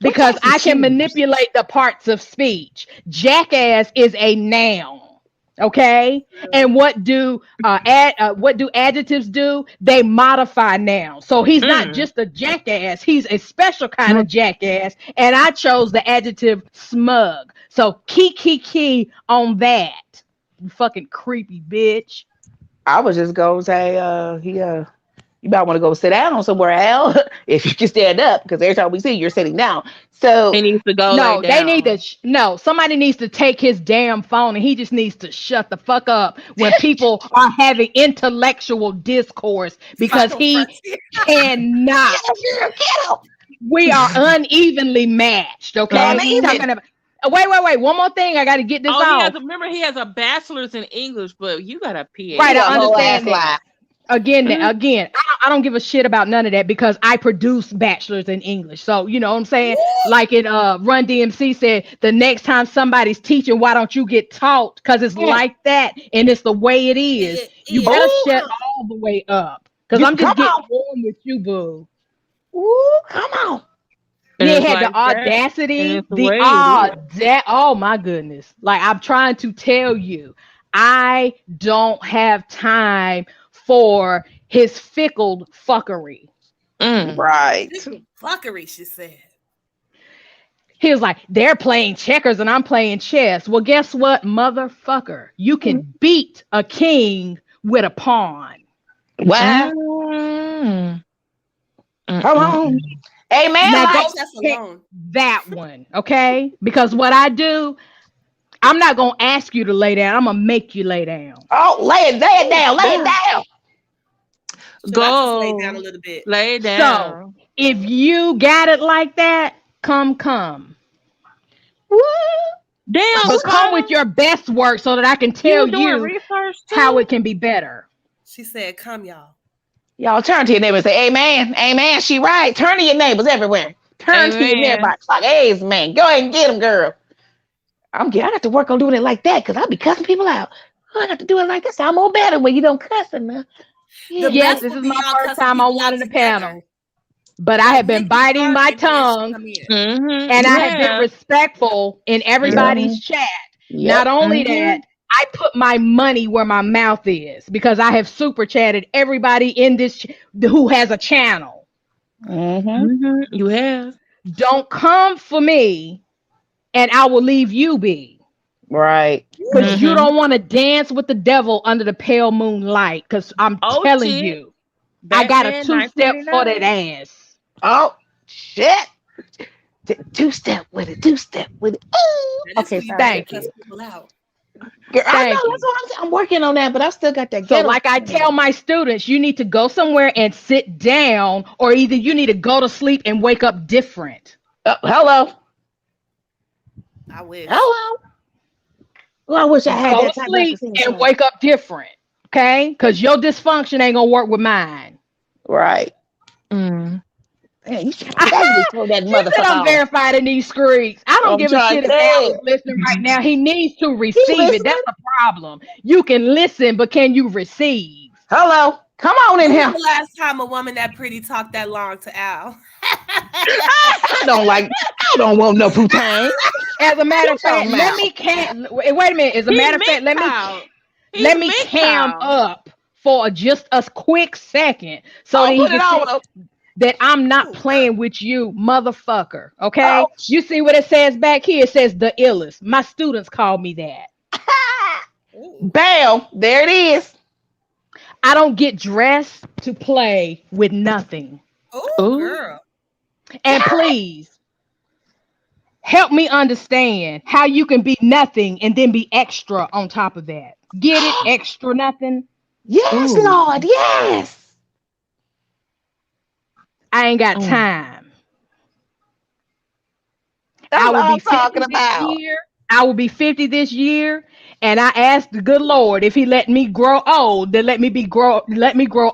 Because I can manipulate the parts of speech. Jackass is a noun. Okay? And what do adjectives do? They modify nouns. So he's not just a jackass, he's a special kind of jackass. And I chose the adjective smug. So key on that. You fucking creepy bitch. I was just gonna say, you You might want to go sit down somewhere else if you can stand up, because every time we see you, you're sitting down. So He needs to go No, lay they down. need to. No, somebody needs to take his damn phone, and he just needs to shut the fuck up when people are having intellectual discourse, because he cannot. We are unevenly matched. Okay, he's talking about. Wait. One more thing. I got to get this off. Remember, he has a bachelor's in English, but you got a PhD. Right, I understand that. Again, I don't give a shit about none of that, because I produce bachelor's in English. So, you know what I'm saying? Like it Run DMC said, the next time somebody's teaching, why don't you get taught? Because it's like that, and it's the way it is. You better shut all the way up, because I'm just getting warm with you, boo. Ooh, come on. He had the audacity, oh my goodness. Like, I'm trying to tell you, I don't have time for his fickle fuckery. Right. Fuckery, she said. He was like, they're playing checkers and I'm playing chess. Well, guess what, motherfucker? You can beat a king with a pawn. Wow. Come on. Amen. Now Like, alone. That one, okay? Because what I do, I'm not going to ask you to lay down. I'm going to make you lay down. Oh, lay it down. Go. Lay down a little bit. Lay down. So, if you got it like that, come. Woo. Damn. But come with your best work so that I can tell you how it can be better. She said, come, y'all. Y'all turn to your neighbor and say, amen. Amen. She right. Turn to your neighbors everywhere. Turn to your neighbor. Like, amen. Go ahead and get them, girl. I got to work on doing it like that, because I'll be cussing people out. Oh, I got to do it like this. I'm more better when you don't cuss enough. Yes, this is my first time on one of the panel. But I have been biting my tongue, and I have been respectful in everybody's chat. Not only that, I put my money where my mouth is, because I have super chatted everybody in this who has a channel. You have. Don't come for me, and I will leave you be. Right. Because you don't want to dance with the devil under the pale moonlight. Because I'm telling you, I got a 2-step for that ass. Oh, shit. 2-step with it. 2-step with it. Ooh. Okay, thank you. Girl, I know, that's what I'm saying. I'm working on that, but I still got that. So, like I tell my students, you need to go somewhere and sit down, or either you need to go to sleep and wake up different. Hello. I wish. Hello. Well, I wish I had go that to sleep and wake up different, okay? Because your dysfunction ain't gonna work with mine. Right. Man, you should throw that motherfucker I'm verified in these streets. I don't give a shit if Al is listening right now. He needs to receive it. That's the problem. You can listen, but can you receive? Hello. Come on in here. The last time a woman that pretty talked that long to Al. I don't want no poutine. As a matter of fact, wait a minute. As a matter of fact, let me cam up for just a quick second so that he can that I'm not playing with you, motherfucker. Okay? You see what it says back here? It says the illest. My students call me that. Bam! There it is. I don't get dressed to play with nothing. Oh, girl. And please help me understand how you can be nothing and then be extra on top of that. Get it? Extra nothing? Yes, Lord. Yes. I ain't got time. That's what I'm talking about. I will be 50 this year, and I asked the good Lord if He let me grow old, then let me grow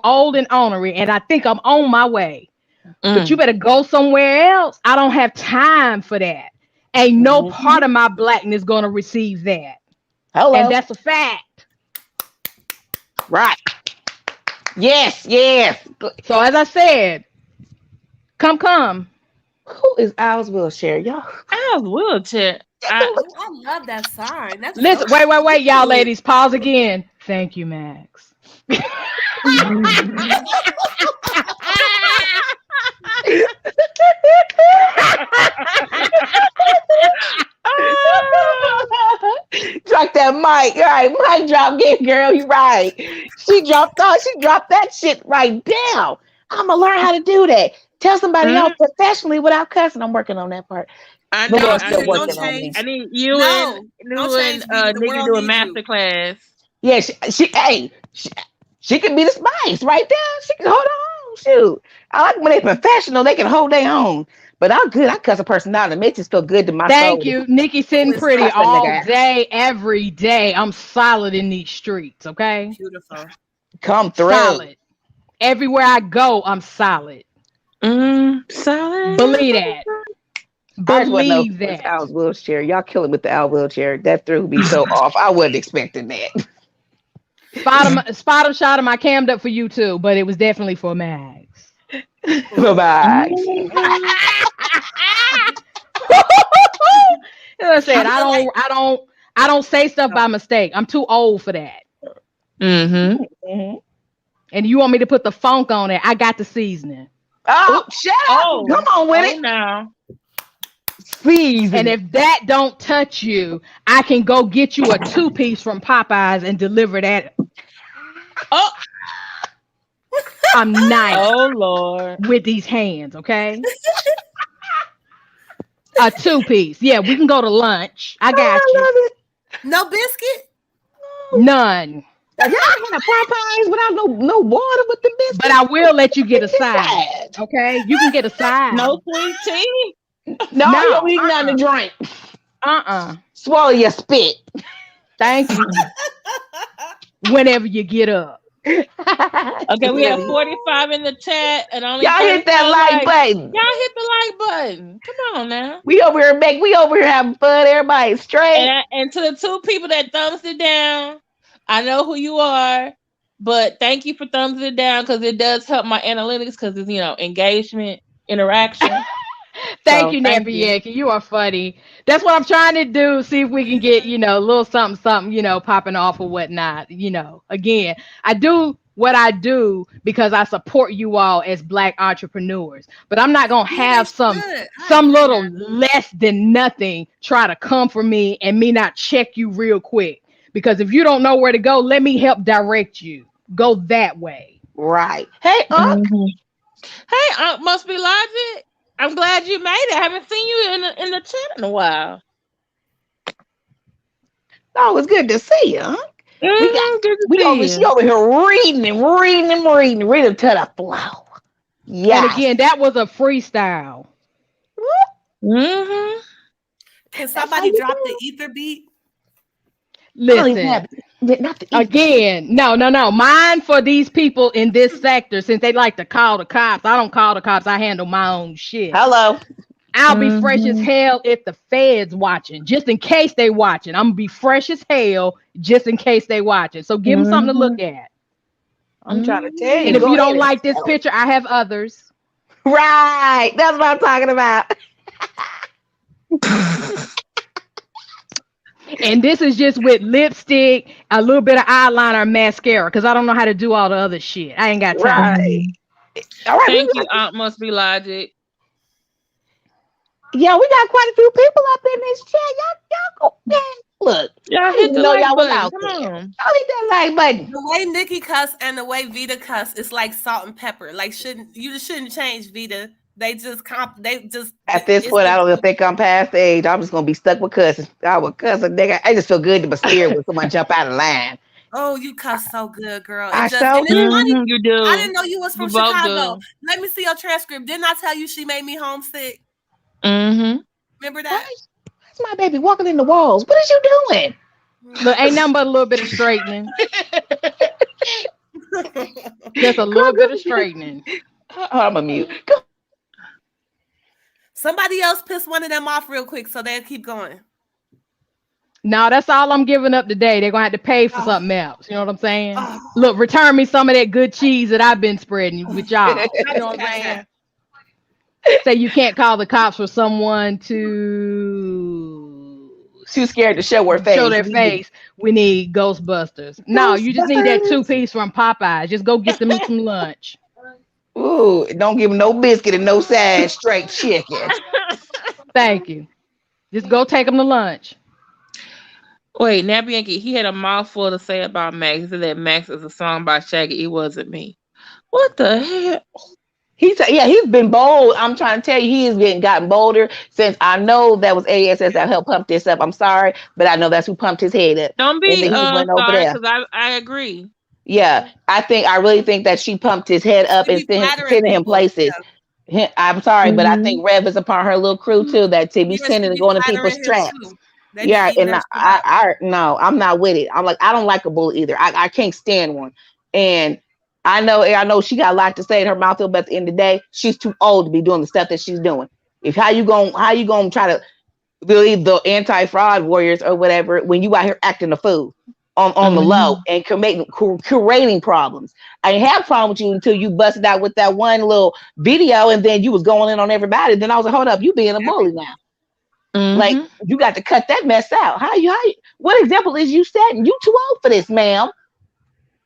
old and ornery, and I think I'm on my way. But you better go somewhere else. I don't have time for that. Ain't no part of my blackness gonna receive that. Hello. And that's a fact. Right. Yes. So as I said, come. Who is Al's wheelchair, y'all? Al's wheelchair. I love that sign. That's listen, wait, y'all ladies. Pause again. Thank you, Max. Drop that mic. All right, mic drop, get girl. You right. She dropped that shit right down. I'm gonna learn how to do that. Tell somebody else professionally without cussing. I'm working on that part. I The need, Lord's I still need, Don't working on me. change. I need you No, and don't change, Vita. The Nikki world do a needs you. master class. Yeah, she can be the spice right there. She can hold on. Shoot. I like when they professional, they can hold their own. But I'm good. I cuss a person out and it makes it feel good to my Thank soul. you, Nikki. Sitting Cuss pretty that nigga all out. day, every day. I'm solid in these streets. Okay, Beautiful. Come through. solid. Everywhere I go, I'm solid. Solid. Believe that. I just want to know Believe what's that. Al's wheelchair. Y'all killing with the Al wheelchair. That threw me so off. I wasn't expecting that. Spot him, shot him. I cammed up for you too, but it was definitely for Max. Bye-bye. I said I don't say stuff by mistake. I'm too old for that. Mm-hmm. And you want me to put the funk on it? I got the seasoning. Oh, shut up. Come on with it. Now. Season. And if that don't touch you, I can go get you a 2-piece from Popeyes and deliver that. Oh, I'm nice oh Lord. with these hands, okay? A 2-piece. Yeah, we can go to lunch. I got I you. love it. No biscuit? None. Y'all had a Popeyes without no water with the biscuit. But I will let you get a side. Okay? You can get a side. No sweet tea. No, No, you don't need nothing to drink. Swallow your spit. Thank you. Whenever you get up. Okay, we have 45 in the chat and only Y'all hit that 35 like button. Y'all hit the like button. Come on now. We over here having fun. Everybody straight. And to the 2 people that thumbs it down, I know who you are, but thank you for thumbs it down because it does help my analytics because it's engagement, interaction. Thank you, Nappy. You are funny. That's what I'm trying to do. See if we can get, a little something, popping off or whatnot. Again, I do what I do because I support you all as Black entrepreneurs. But I'm not gonna have some little less than nothing try to come for me and me not check you real quick. Because if you don't know where to go, let me help direct you. Go that way. Right. Hey, Unc. Hey, Unc, must be logic. I'm glad you made it. I haven't seen you in the chat in a while. Oh, it's good to see you, Unc. She over here reading to the flow. Yeah. And again, that was a freestyle. Mm-hmm. Can somebody drop the ether beat? Listen, again, no. Mine for these people in this sector, since they like to call the cops. I don't call the cops. I handle my own shit. Hello. I'll be fresh as hell if the feds watching, just in case they watching. I'm gonna be fresh as hell just in case they watching. So give them something to look at. I'm trying to tell you. And if you don't like this picture, I have others. Right. That's what I'm talking about. And this is just with lipstick, a little bit of eyeliner, mascara, because I don't know how to do all the other shit. I ain't got time. Right. All right. Thank you, Aunt Must Be Logic. Yeah, we got quite a few people up in this chat. Y'all go, man. Look, y'all hit the like button. Come on. Y'all hit that like button. The way Nikki cuss and the way Vita cuss, it's like salt and pepper. Like you just shouldn't change Vita. They just at this point, I don't even think I'm past the age. I'm just gonna be stuck with cussing. I would cuss a nigga. I just feel good to be scared when someone jump out of line. Oh, you cuss so good, girl. I it's funny. You do. I didn't know you was from Chicago. Let me see your transcript. Didn't I tell you she made me homesick? Mm-hmm. Remember that? That's my baby walking in the walls. What is you doing? Look, ain't nothing but a little bit of straightening. Just a little bit of straightening. I'm a mute. Go. Somebody else piss one of them off real quick so they'll keep going. No, that's all I'm giving up today. They're gonna have to pay for something else. You know what I'm saying? Look, return me some of that good cheese that I've been spreading with y'all. You know what I'm saying? Say you can't call the cops for someone too scared to show their face. We need Ghostbusters. No, you just need that 2-piece from Popeyes. Just go get them some lunch. Ooh, don't give them no biscuit and no side, straight chicken. Thank you. Just go take them to lunch. Wait, Nappy Yankee, he had a mouthful to say about Max. He said that Max is a song by Shaggy. It wasn't me. What the hell? He's been bold. I'm trying to tell you, he has been gotten bolder since I know that was ASS that helped pump this up. I'm sorry, but I know that's who pumped his head up. Don't And be then he went over sorry, there. because I agree. Yeah, I really think that she pumped his head up She and be flattering sending him people. places. Yeah. I'm sorry, but I Mhm. think Rev is a part of her little crew too that to be Yeah, she sending and be going to people's flattering him traps. too. They be Yeah, eating and that shit up. no, I'm not with it. I'm like, I don't like a bully either. I can't stand one. And I know she got a lot to say in her mouth, but at the end of the day, she's too old to be doing the stuff that she's doing. If how you gonna try to believe the anti-fraud warriors or whatever when you out here acting a fool on the low Mhm. and curating problems? I didn't have a problem with you until you busted out with that one little video and then you was going in on everybody. Then I was like, hold up, you being a bully now. Like Mhm. you got to cut that mess out. What example is you setting? You too old for this, ma'am.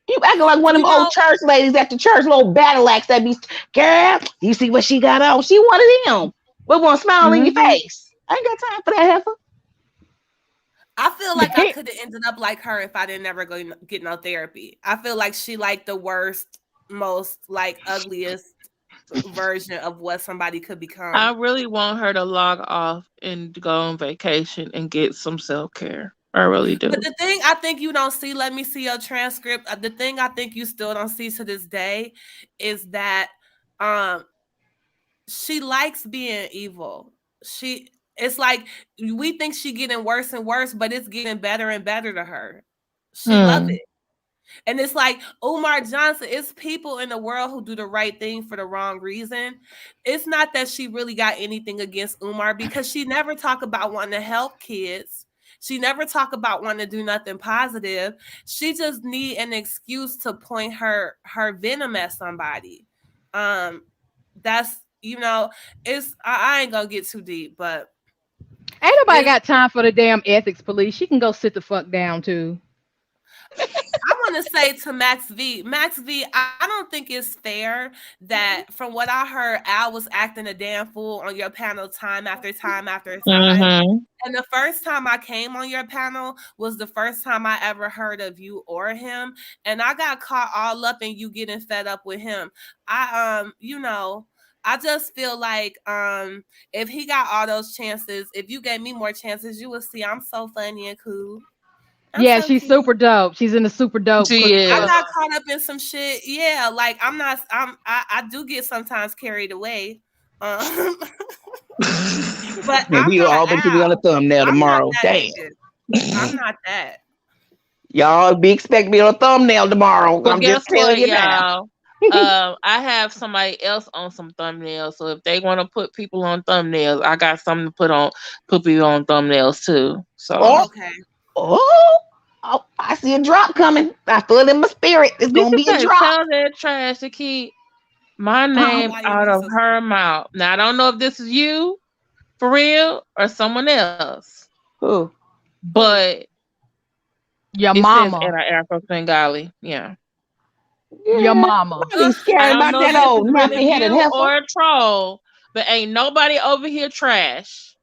You acting like one of You them old know, church ladies at the church, little battle axe that be, girl, you see what she got on? She one of them. We want to smile in your Mhm. face. I ain't got time for that heifer. I feel like I could have ended up like her if I didn't ever go get no therapy. I feel like she like the worst, most like ugliest version of what somebody could I become. really want her to log off and go on vacation and get some self care. I really do. But the thing I think you don't see, let me see your transcript. The thing I think you still don't see to this day is that um she likes being evil. It's like we think she getting worse and worse, but it's getting better and better to her. She love Hmm. it. And it's like Umar Johnson, it's people in the world who do the right thing for the wrong reason. It's not that she really got anything against Umar because she never talk about wanting to help kids. She never talk about wanting to do nothing positive. She just need an excuse to point her venom at somebody. Um, that's it's I ain't gonna get too deep, but Ain't nobody it's got time for the damn ethics police. She can go sit the fuck down too. I want to say to Max V, I don't think it's fair that from what I heard, Al was acting a damn fool on your panel time after time after time. Mhm. And the first time I came on your panel was the first time I ever heard of you or him. And I got caught all up in you getting fed up with him. I just feel like if he got all those chances, if you gave me more chances, you would see I'm so funny and cool. I'm Yeah, so she's cute. super dope. She's in the super dope She I is. club. got caught up in some shit. Yeah, like I do get sometimes carried away. Um, but And I'm we not all going to be on the Al. thumbnail I'm not tomorrow. that Damn. nigga. I'm not that. Y'all be expecting me on a thumbnail tomorrow. Well, I'm guess just telling what, you now. y'all? I have somebody else on some thumbnails. So if they want to put people on thumbnails, I got something to put people on thumbnails too. So Oh, Okay. oh, I see a drop coming. I feel it in my spirit. It's you gonna can be a say, drop. tell that trash to keep my Oh, name why you out be of so her sweet? mouth. Now I don't know if this is you for real or someone else, Who? Who? but Your it says mama. Era Afro Bengali. Yeah. Your Yeah, mama. I be Ugh, I scared don't about know if that this old is really nappy headed you heifer. or a troll, but ain't nobody over here trash.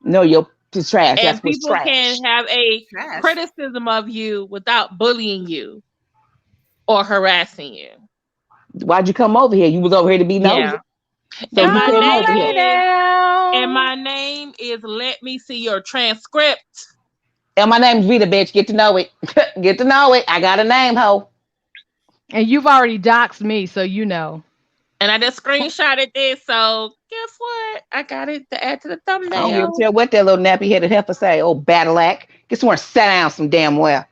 No, you're trash. And That's what's people trash. can have a trash. criticism of you without bullying you or harassing you. Why'd you come over here? You was over here to be nosy. Yeah. So And you my came Come over name here. lay is down. Let Me See Your Transcript. And my name's Vita, bitch. Get to know it. Get to know it. I got a name, ho. And you've already doxed me, so you know. And I just screenshotted this, so guess what? I got it to add to the I don't give a thumbnail. tell what that little nappy headed heifer say. Oh, battle act. Get somewhere and sit down some damn well.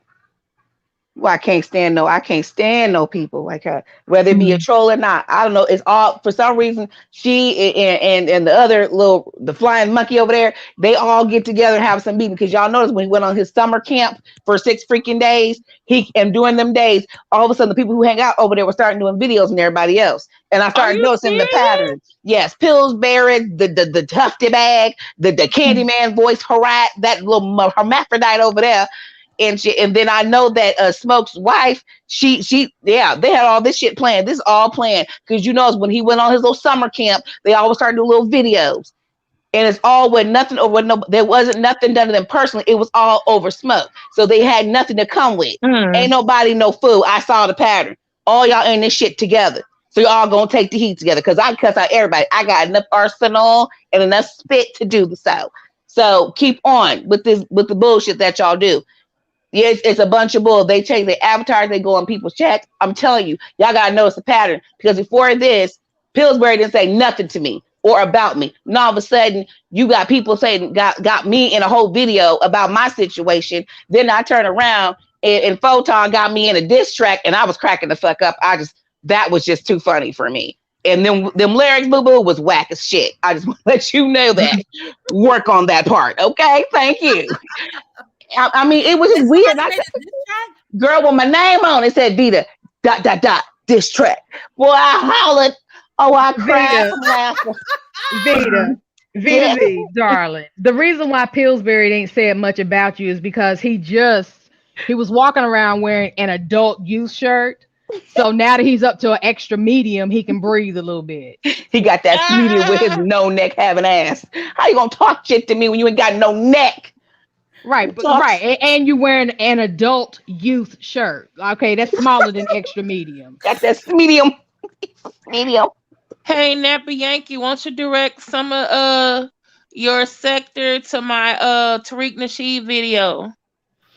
Well, I can't stand no people like her, whether it be a Mm. troll or not. I don't know. It's all for some reason. She and the other the flying monkey over there, they all get together and have some meeting because y'all notice when he went on his summer camp for 6 freaking days, he and during them days, all of a sudden the people who hang out over there were starting doing videos and everybody else, and I Are started you noticing the serious? pattern. Yes, Pillsbury, the tufty bag, the Candyman voice, that little hermaphrodite over there, and then I know that Smoke's wife, yeah, they had all this shit planned. This is all planned because you know when he went on his little summer camp, they always started doing little videos. And it's all with nothing over no. There wasn't nothing done to them personally. It was all over smoke. So they had nothing to come with. Ain't nobody no fool. I saw the pattern. All y'all in this shit together. So y'all gonna take the heat together. Cause I cuss out everybody. I got enough arsenal and enough spit to do the so. So keep on with this with the bullshit that y'all do. Yes, it's a bunch of bull. They change their avatars, they go on people's chats. I'm telling you, y'all gotta notice the pattern. Because before this, Pillsbury didn't say nothing to me or about me. And all of a sudden, you got people saying got me in a whole video about my situation. Then I turn around and Photon got me in a diss track, and I was cracking the fuck up. That was just too funny for me. And then them lyrics, boo boo, was whack as shit. I just want to let you know that. Work on that part, okay? Thank you. I mean, it was just weird. Girl, with my name on it said Vita ... diss track. Boy, I hollered. Oh, I cried from laughter. Vita, darling. The reason why Pillsbury ain't said much about you is because he was walking around wearing an adult youth shirt. So now that he's up to an extra medium, he can breathe a little bit. He got that medium with his no neck having ass. How you gonna talk shit to me when you ain't got no neck? Right, and you're wearing an adult youth shirt. Okay, that's smaller than extra medium. Got that medium. Medium. Hey, Nappy Yankee, won't you direct some of your sector to my Tariq Nasheed video?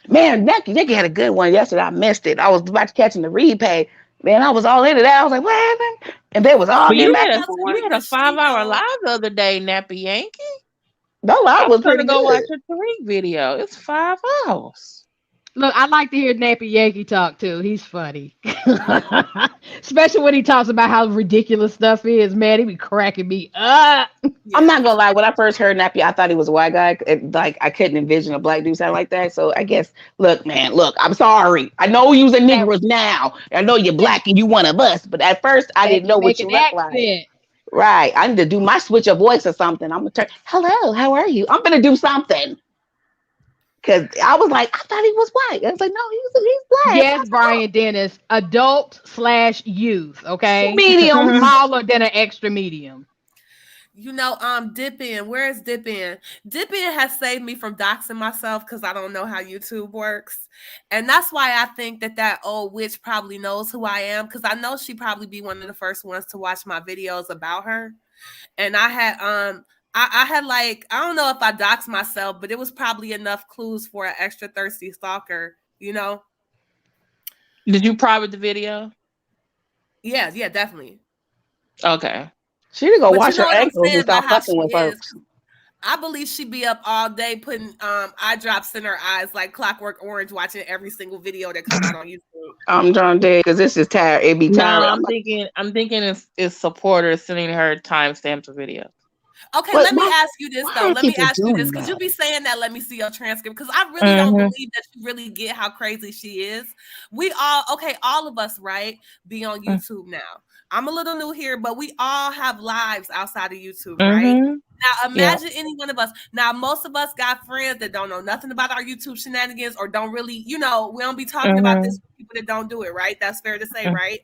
Man, Nikki had a good one yesterday. I missed it. I was about to catch in the replay. Man, I was all into that. I was like, what happened? And they was all you had a 5-hour live the other day, Nappy Yankee. No, I was going to go watch a Tariq video. It's 5 hours. Look, I like to hear Nappy Yankee talk too. He's funny. Especially when he talks about how ridiculous stuff is. Man, he be cracking me up. I'm not gonna lie. When I first heard Nappy, I thought he was a white guy. Like I couldn't envision a black dude sound like that. So I guess, look, I'm sorry. I know you's a Negroes now. I know you're black and you one of us. But at first, I didn't know what you looked like. Right. I need to do my switch of voice or something. I'm going to turn, hello, how are you? I'm going to do something. Because I was like, I thought he was white. I was like, no, he's black. Yes, Brian Dennis, adult/youth, okay? Medium. Smaller than an extra medium. You know, Dip In. Where is Dip In? Dip In has saved me from doxing myself because I don't know how YouTube works. And that's why I think that old witch probably knows who I am, because I know she'd probably be one of the first ones to watch my videos about her. And I had I had like, I don't know if I doxed myself, but it was probably enough clues for an extra thirsty stalker, you know? Did you private the video? Yeah, definitely. Okay. She didn't go wash her ankles and stop fucking with folks. I believe she be up all day putting eye drops in her eyes like Clockwork Orange, watching every single video that comes out on YouTube. I'm trying to because this is tired. It be tired. No, I'm thinking it's supporters sending her timestamps of videos. Okay, let me ask you this though. Let me ask you this, because you be saying that. Let me see your transcript, because I really don't believe that you really get how crazy she is. We all of us, right, be on YouTube now. I'm a little new here, but we all have lives outside of YouTube, right? Now, imagine any one of us. Now, most of us got friends that don't know nothing about our YouTube shenanigans or don't really, we don't be talking about this with people that don't do it, right? That's fair to say, right?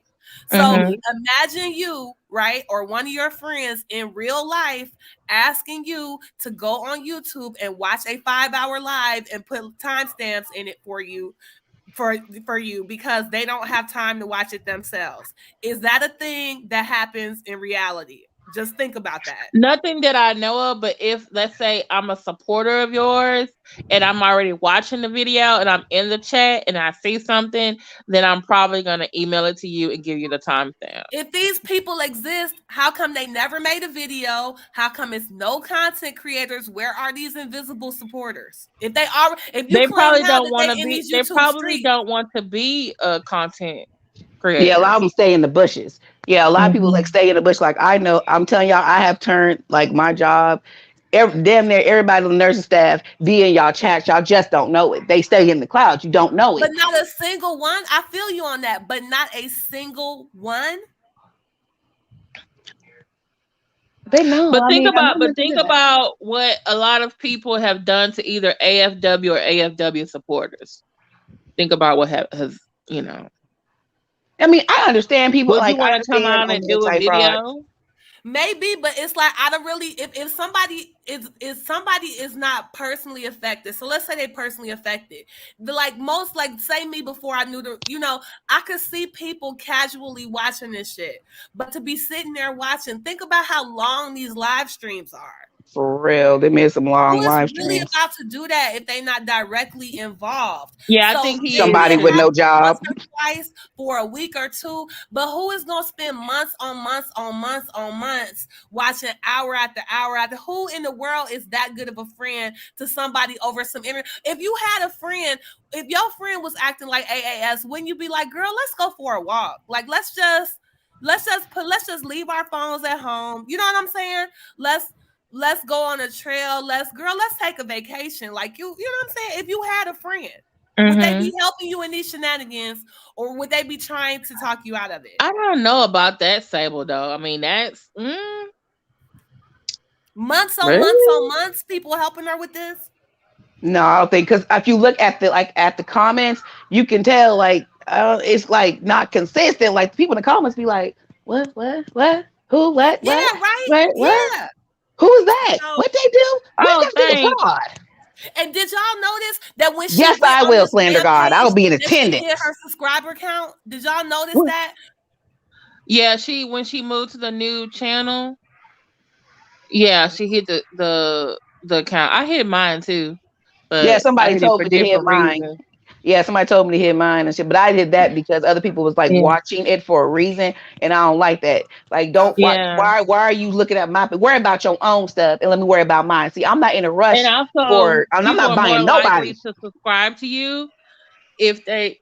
So imagine you, right, or one of your friends in real life asking you to go on YouTube and watch a 5-hour live and put timestamps in it for you. For you, because they don't have time to watch it themselves. Is that a thing that happens in reality? Just think about that. Nothing that I know of, but if, let's say, I'm a supporter of yours and I'm already watching the video and I'm in the chat and I see something, then I'm probably going to email it to you and give you the timestamp. If these people exist, how come they never made a video? How come it's no content creators? Where are these invisible supporters? If they are, they probably don't want to be. They probably don't want to be a content creator. Yeah, a lot of them stay in the bushes. Yeah, a lot of people like stay in the bush. Like I know, I'm telling y'all, I have turned like my job. Damn near everybody on the nursing staff be in y'all chats. Y'all just don't know it. They stay in the clouds. You don't know it. But not a single one. I feel you on that. But not a single one. They know. But think about what a lot of people have done to either AFW or AFW supporters. Think about what has. I mean, I understand people I want to come out and do a video. Maybe, but it's like I don't really. If somebody is not personally affected, so let's say they personally affected, like most, like say me before I knew the, I could see people casually watching this shit, but to be sitting there watching, think about how long these live streams are. For real, they made some long Who is live really streams. about to do that if they're not directly involved? Yeah, So I think he Somebody is with no once job. or twice for a week or two, but who is gonna spend months on months on months on months watching hour after hour after? Who in the world is that good of a friend to somebody over some internet? If you had a friend, if your friend was acting like AAS, wouldn't you be like, girl, let's go for a walk? Like let's just leave our phones at home. You know what I'm saying? Let's go on a trail. Let's take a vacation. Like you know what I'm saying? If you had a friend, would they be helping you in these shenanigans, or would they be trying to talk you out of it? I don't know about that, Sable, though. I mean, that's months on Really? months on months, people helping her with this. No, I don't think, because if you look at the comments, you can tell it's like not consistent. Like the people in the comments be like, what, who, what, Yeah, what, right. what, what? Yeah. Who's that? So, What they do? Oh, What they do fraud? and did y'all notice that when she Yes, went I on will this slander God. I will be in rampage, that she attendance. hit her subscriber count? Did y'all notice What? that? Yeah, when she moved to the new channel, yeah, she hit the account. I hit mine too, but Yeah, I somebody hit it told for me to hit different mine. reasons. Yeah, somebody told me to hit mine and shit, but I did that because other people was like Yeah. watching it for a reason, and I don't like that. Like, don't watch. Yeah. Why are you looking at my? Worry about your own stuff and let me worry about mine. See, I'm not in a rush And also, for. I'm people not are more buying likely nobody. to subscribe to you if they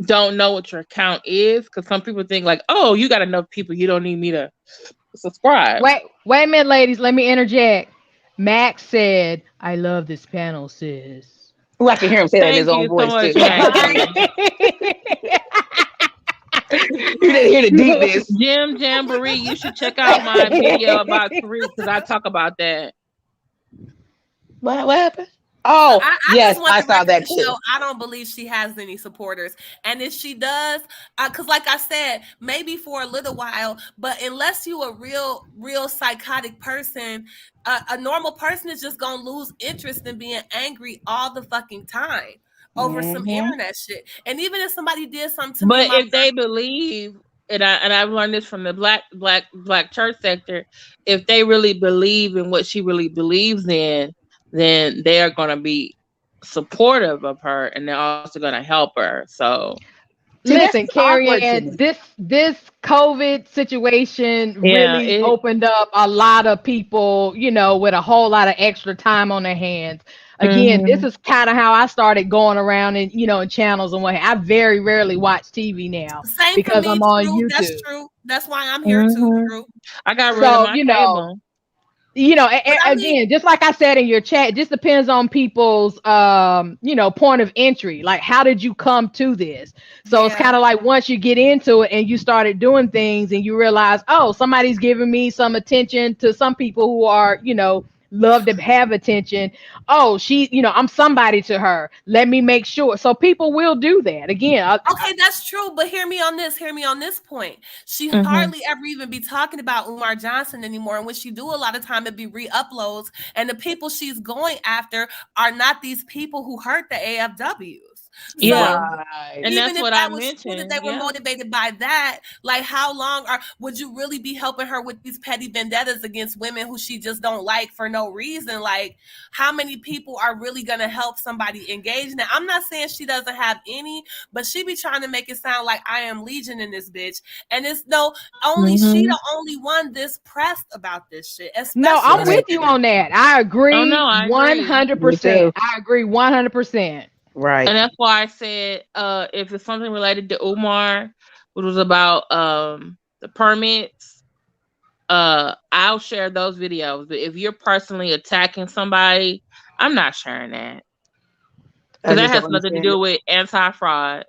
don't know what your account is, because some people think like, oh, you got enough people, you don't need me to subscribe. Wait a minute, ladies. Let me interject. Max said, "I love this panel, sis." Who I can hear him say that in his Thank own you so voice much, too. Maxie. You didn't hear the deepness. Jim Jamboree, you should check out my video about Tariq, because I talk about that. What happened? Oh, I yes, just want I the saw record that to too. show I don't believe she has any supporters. And if she does, because like I said, maybe for a little while, but unless you a real psychotic person, a normal person is just going to lose interest in being angry all the fucking time over some internet shit. And even if somebody did something to me in But my if they believe, and I've learned this from the black church sector, if they really believe in what she really believes in, then they are going to be supportive of her, and they're also going to help her. So listen, Carrie Ann, Ann, this COVID situation yeah, really opened up a lot of people, with a whole lot of extra time on their hands. Again, this is kind of how I started going around and in channels and what. I very rarely watch TV now because I'm on YouTube. That's true. That's why I'm here too. True. I got rid of my cable. Again, just like I said in your chat, it just depends on people's point of entry. Like, how did you come to this? So it's kind of like once you get into it and you started doing things and you realize, oh, somebody's giving me some attention, to some people who are love to have attention. Oh, I'm somebody to her. Let me make sure. So people will do that. Again, okay, that's true. But hear me on this point. She hardly ever even be talking about Umar Johnson anymore. And when she do, a lot of time it be re-uploads. And the people she's going after are not these people who hurt the AFWs. Yeah, so and that's what I mentioned. That they were motivated by that. Like, how long would you really be helping her with these petty vendettas against women who she just don't like for no reason? Like, how many people are really gonna help somebody engage? Now, I'm not saying she doesn't have any, but she be trying to make it sound like I am legion in this bitch, and it's she the only one this pressed about this shit. No, I'm with you on that. I agree. Oh, no, I 100%. I agree 100%. Right. And that's why I said, if it's something related to Umar, which was about the permits, I'll share those videos. But if you're personally attacking somebody, I'm not sharing that, because that has nothing to do with anti-fraud.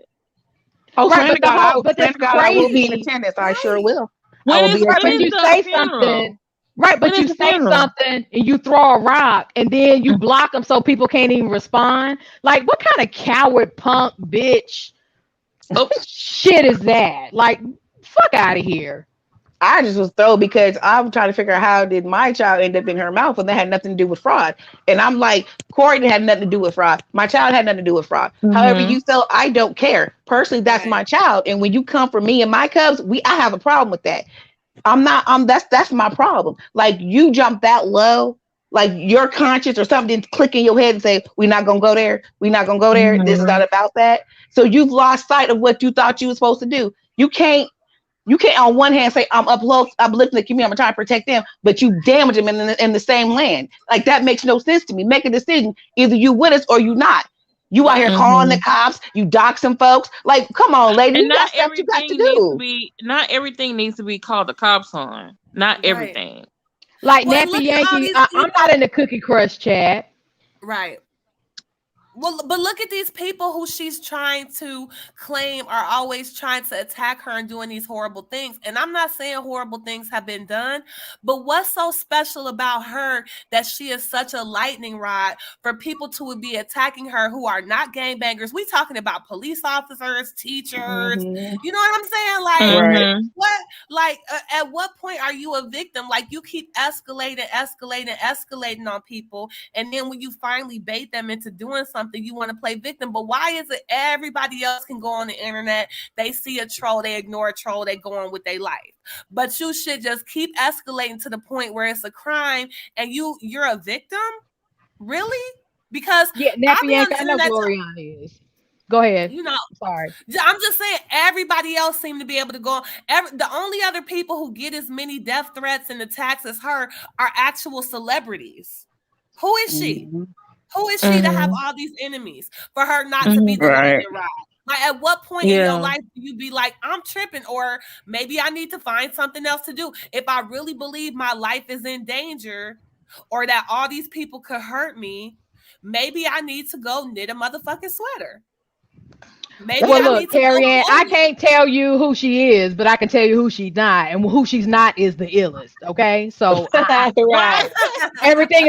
Oh, right, I will be in attendance. I sure will. But you say something. Right, but you say something and you throw a rock and then you block them so people can't even respond. Like, what kind of coward punk bitch shit is that? Like, fuck out of here. I just was thrown because I'm trying to figure out how did my child end up in her mouth when that had nothing to do with fraud. And I'm like, Corey had nothing to do with fraud. My child had nothing to do with fraud. However you feel, I don't care. Personally, that's my child. And when you come for me and my cubs, I have a problem with that. That's my problem. Like you jump that low, like your conscience or something didn't click in your head and say, we're not gonna go there. We're not gonna go there. This is not about that. So you've lost sight of what you thought you were supposed to do. You can't on one hand say I'm uplifting the community, I'm trying to protect them, but you damage them in the same land. Like that makes no sense to me. Make a decision. Either you with us or you not. You out here calling the cops, you doxing folks. Like, come on, lady. And you got stuff you got to do. Not everything needs to be called the cops on. Not everything. Like Nappy Yankee, I'm not in the Cookie Crush chat. Right. Well, but look at these people who she's trying to claim are always trying to attack her and doing these horrible things. And I'm not saying horrible things have been done, but what's so special about her that she is such a lightning rod for people to be attacking her who are not gangbangers? We talking about police officers, teachers. You know what I'm saying? Like, what? Like, at what point are you a victim? Like, you keep escalating on people, and then when you finally bait them into doing something, you want to play victim. But why is it everybody else can go on the internet, they see a troll, they ignore a troll, they go on with their life, but you should just keep escalating to the point where it's a crime and you're a victim? Really? Because Nappy Yankee, I know Gloriana is. Go ahead. You know, sorry. I'm just saying everybody else seem to be able to go. The only other people who get as many death threats and attacks as her are actual celebrities. Who is she? Who is she to have all these enemies for her not to be the lightning rod? Like, at what point in your life do you be like, I'm tripping, or maybe I need to find something else to do? If I really believe my life is in danger or that all these people could hurt me, maybe I need to go knit a motherfucking sweater. Maybe well, look, Carrie Ann, I can't tell you who she is, but I can tell you who she's not, and who she's not is the illest. Okay, so everything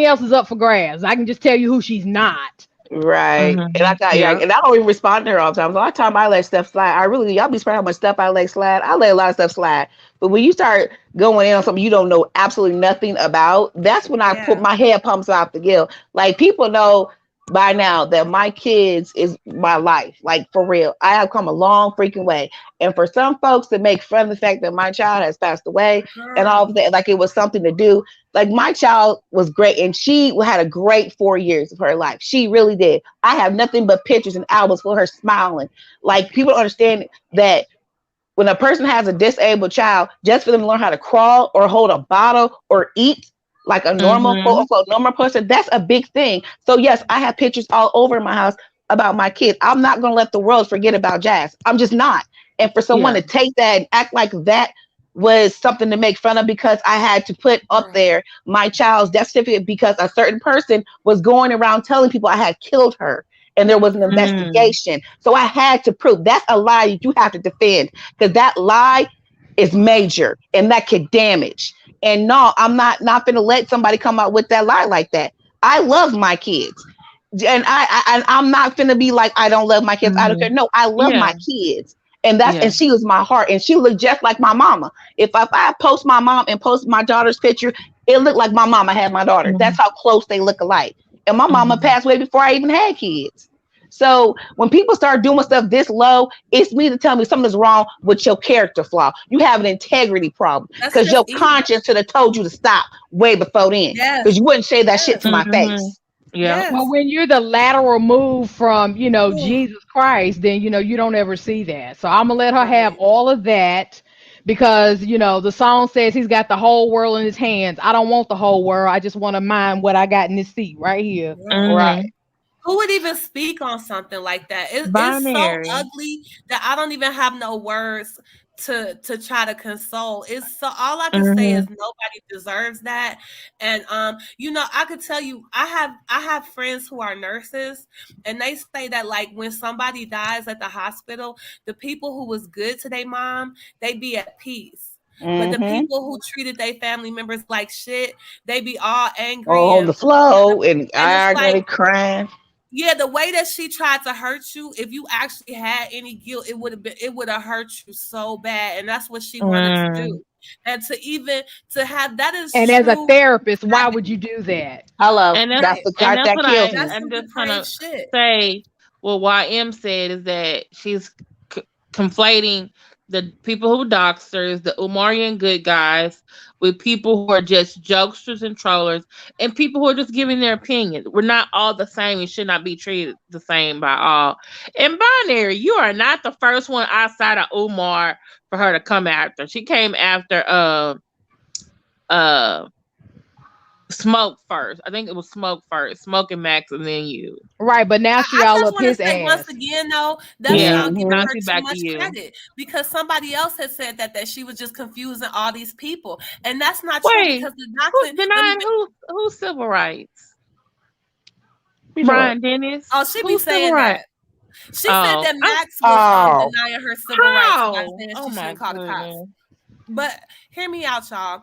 else is up for grabs. I can just tell you who she's not. Right. And I got and I don't even respond to her all the time. So a lot of time I let stuff slide. Y'all be surprised how much stuff I let slide. I let a lot of stuff slide. But when you start going in on something you don't know absolutely nothing about, that's when I put my head pumps out the gill. Like, people know by now that my kids is my life. Like, for real, I have come a long freaking way. And for some folks to make fun of the fact that my child has passed away and all of that, like it was something to do. Like, my child was great, and she had a great 4 years of her life. She really did. I have nothing but pictures and albums for her smiling. Like, people understand that when a person has a disabled child, just for them to learn how to crawl or hold a bottle or eat like a normal, quote unquote, normal person, that's a big thing. So yes, I have pictures all over my house about my kids. I'm not going to let the world forget about Jazz. I'm just not. And for someone to take that and act like that was something to make fun of because I had to put up there my child's death certificate because a certain person was going around telling people I had killed her and there was an investigation. So I had to prove. That's a lie that you have to defend, because that lie is major and that could damage. And no, I'm not going to let somebody come out with that lie like that. I love my kids. And I'm not going to be like, I don't love my kids. I don't care. No, I love my kids. And and she was my heart. And she looked just like my mama. If I post my mom and post my daughter's picture, it looked like my mama had my daughter. That's how close they look alike. And my mama passed away before I even had kids. So when people start doing stuff this low, it's me to tell me something's wrong with your character flaw. You have an integrity problem because your conscience should have told you to stop way before then. Because you wouldn't say that shit to my face. Well, when you're the lateral move from, Jesus Christ, then, you don't ever see that. So I'm going to let her have all of that because, the song says he's got the whole world in his hands. I don't want the whole world. I just want to mind what I got in this seat right here. Right. Who would even speak on something like that? It's so ugly that I don't even have no words to try to console. It's so, all I can say is nobody deserves that. And I could tell you, I have friends who are nurses, and they say that, like, when somebody dies at the hospital, the people who was good to their mom, they be at peace. But the people who treated their family members like shit, they be all angry on the floor and arguing, crying. Yeah, the way that she tried to hurt you, if you actually had any guilt, it would have hurt you so bad, and that's what she wanted to do. And to have that is And as a therapist, why would you do that? Hello, And that's the and part that's that what kills me. That's I'm some just gonna depraved shit. say. Well, YM said is that she's conflating the people who doxers, the Umarian good guys, with people who are just jokesters and trollers, and people who are just giving their opinion. We're not all the same and should not be treated the same by all. And Binary, you are not the first one outside of Umar for her to come after. She came after Smoke first. I think it was Smoke first. Smoke and Max, and then you. Right, but now she all just up want to his say once ass. again, though, that's Yeah, y'all giving now her she too back to much you. credit because somebody else had said that she was just confusing all these people, and that's not true Wait, because the who's doxing. denying who's civil rights? You know Brian what? Dennis. Oh, she be Who's civil saying rights? that. She said that I'm Max was Oh, denying her civil rights by how? saying Oh she my shouldn't call the cops. goodness. But hear me out, y'all.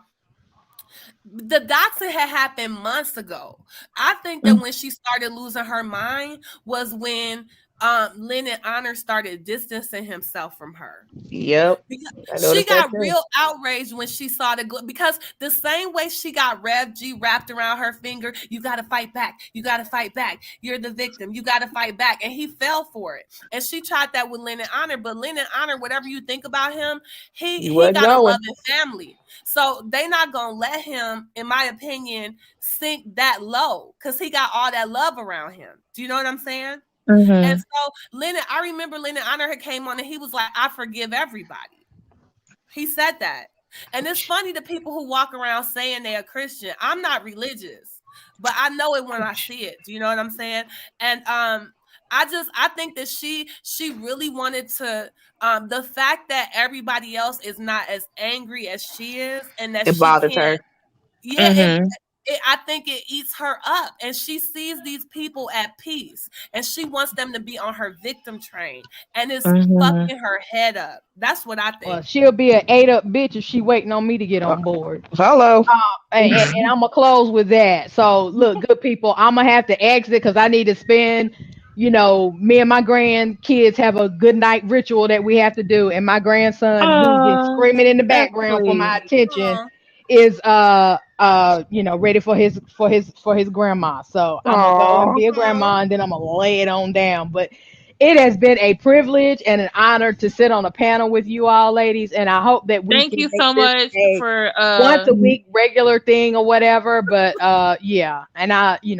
The doxing had happened months ago. I think that when she started losing her mind was when Lennon Honor started distancing himself from her. yep. Because she got real outraged when she saw because the same way she got Rev G wrapped around her finger, you got to fight back. You got to fight back. You're the victim. You got to fight back. And he fell for it. And she tried that with Lennon Honor, but Lennon Honor, whatever you think about him, he got a loving family. So they not going to let him, in my opinion, sink that low because he got all that love around him. Do you know what I'm saying? And so I remember Lennon Honor had came on and he was like, I forgive everybody. He said that. And it's funny the people who walk around saying they are Christian. I'm not religious, but I know it when I see it. Do you know what I'm saying? And I think that she really wanted to the fact that everybody else is not as angry as she is and that it bothers her. Yeah, I think it eats her up, and she sees these people at peace, and she wants them to be on her victim train, and it's fucking her head up. That's what I think. Well, she'll be an ate up bitch if she waiting on me to get on board. Hello. And I'm gonna close with that. So look, good people, I'm gonna have to exit because I need to spend. Me and my grandkids have a good night ritual that we have to do, and my grandson, who's been screaming in the background for my attention, is ready for his grandma. So I'm gonna go and be a grandma, and then I'm gonna lay it on down. But it has been a privilege and an honor to sit on a panel with you all, ladies, and I hope that we thank can you make so this much for once a week regular thing or whatever. But yeah, and we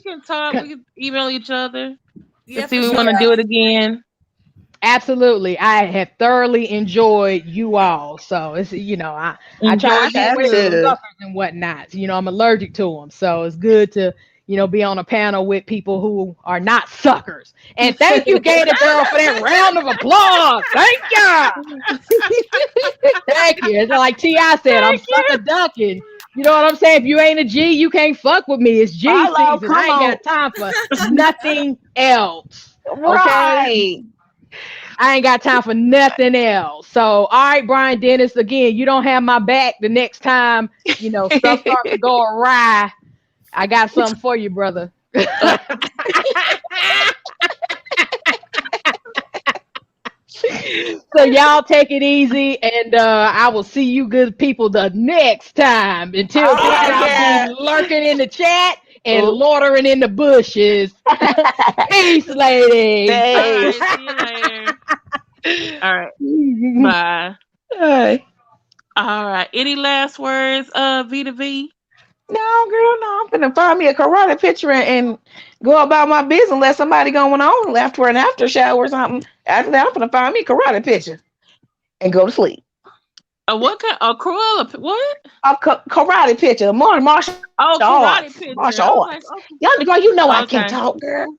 can talk. We can email each other. Yeah, see, we want to do it again. Absolutely, I have thoroughly enjoyed you all. So it's I try to get away from suckers and whatnot. I'm allergic to them, so it's good to be on a panel with people who are not suckers. And thank you, Gator Girl, for that round of applause. Thank you. Thank you. It's like T.I. said, I'm sucker ducking. You know what I'm saying? If you ain't a G, you can't fuck with me. It's G season. I ain't got time for nothing else. Okay? Right. I ain't got time for nothing else. So, all right, Brian Dennis, again, you don't have my back the next time, stuff starts to go awry. I got something for you, brother. So y'all take it easy, and I will see you good people the next time. Until then, I'll be lurking in the chat and loitering in the bushes. Peace, ladies. All right, see you later. All right, bye. Hey. All right, any last words, V to V? No, girl, no. I'm gonna find me a karate picture and go about my business unless somebody going on after an after shower or something. After that, I'm gonna find me a karate picture and go to sleep. What kind? A Cruella? What? A karate picture. Martial karate picture. Martial arts. Y'all, girl, I can talk, girl.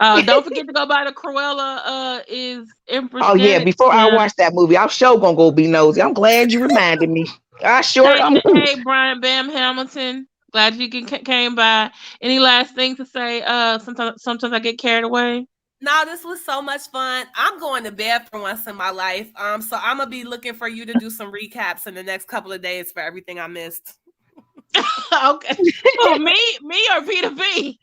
Don't forget to go by the Cruella. Is Empress. Oh Janet, yeah, before I watch that movie, I'm sure gonna go be nosy. I'm glad you reminded me. Hey, Brian Bam Hamilton. Glad you came by. Any last things to say? Sometimes I get carried away. No, this was so much fun. I'm going to bed for once in my life. So I'm gonna be looking for you to do some recaps in the next couple of days for everything I missed. Okay. Oh, me or B2B?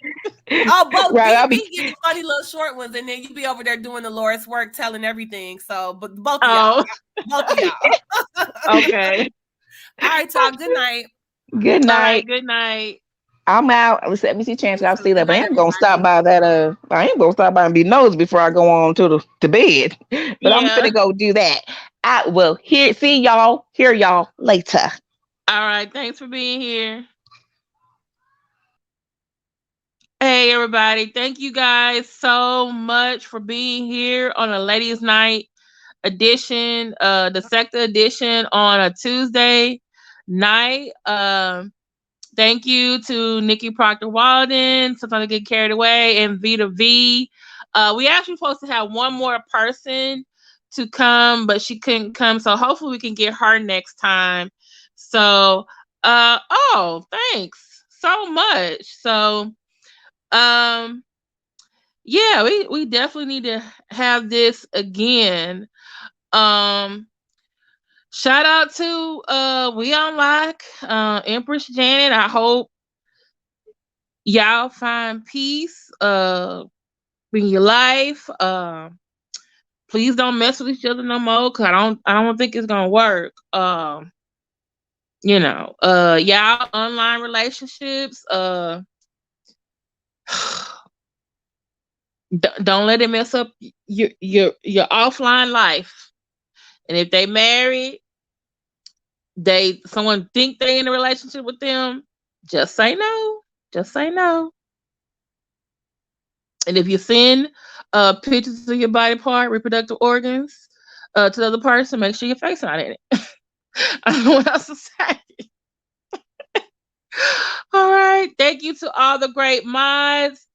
Oh, both Right, I'll B be get the funny little short ones, and then you be over there doing the Lord's work, telling everything. So, but both of y'all, Oh, both of y'all. okay. All right, y'all. Good night. good All night. right. Good night. I'm out. Let me see chance. I'll see Good that. But I night, am gonna stop everybody. by that. I am gonna stop by and be nosy before I go on to bed. But I'm Yeah. finna go do that. I will hear y'all later. All right. Thanks for being here. Hey, everybody. Thank you guys so much for being here on a ladies' night edition, the Secktah edition on a Tuesday night. Thank you to Nikki Proctor-Walden. Sometimes I get carried away, and V2V. We actually supposed to have one more person to come, but she couldn't come. So hopefully we can get her next time. So, thanks so much. So, yeah, we definitely need to have this again. Um, Shout out to We-On-Loc, Empress Janet. I hope y'all find peace in your life. Please don't mess with each other no more, cause I don't think it's gonna work. Y'all online relationships, don't let it mess up your offline life. And if they married, someone think they in a relationship with them, just say no. Just say no. And if you send pictures of your body part, reproductive organs, to the other person, make sure your face not in it. I don't know what else to say. All right. Thank you to all the great mods.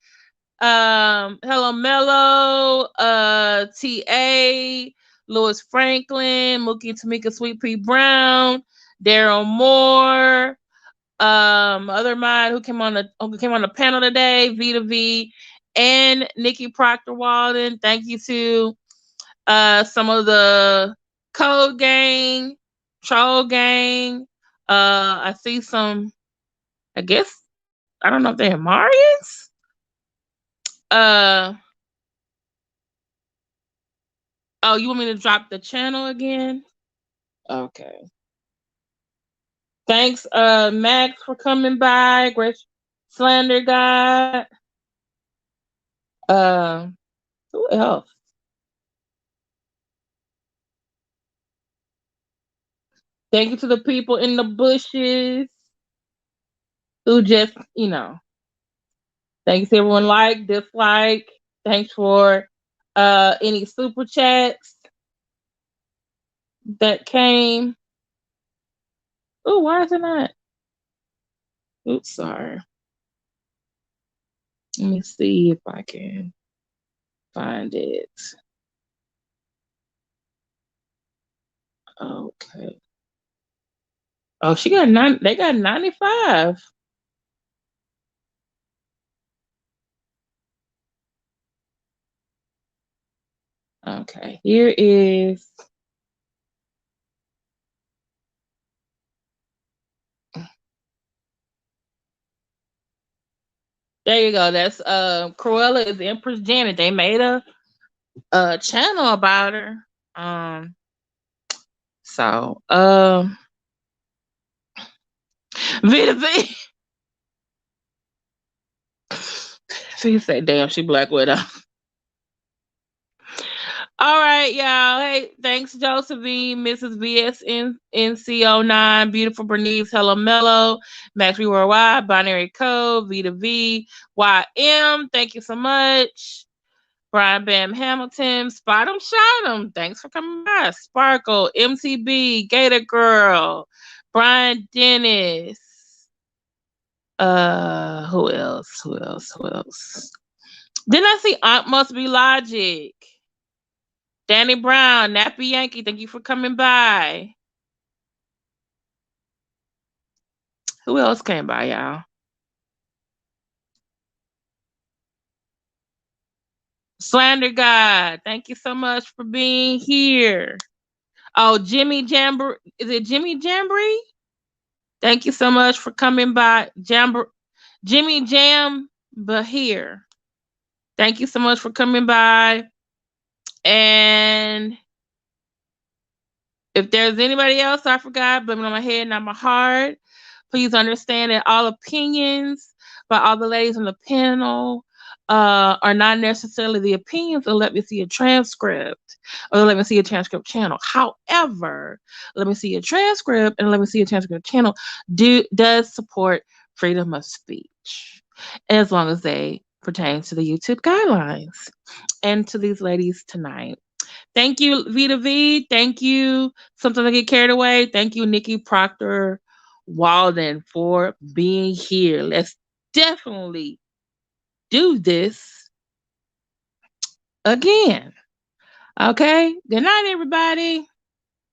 Hello Mello, TA, Louis Franklin, Mookie Tamika Sweet Pea Brown, Daryl Moore, other mod who came on the panel today, V2V, and Nikki Proctor-Walden. Thank you to some of the Code Gang, Troll Gang. I see some, I guess, I don't know if they're Marians. Oh, you want me to drop the channel again? Okay. Thanks, Max, for coming by. Great Slander God. Who else? Thank you to the people in the bushes who just, thanks everyone like, dislike. Thanks for any super chats that came. Oh, why is it not? Oops, sorry. Let me see if I can find it. Okay. Oh, they got 95. Okay, here is. There you go. That's Cruella is Empress Janet. They made a channel about her. So V2V. She said, damn, she Black Widow. All right, y'all. Hey, thanks, Josephine, Mrs. VSNC09, Beautiful Bernice, Hello Mellow, Max Worldwide, Binary Code, V2V, YM. Thank you so much. Brian Bam Hamilton, Spot 'em, Shout 'em. Thanks for coming by. Sparkle, MTB, Gator Girl, Brian Dennis. Who else? Then I see Aunt Must Be Logic. Danny Brown, Nappy Yankee, thank you for coming by. Who else came by, y'all? Slander God, thank you so much for being here. Oh, Jimmy Jamboree. Is it Jimmy Jamboree? Thank you so much for coming by, Jimmy Jam Bahir. Thank you so much for coming by. And if there's anybody else I forgot, blame it on my head, not my heart. Please understand that all opinions by all the ladies on the panel are not necessarily the opinions of Let Me See a Transcript or Let Me See a Transcript channel. However, Let Me See a Transcript and Let Me See a Transcript channel does support freedom of speech as long as they pertain to the YouTube guidelines. And to these ladies tonight, thank you, Vita V. Thank you, Sometimes I Get Carried Away. Thank you, Nikki Proctor-Walden, for being here. Let's definitely do this again. Okay? Good night, everybody.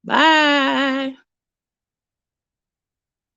Bye.